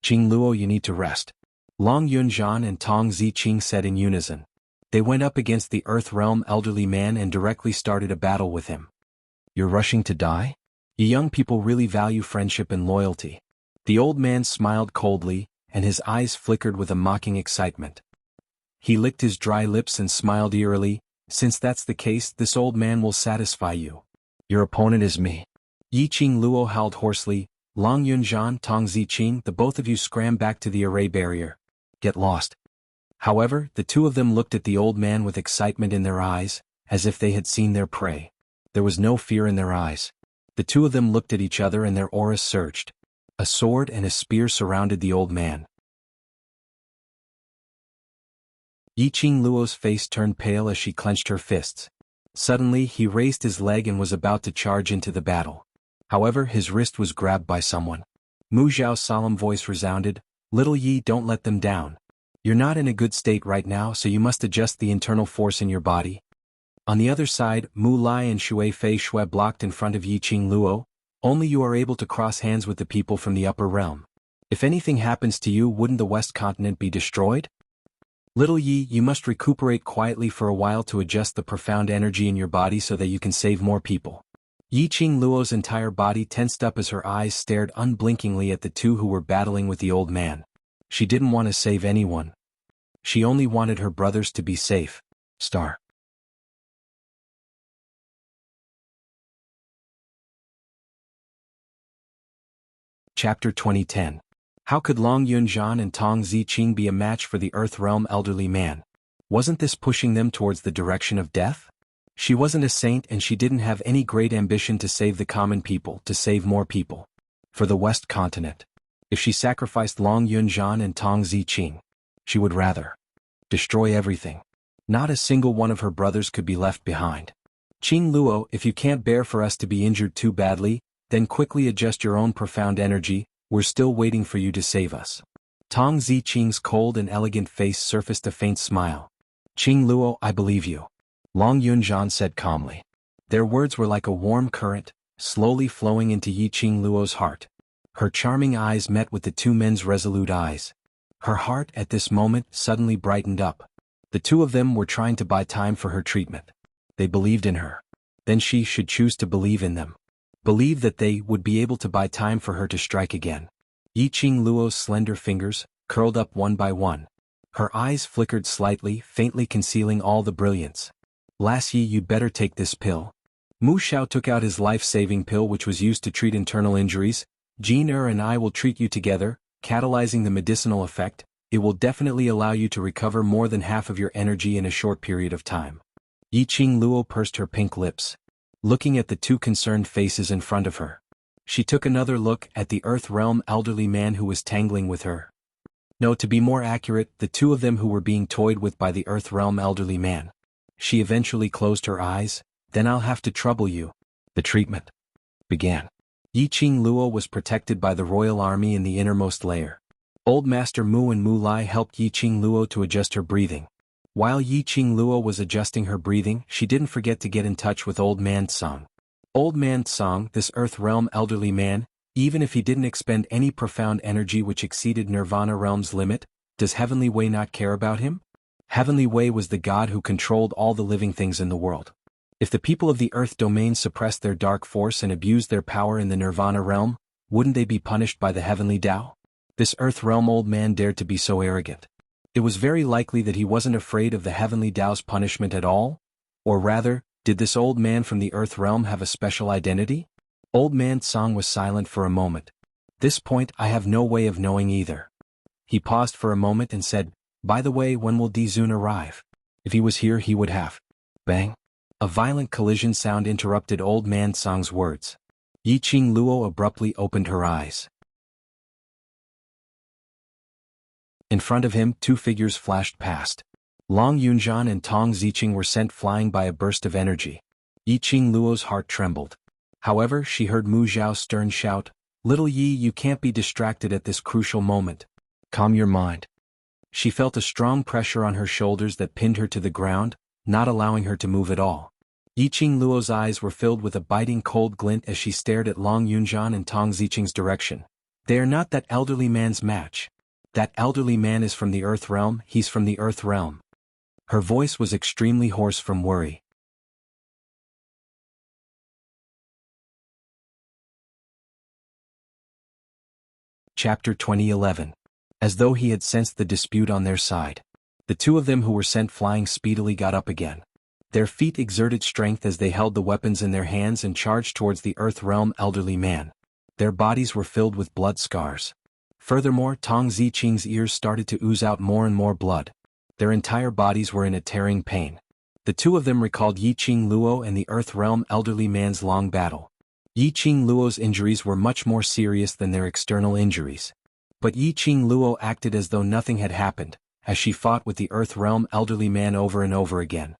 Qing Luo, you need to rest. Long Yunzhan and Tong Ziqing said in unison. They went up against the Earth Realm elderly man and directly started a battle with him. You're rushing to die? You young people really value friendship and loyalty. The old man smiled coldly, and his eyes flickered with a mocking excitement. He licked his dry lips and smiled eerily. Since that's the case, this old man will satisfy you. Your opponent is me. Yiqing Luo howled hoarsely. Long Yunzhan, Tong Ziqing, the both of you scram back to the array barrier. Get lost. However, the two of them looked at the old man with excitement in their eyes, as if they had seen their prey. There was no fear in their eyes. The two of them looked at each other and their auras surged. A sword and a spear surrounded the old man. Yiqing Luo's face turned pale as she clenched her fists. Suddenly he raised his leg and was about to charge into the battle. However, his wrist was grabbed by someone. Mu Zhao's solemn voice resounded, "Little Yi, don't let them down. You're not in a good state right now, so you must adjust the internal force in your body." On the other side, Mu Lai and Shui Fei Shui blocked in front of Yiqing Luo. Only you are able to cross hands with the people from the upper realm. If anything happens to you, wouldn't the West Continent be destroyed? Little Yi, you must recuperate quietly for a while to adjust the profound energy in your body so that you can save more people. Yiqing Luo's entire body tensed up as her eyes stared unblinkingly at the two who were battling with the old man. She didn't want to save anyone. She only wanted her brothers to be safe. Star. Chapter 2010. How could Long Yunzhan and Tong Ziqing be a match for the Earth Realm elderly man? Wasn't this pushing them towards the direction of death? She wasn't a saint and she didn't have any great ambition to save the common people, to save more people. For the West Continent. If she sacrificed Long Yunzhan and Tong Ziqing, she would rather destroy everything. Not a single one of her brothers could be left behind. Qing Luo, if you can't bear for us to be injured too badly, then quickly adjust your own profound energy, we're still waiting for you to save us. Tong Ziqing's cold and elegant face surfaced a faint smile. Qing Luo, I believe you. Long Yunzhan said calmly. Their words were like a warm current, slowly flowing into Yiqing Luo's heart. Her charming eyes met with the two men's resolute eyes. Her heart at this moment suddenly brightened up. The two of them were trying to buy time for her treatment. They believed in her. Then she should choose to believe in them. Believe that they would be able to buy time for her to strike again. Yiqing Luo's slender fingers curled up one by one. Her eyes flickered slightly, faintly concealing all the brilliance. Lassie, you'd better take this pill. Mu Xiao took out his life-saving pill which was used to treat internal injuries. Jin and I will treat you together, catalyzing the medicinal effect. It will definitely allow you to recover more than half of your energy in a short period of time. Yiqing Luo pursed her pink lips, looking at the two concerned faces in front of her. She took another look at the Earth Realm elderly man who was tangling with her. No, to be more accurate, the two of them who were being toyed with by the Earth Realm elderly man. She eventually closed her eyes. Then I'll have to trouble you. The treatment began. Yiqing Luo was protected by the royal army in the innermost layer. Old Master Mu and Mu Lai helped Yiqing Luo to adjust her breathing. While Yiqing Luo was adjusting her breathing, she didn't forget to get in touch with Old Man Tsang. Old Man Tsang, this Earth Realm elderly man, even if he didn't expend any profound energy which exceeded Nirvana Realm's limit, does Heavenly Wei not care about him? Heavenly Wei was the god who controlled all the living things in the world. If the people of the Earth domain suppressed their dark force and abused their power in the Nirvana Realm, wouldn't they be punished by the Heavenly Tao? This Earth Realm old man dared to be so arrogant. It was very likely that he wasn't afraid of the Heavenly Tao's punishment at all? Or rather, did this old man from the Earth Realm have a special identity? Old Man Tsang was silent for a moment. This point I have no way of knowing either. He paused for a moment and said, "By the way, when will Dizun arrive? If he was here he would have." Bang! A violent collision sound interrupted Old Man Tsang's words. Yiqing Luo abruptly opened her eyes. In front of him, two figures flashed past. Long Yunzhan and Tong Ziqing were sent flying by a burst of energy. Yiqing Luo's heart trembled. However, she heard Mu Zhao's stern shout, "Little Yi, you can't be distracted at this crucial moment. Calm your mind." She felt a strong pressure on her shoulders that pinned her to the ground, not allowing her to move at all. Yiqing Luo's eyes were filled with a biting cold glint as she stared at Long Yunzhan and Tong Ziqing's direction. They are not that elderly man's match. That elderly man is from the Earth Realm, he's from the Earth Realm. Her voice was extremely hoarse from worry. Chapter 2011. As though he had sensed the dispute on their side. The two of them who were sent flying speedily got up again. Their feet exerted strength as they held the weapons in their hands and charged towards the Earth Realm elderly man. Their bodies were filled with blood scars. Furthermore, Tong Ziqing's ears started to ooze out more and more blood. Their entire bodies were in a tearing pain. The two of them recalled Yiqing Luo and the Earth Realm elderly man's long battle. Yiqing Luo's injuries were much more serious than their external injuries. But Yiqing Luo acted as though nothing had happened, as she fought with the Earth Realm elderly man over and over again.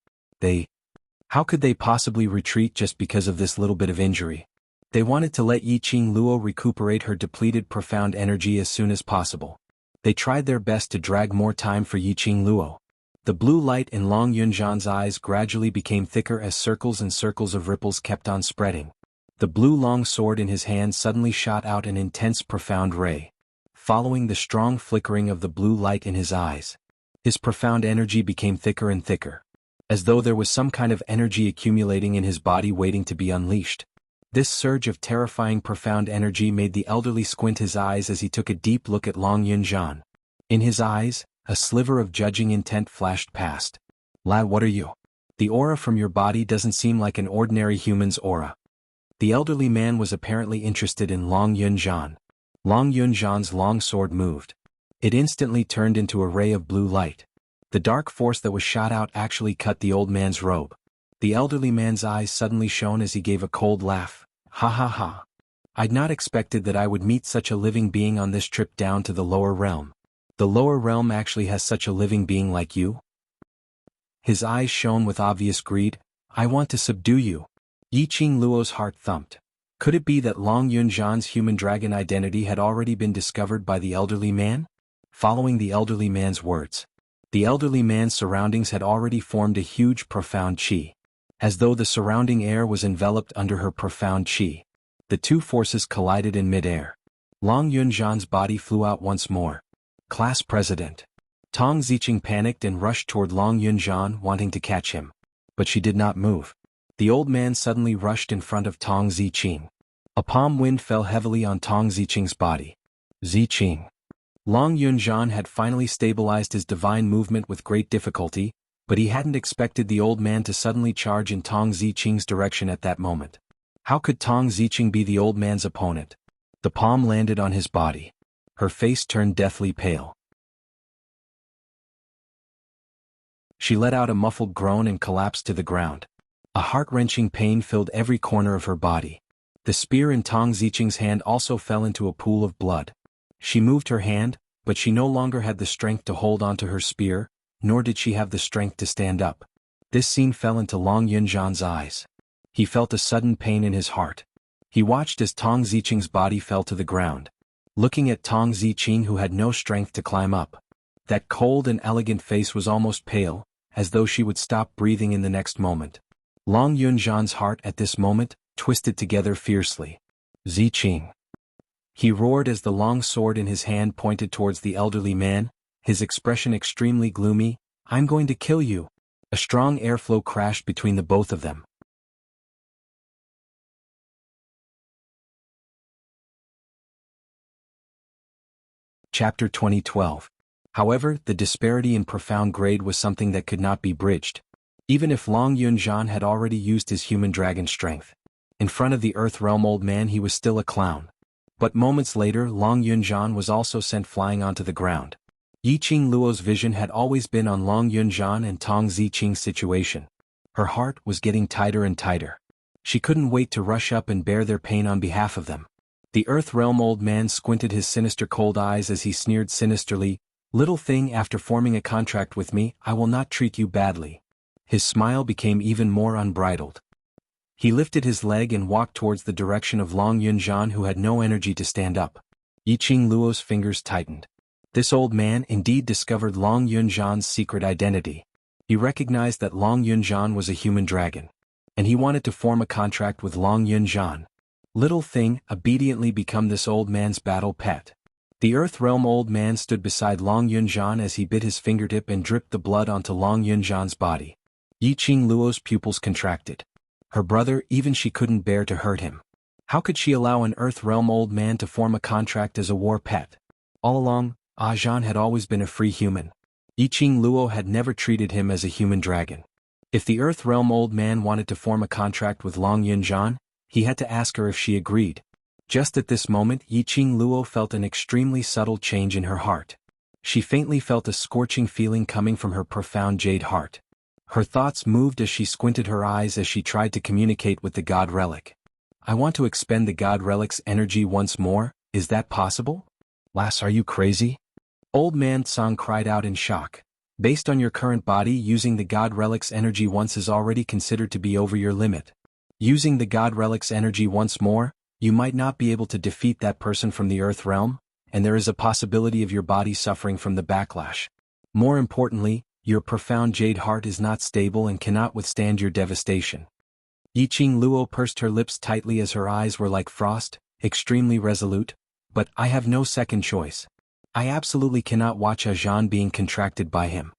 How could they possibly retreat just because of this little bit of injury? They wanted to let Yiqing Luo recuperate her depleted profound energy as soon as possible. They tried their best to drag more time for Yiqing Luo. The blue light in Long Yunzhan's eyes gradually became thicker as circles and circles of ripples kept on spreading. The blue long sword in his hand suddenly shot out an intense profound ray. Following the strong flickering of the blue light in his eyes, his profound energy became thicker and thicker, as though there was some kind of energy accumulating in his body waiting to be unleashed. This surge of terrifying profound energy made the elderly squint his eyes as he took a deep look at Long Yunzhan. In his eyes, a sliver of judging intent flashed past. "Lad, what are you? The aura from your body doesn't seem like an ordinary human's aura." The elderly man was apparently interested in Long Yunzhan. Long Yunzhan's long sword moved. It instantly turned into a ray of blue light. The dark force that was shot out actually cut the old man's robe. The elderly man's eyes suddenly shone as he gave a cold laugh. "Ha ha ha. I'd not expected that I would meet such a living being on this trip down to the lower realm. The lower realm actually has such a living being like you?" His eyes shone with obvious greed. "I want to subdue you." Yiqing Luo's heart thumped. Could it be that Long Yunzhan's human dragon identity had already been discovered by the elderly man? Following the elderly man's words, the elderly man's surroundings had already formed a huge profound qi. As though the surrounding air was enveloped under her profound qi. The two forces collided in mid-air. Long Yunzhan's body flew out once more. Class President. Tong Ziqing panicked and rushed toward Long Yunzhan, wanting to catch him. But she did not move. The old man suddenly rushed in front of Tong Ziqing. A palm wind fell heavily on Tong Ziqing's body. Ziqing. Long Yunzhan had finally stabilized his divine movement with great difficulty, but he hadn't expected the old man to suddenly charge in Tong Ziqing's direction at that moment. How could Tong Ziqing be the old man's opponent? The palm landed on his body. Her face turned deathly pale. She let out a muffled groan and collapsed to the ground. A heart-wrenching pain filled every corner of her body. The spear in Tong Ziqing's hand also fell into a pool of blood. She moved her hand, but she no longer had the strength to hold onto her spear, nor did she have the strength to stand up. This scene fell into Long Yunzhan's eyes. He felt a sudden pain in his heart. He watched as Tong Ziqing's body fell to the ground. looking at Tong Ziqing, who had no strength to climb up. That cold and elegant face was almost pale, as though she would stop breathing in the next moment. Long Yunzhan's heart at this moment twisted together fiercely. Ziqing! He roared as the long sword in his hand pointed towards the elderly man, his expression extremely gloomy. I'm going to kill you. A strong airflow crashed between the both of them. Chapter 2012. However, the disparity in profound grade was something that could not be bridged. Even if Long Yunzhan had already used his human dragon strength. In front of the Earth Realm old man he was still a clown. But moments later Long Yunzhan was also sent flying onto the ground. Yiqing Luo's vision had always been on Long Yunzhan and Tong Ziqing's situation. Her heart was getting tighter and tighter. She couldn't wait to rush up and bear their pain on behalf of them. The Earth Realm old man squinted his sinister cold eyes as he sneered sinisterly, "Little thing, after forming a contract with me, I will not treat you badly." His smile became even more unbridled. He lifted his leg and walked towards the direction of Long Yunzhan, who had no energy to stand up. Yiqing Luo's fingers tightened. This old man indeed discovered Long Yunzhan's secret identity. He recognized that Long Yunzhan was a human dragon. And he wanted to form a contract with Long Yunzhan. Little thing, obediently become this old man's battle pet. The Earth Realm old man stood beside Long Yunzhan as he bit his fingertip and dripped the blood onto Long Yunzhan's body. Yiqing Luo's pupils contracted. Her brother, even she couldn't bear to hurt him. How could she allow an Earth Realm old man to form a contract as a war pet? All along, Zhan had always been a free human. Yiqing Luo had never treated him as a human dragon. If the Earth Realm old man wanted to form a contract with Long Yunzhan, he had to ask her if she agreed. Just at this moment Yiqing Luo felt an extremely subtle change in her heart. She faintly felt a scorching feeling coming from her profound jade heart. Her thoughts moved as she squinted her eyes as she tried to communicate with the God Relic. I want to expend the God Relic's energy once more, is that possible? Lass, are you crazy? Old man Tsang cried out in shock. Based on your current body, using the God Relic's energy once is already considered to be over your limit. Using the God Relic's energy once more, you might not be able to defeat that person from the Earth Realm, and there is a possibility of your body suffering from the backlash. More importantly, your profound jade heart is not stable and cannot withstand your devastation. Yiqing Luo pursed her lips tightly as her eyes were like frost, extremely resolute, but I have no second choice. I absolutely cannot watch Zhan being contracted by him.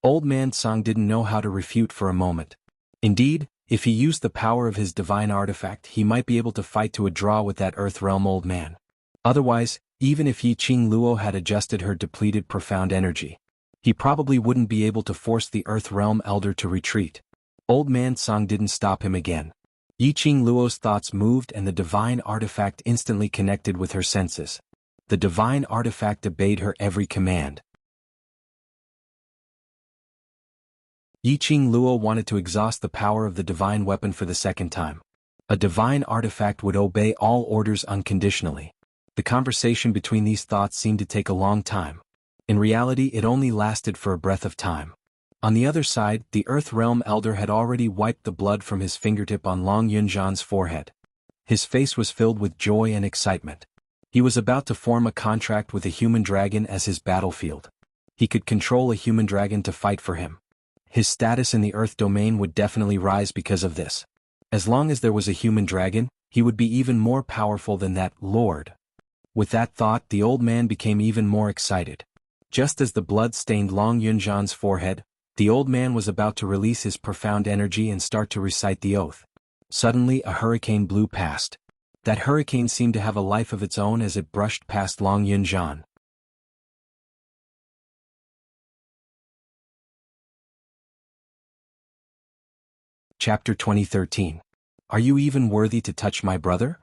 Old man Tsang didn't know how to refute for a moment. Indeed, if he used the power of his divine artifact, he might be able to fight to a draw with that Earth Realm old man. Otherwise, even if Yiqing Luo had adjusted her depleted profound energy, he probably wouldn't be able to force the Earth Realm elder to retreat. Old man Tsang didn't stop him again. Yiqing Luo's thoughts moved and the divine artifact instantly connected with her senses. The divine artifact obeyed her every command. Yiqing Luo wanted to exhaust the power of the divine weapon for the second time. A divine artifact would obey all orders unconditionally. The conversation between these thoughts seemed to take a long time. In reality, it only lasted for a breath of time. On the other side, the Earth Realm Elder had already wiped the blood from his fingertip on Long Yunzhan's forehead. His face was filled with joy and excitement. He was about to form a contract with a human dragon as his battlefield. He could control a human dragon to fight for him. His status in the Earth domain would definitely rise because of this. As long as there was a human dragon, he would be even more powerful than that Lord. With that thought, the old man became even more excited. Just as the blood stained Long Yunzhan's forehead, the old man was about to release his profound energy and start to recite the oath. Suddenly, a hurricane blew past. That hurricane seemed to have a life of its own as it brushed past Long Yunzhan. Chapter 2013. Are you even worthy to touch my brother?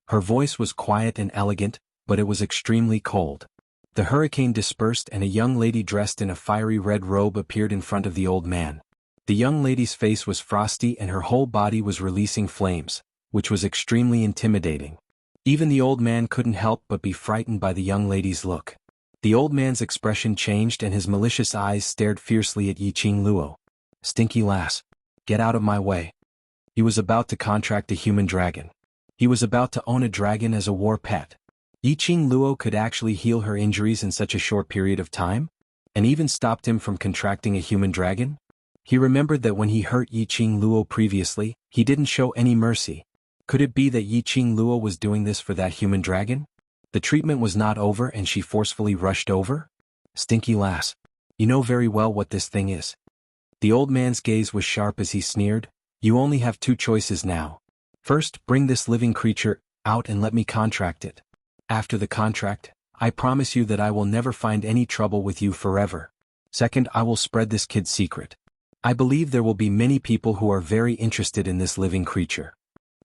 Her voice was quiet and elegant, but it was extremely cold. The hurricane dispersed and a young lady dressed in a fiery red robe appeared in front of the old man. The young lady's face was frosty and her whole body was releasing flames, which was extremely intimidating. Even the old man couldn't help but be frightened by the young lady's look. The old man's expression changed and his malicious eyes stared fiercely at Yiqing Luo. Stinky lass. Get out of my way. He was about to contract a human dragon. He was about to own a dragon as a war pet. Yiqing Luo could actually heal her injuries in such a short period of time? And even stopped him from contracting a human dragon? He remembered that when he hurt Yiqing Luo previously, he didn't show any mercy. Could it be that Yiqing Luo was doing this for that human dragon? The treatment was not over and she forcefully rushed over? Stinky lass. You know very well what this thing is. The old man's gaze was sharp as he sneered. You only have two choices now. First, bring this living creature out and let me contract it. After the contract, I promise you that I will never find any trouble with you forever. Second, I will spread this kid's secret. I believe there will be many people who are very interested in this living creature.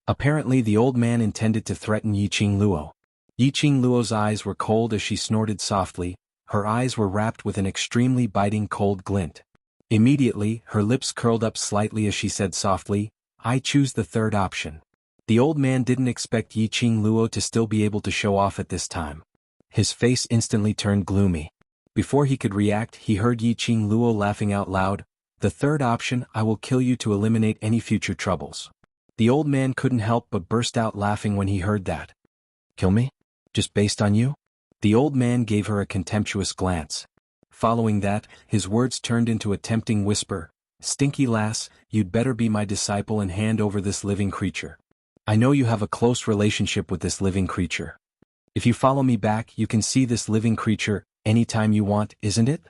Apparently the old man intended to threaten Yiqing Luo. Yiqing Luo's eyes were cold as she snorted softly. Her eyes were wrapped with an extremely biting cold glint. Immediately, her lips curled up slightly as she said softly, I choose the third option. The old man didn't expect Yiqing Luo to still be able to show off at this time. His face instantly turned gloomy. Before he could react, he heard Yiqing Luo laughing out loud. The third option, I will kill you to eliminate any future troubles. The old man couldn't help but burst out laughing when he heard that. Kill me? Just based on you? The old man gave her a contemptuous glance. Following that, his words turned into a tempting whisper. Stinky lass, you'd better be my disciple and hand over this living creature. I know you have a close relationship with this living creature. If you follow me back, you can see this living creature anytime you want, isn't it?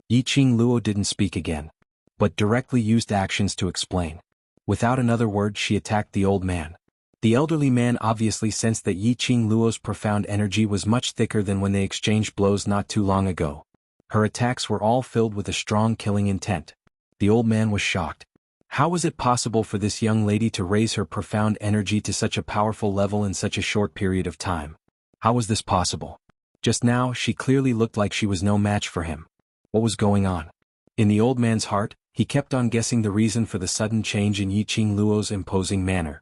Yiqing Luo didn't speak again, but directly used actions to explain. Without another word, she attacked the old man. The elderly man obviously sensed that Yiqing Luo's profound energy was much thicker than when they exchanged blows not too long ago. Her attacks were all filled with a strong killing intent. The old man was shocked. How was it possible for this young lady to raise her profound energy to such a powerful level in such a short period of time? How was this possible? Just now, she clearly looked like she was no match for him. What was going on? In the old man's heart, he kept on guessing the reason for the sudden change in Yiqing Luo's imposing manner.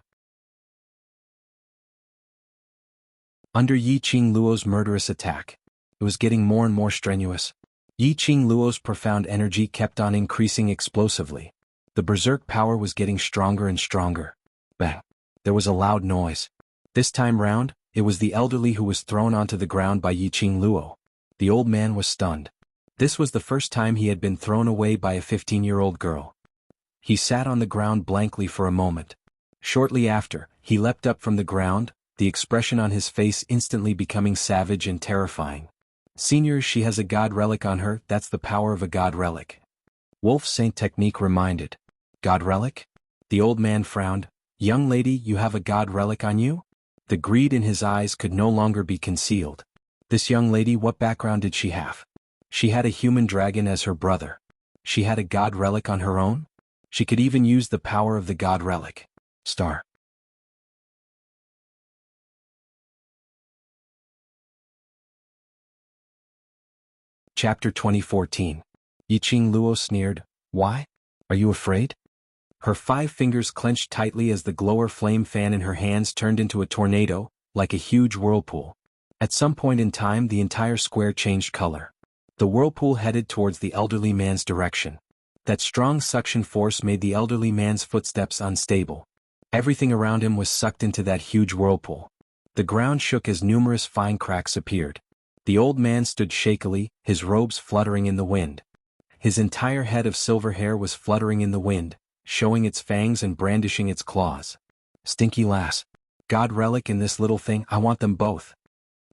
Under Yiqing Luo's murderous attack, it was getting more and more strenuous. Yiqing Luo's profound energy kept on increasing explosively. The berserk power was getting stronger and stronger. Bang! There was a loud noise. This time round, it was the elderly who was thrown onto the ground by Yiqing Luo. The old man was stunned. This was the first time he had been thrown away by a 15-year-old girl. He sat on the ground blankly for a moment. Shortly after, he leapt up from the ground, the expression on his face instantly becoming savage and terrifying. Senior, she has a god relic on her, that's the power of a god relic. Wolf Saint technique reminded. God relic? The old man frowned. Young lady, you have a god relic on you? The greed in his eyes could no longer be concealed. This young lady, what background did she have? She had a human dragon as her brother. She had a god relic on her own? She could even use the power of the god relic. Star. Chapter 2014. Yiqing Luo sneered. Why? Are you afraid? Her 5 fingers clenched tightly as the glower flame fan in her hands turned into a tornado, like a huge whirlpool. At some point in time, the entire square changed color. The whirlpool headed towards the elderly man's direction. That strong suction force made the elderly man's footsteps unstable. Everything around him was sucked into that huge whirlpool. The ground shook as numerous fine cracks appeared. The old man stood shakily, his robes fluttering in the wind. His entire head of silver hair was fluttering in the wind, showing its fangs and brandishing its claws. Stinky lass. God relic and this little thing, I want them both.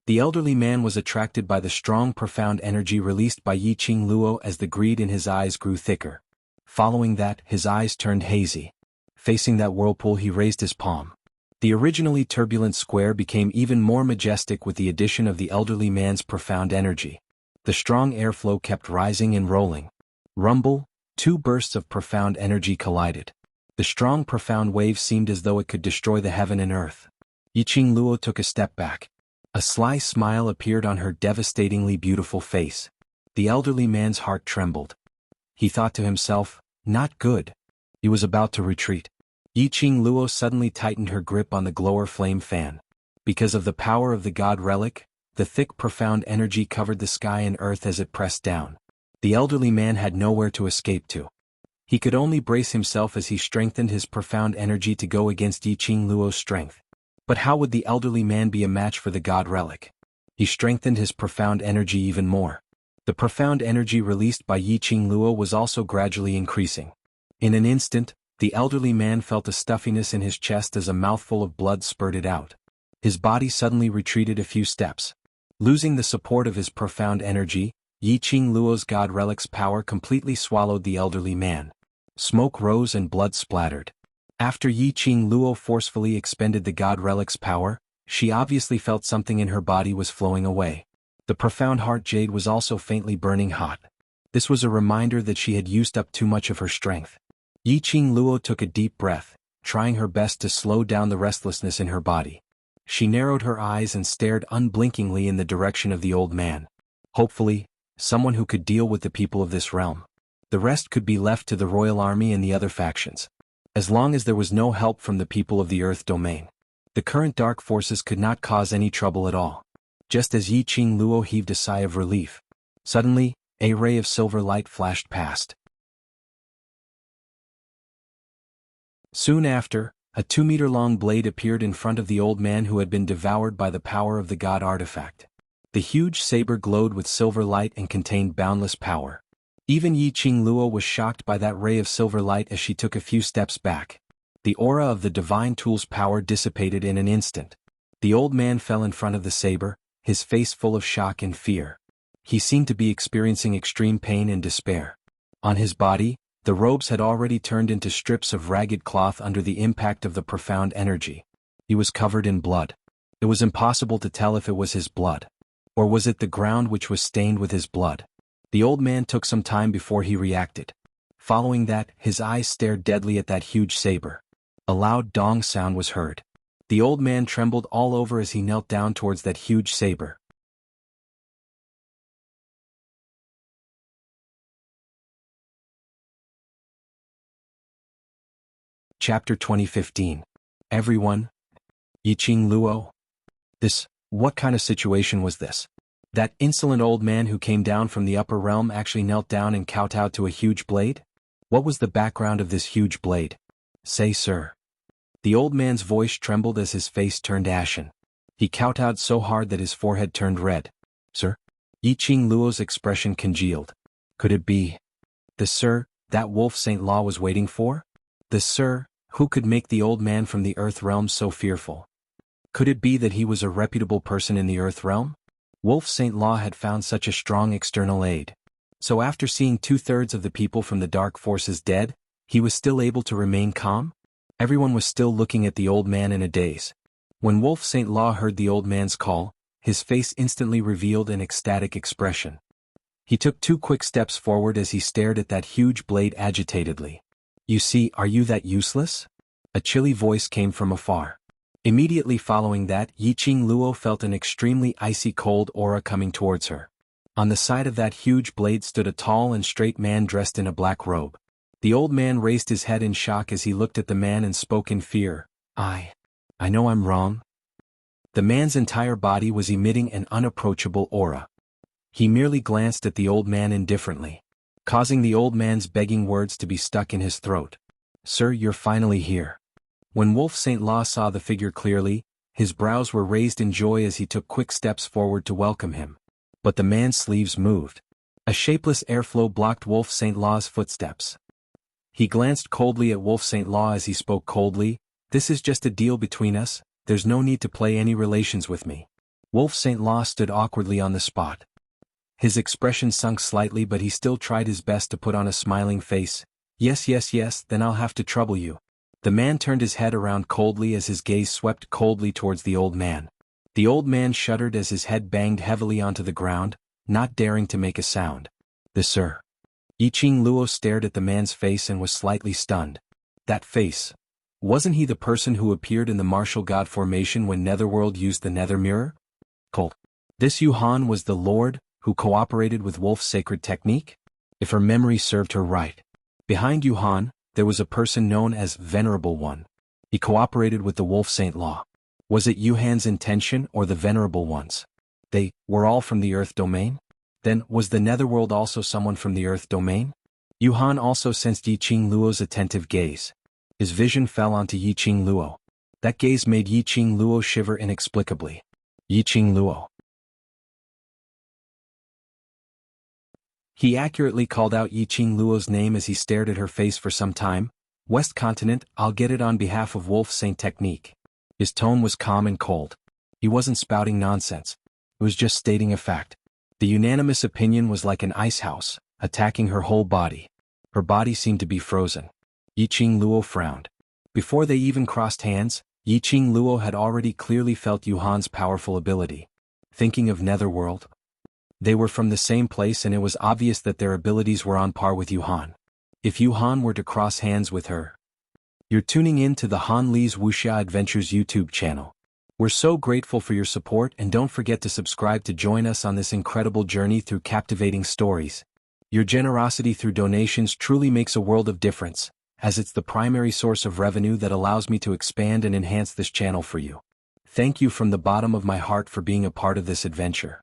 The elderly man was attracted by the strong profound energy released by Yiqing Luo as the greed in his eyes grew thicker. Following that, his eyes turned hazy. Facing that whirlpool, he raised his palm. The originally turbulent square became even more majestic with the addition of the elderly man's profound energy. The strong airflow kept rising and rolling. Rumble, 2 bursts of profound energy collided. The strong profound wave seemed as though it could destroy the heaven and earth. Yiqing Luo took a step back. A sly smile appeared on her devastatingly beautiful face. The elderly man's heart trembled. He thought to himself, not good. He was about to retreat. Yiqing Luo suddenly tightened her grip on the glower flame fan. Because of the power of the god relic, the thick profound energy covered the sky and earth as it pressed down. The elderly man had nowhere to escape to. He could only brace himself as he strengthened his profound energy to go against Yiqing Luo's strength. But how would the elderly man be a match for the god relic? He strengthened his profound energy even more. The profound energy released by Yiqing Luo was also gradually increasing. In an instant, the elderly man felt a stuffiness in his chest as a mouthful of blood spurted out. His body suddenly retreated a few steps. Losing the support of his profound energy, Yiqing Luo's god relic's power completely swallowed the elderly man. Smoke rose and blood splattered. After Yiqing Luo forcefully expended the god relic's power, she obviously felt something in her body was flowing away. The profound heart jade was also faintly burning hot. This was a reminder that she had used up too much of her strength. Yiqing Luo took a deep breath, trying her best to slow down the restlessness in her body. She narrowed her eyes and stared unblinkingly in the direction of the old man. Hopefully, someone who could deal with the people of this realm. The rest could be left to the royal army and the other factions. As long as there was no help from the people of the Earth domain, the current dark forces could not cause any trouble at all. Just as Yiqing Luo heaved a sigh of relief, suddenly, a ray of silver light flashed past. Soon after, a 2-meter-long blade appeared in front of the old man who had been devoured by the power of the god artifact. The huge saber glowed with silver light and contained boundless power. Even Yiqing Luo was shocked by that ray of silver light as she took a few steps back. The aura of the divine tool's power dissipated in an instant. The old man fell in front of the saber, his face full of shock and fear. He seemed to be experiencing extreme pain and despair. On his body, the robes had already turned into strips of ragged cloth under the impact of the profound energy. He was covered in blood. It was impossible to tell if it was his blood. Or was it the ground which was stained with his blood? The old man took some time before he reacted. Following that, his eyes stared deadly at that huge saber. A loud dong sound was heard. The old man trembled all over as he knelt down towards that huge saber. Chapter 2015. Everyone? Yiqing Luo? What kind of situation was this? That insolent old man who came down from the upper realm actually knelt down and kowtowed to a huge blade? What was the background of this huge blade? Say, sir. The old man's voice trembled as his face turned ashen. He kowtowed so hard that his forehead turned red. Sir? Yiqing Luo's expression congealed. Could it be the sir that Wolf Saint Law was waiting for? The sir who could make the old man from the earth realm so fearful? Could it be that he was a reputable person in the earth realm? Wolf Saint Law had found such a strong external aid. So after seeing 2/3 of the people from the dark forces dead, he was still able to remain calm? Everyone was still looking at the old man in a daze. When Wolf Saint Law heard the old man's call, his face instantly revealed an ecstatic expression. He took 2 quick steps forward as he stared at that huge blade agitatedly. You see, are you that useless? A chilly voice came from afar. Immediately following that, Yiqing Luo felt an extremely icy cold aura coming towards her. On the side of that huge blade stood a tall and straight man dressed in a black robe. The old man raised his head in shock as he looked at the man and spoke in fear. I know I'm wrong. The man's entire body was emitting an unapproachable aura. He merely glanced at the old man indifferently, causing the old man's begging words to be stuck in his throat. Sir, you're finally here. When Wolf Saint Law saw the figure clearly, his brows were raised in joy as he took quick steps forward to welcome him. But the man's sleeves moved. A shapeless airflow blocked Wolf Saint Law's footsteps. He glanced coldly at Wolf Saint Law as he spoke coldly. This is just a deal between us, there's no need to play any relations with me. Wolf Saint Law stood awkwardly on the spot. His expression sunk slightly, but he still tried his best to put on a smiling face. Yes, then I'll have to trouble you. The man turned his head around coldly as his gaze swept coldly towards the old man. The old man shuddered as his head banged heavily onto the ground, not daring to make a sound. The sir. Yiqing Luo stared at the man's face and was slightly stunned. That face. Wasn't he the person who appeared in the martial god formation when Netherworld used the Nether Mirror? Colt. This Yuhan was the lord who cooperated with Wolf's sacred technique? If her memory served her right. Behind Yuhan, there was a person known as Venerable One. He cooperated with the Wolf Saint Law. Was it Yuhan's intention or the Venerable One's? They were all from the Earth domain? Then, was the Netherworld also someone from the Earth domain? Yuhan also sensed Yiqing Luo's attentive gaze. His vision fell onto Yiqing Luo. That gaze made Yiqing Luo shiver inexplicably. Yiqing Luo. He accurately called out Yiqing Luo's name as he stared at her face for some time. West Continent, I'll get it on behalf of Wolf Saint Technique. His tone was calm and cold. He wasn't spouting nonsense. It was just stating a fact. The unanimous opinion was like an ice house, attacking her whole body. Her body seemed to be frozen. Yiqing Luo frowned. Before they even crossed hands, Yiqing Luo had already clearly felt Yuhan's powerful ability. Thinking of Netherworld? They were from the same place and it was obvious that their abilities were on par with Yuhan. If Yuhan were to cross hands with her. You're tuning in to the Han Li's Wuxia Adventures YouTube channel. We're so grateful for your support and don't forget to subscribe to join us on this incredible journey through captivating stories. Your generosity through donations truly makes a world of difference, as it's the primary source of revenue that allows me to expand and enhance this channel for you. Thank you from the bottom of my heart for being a part of this adventure.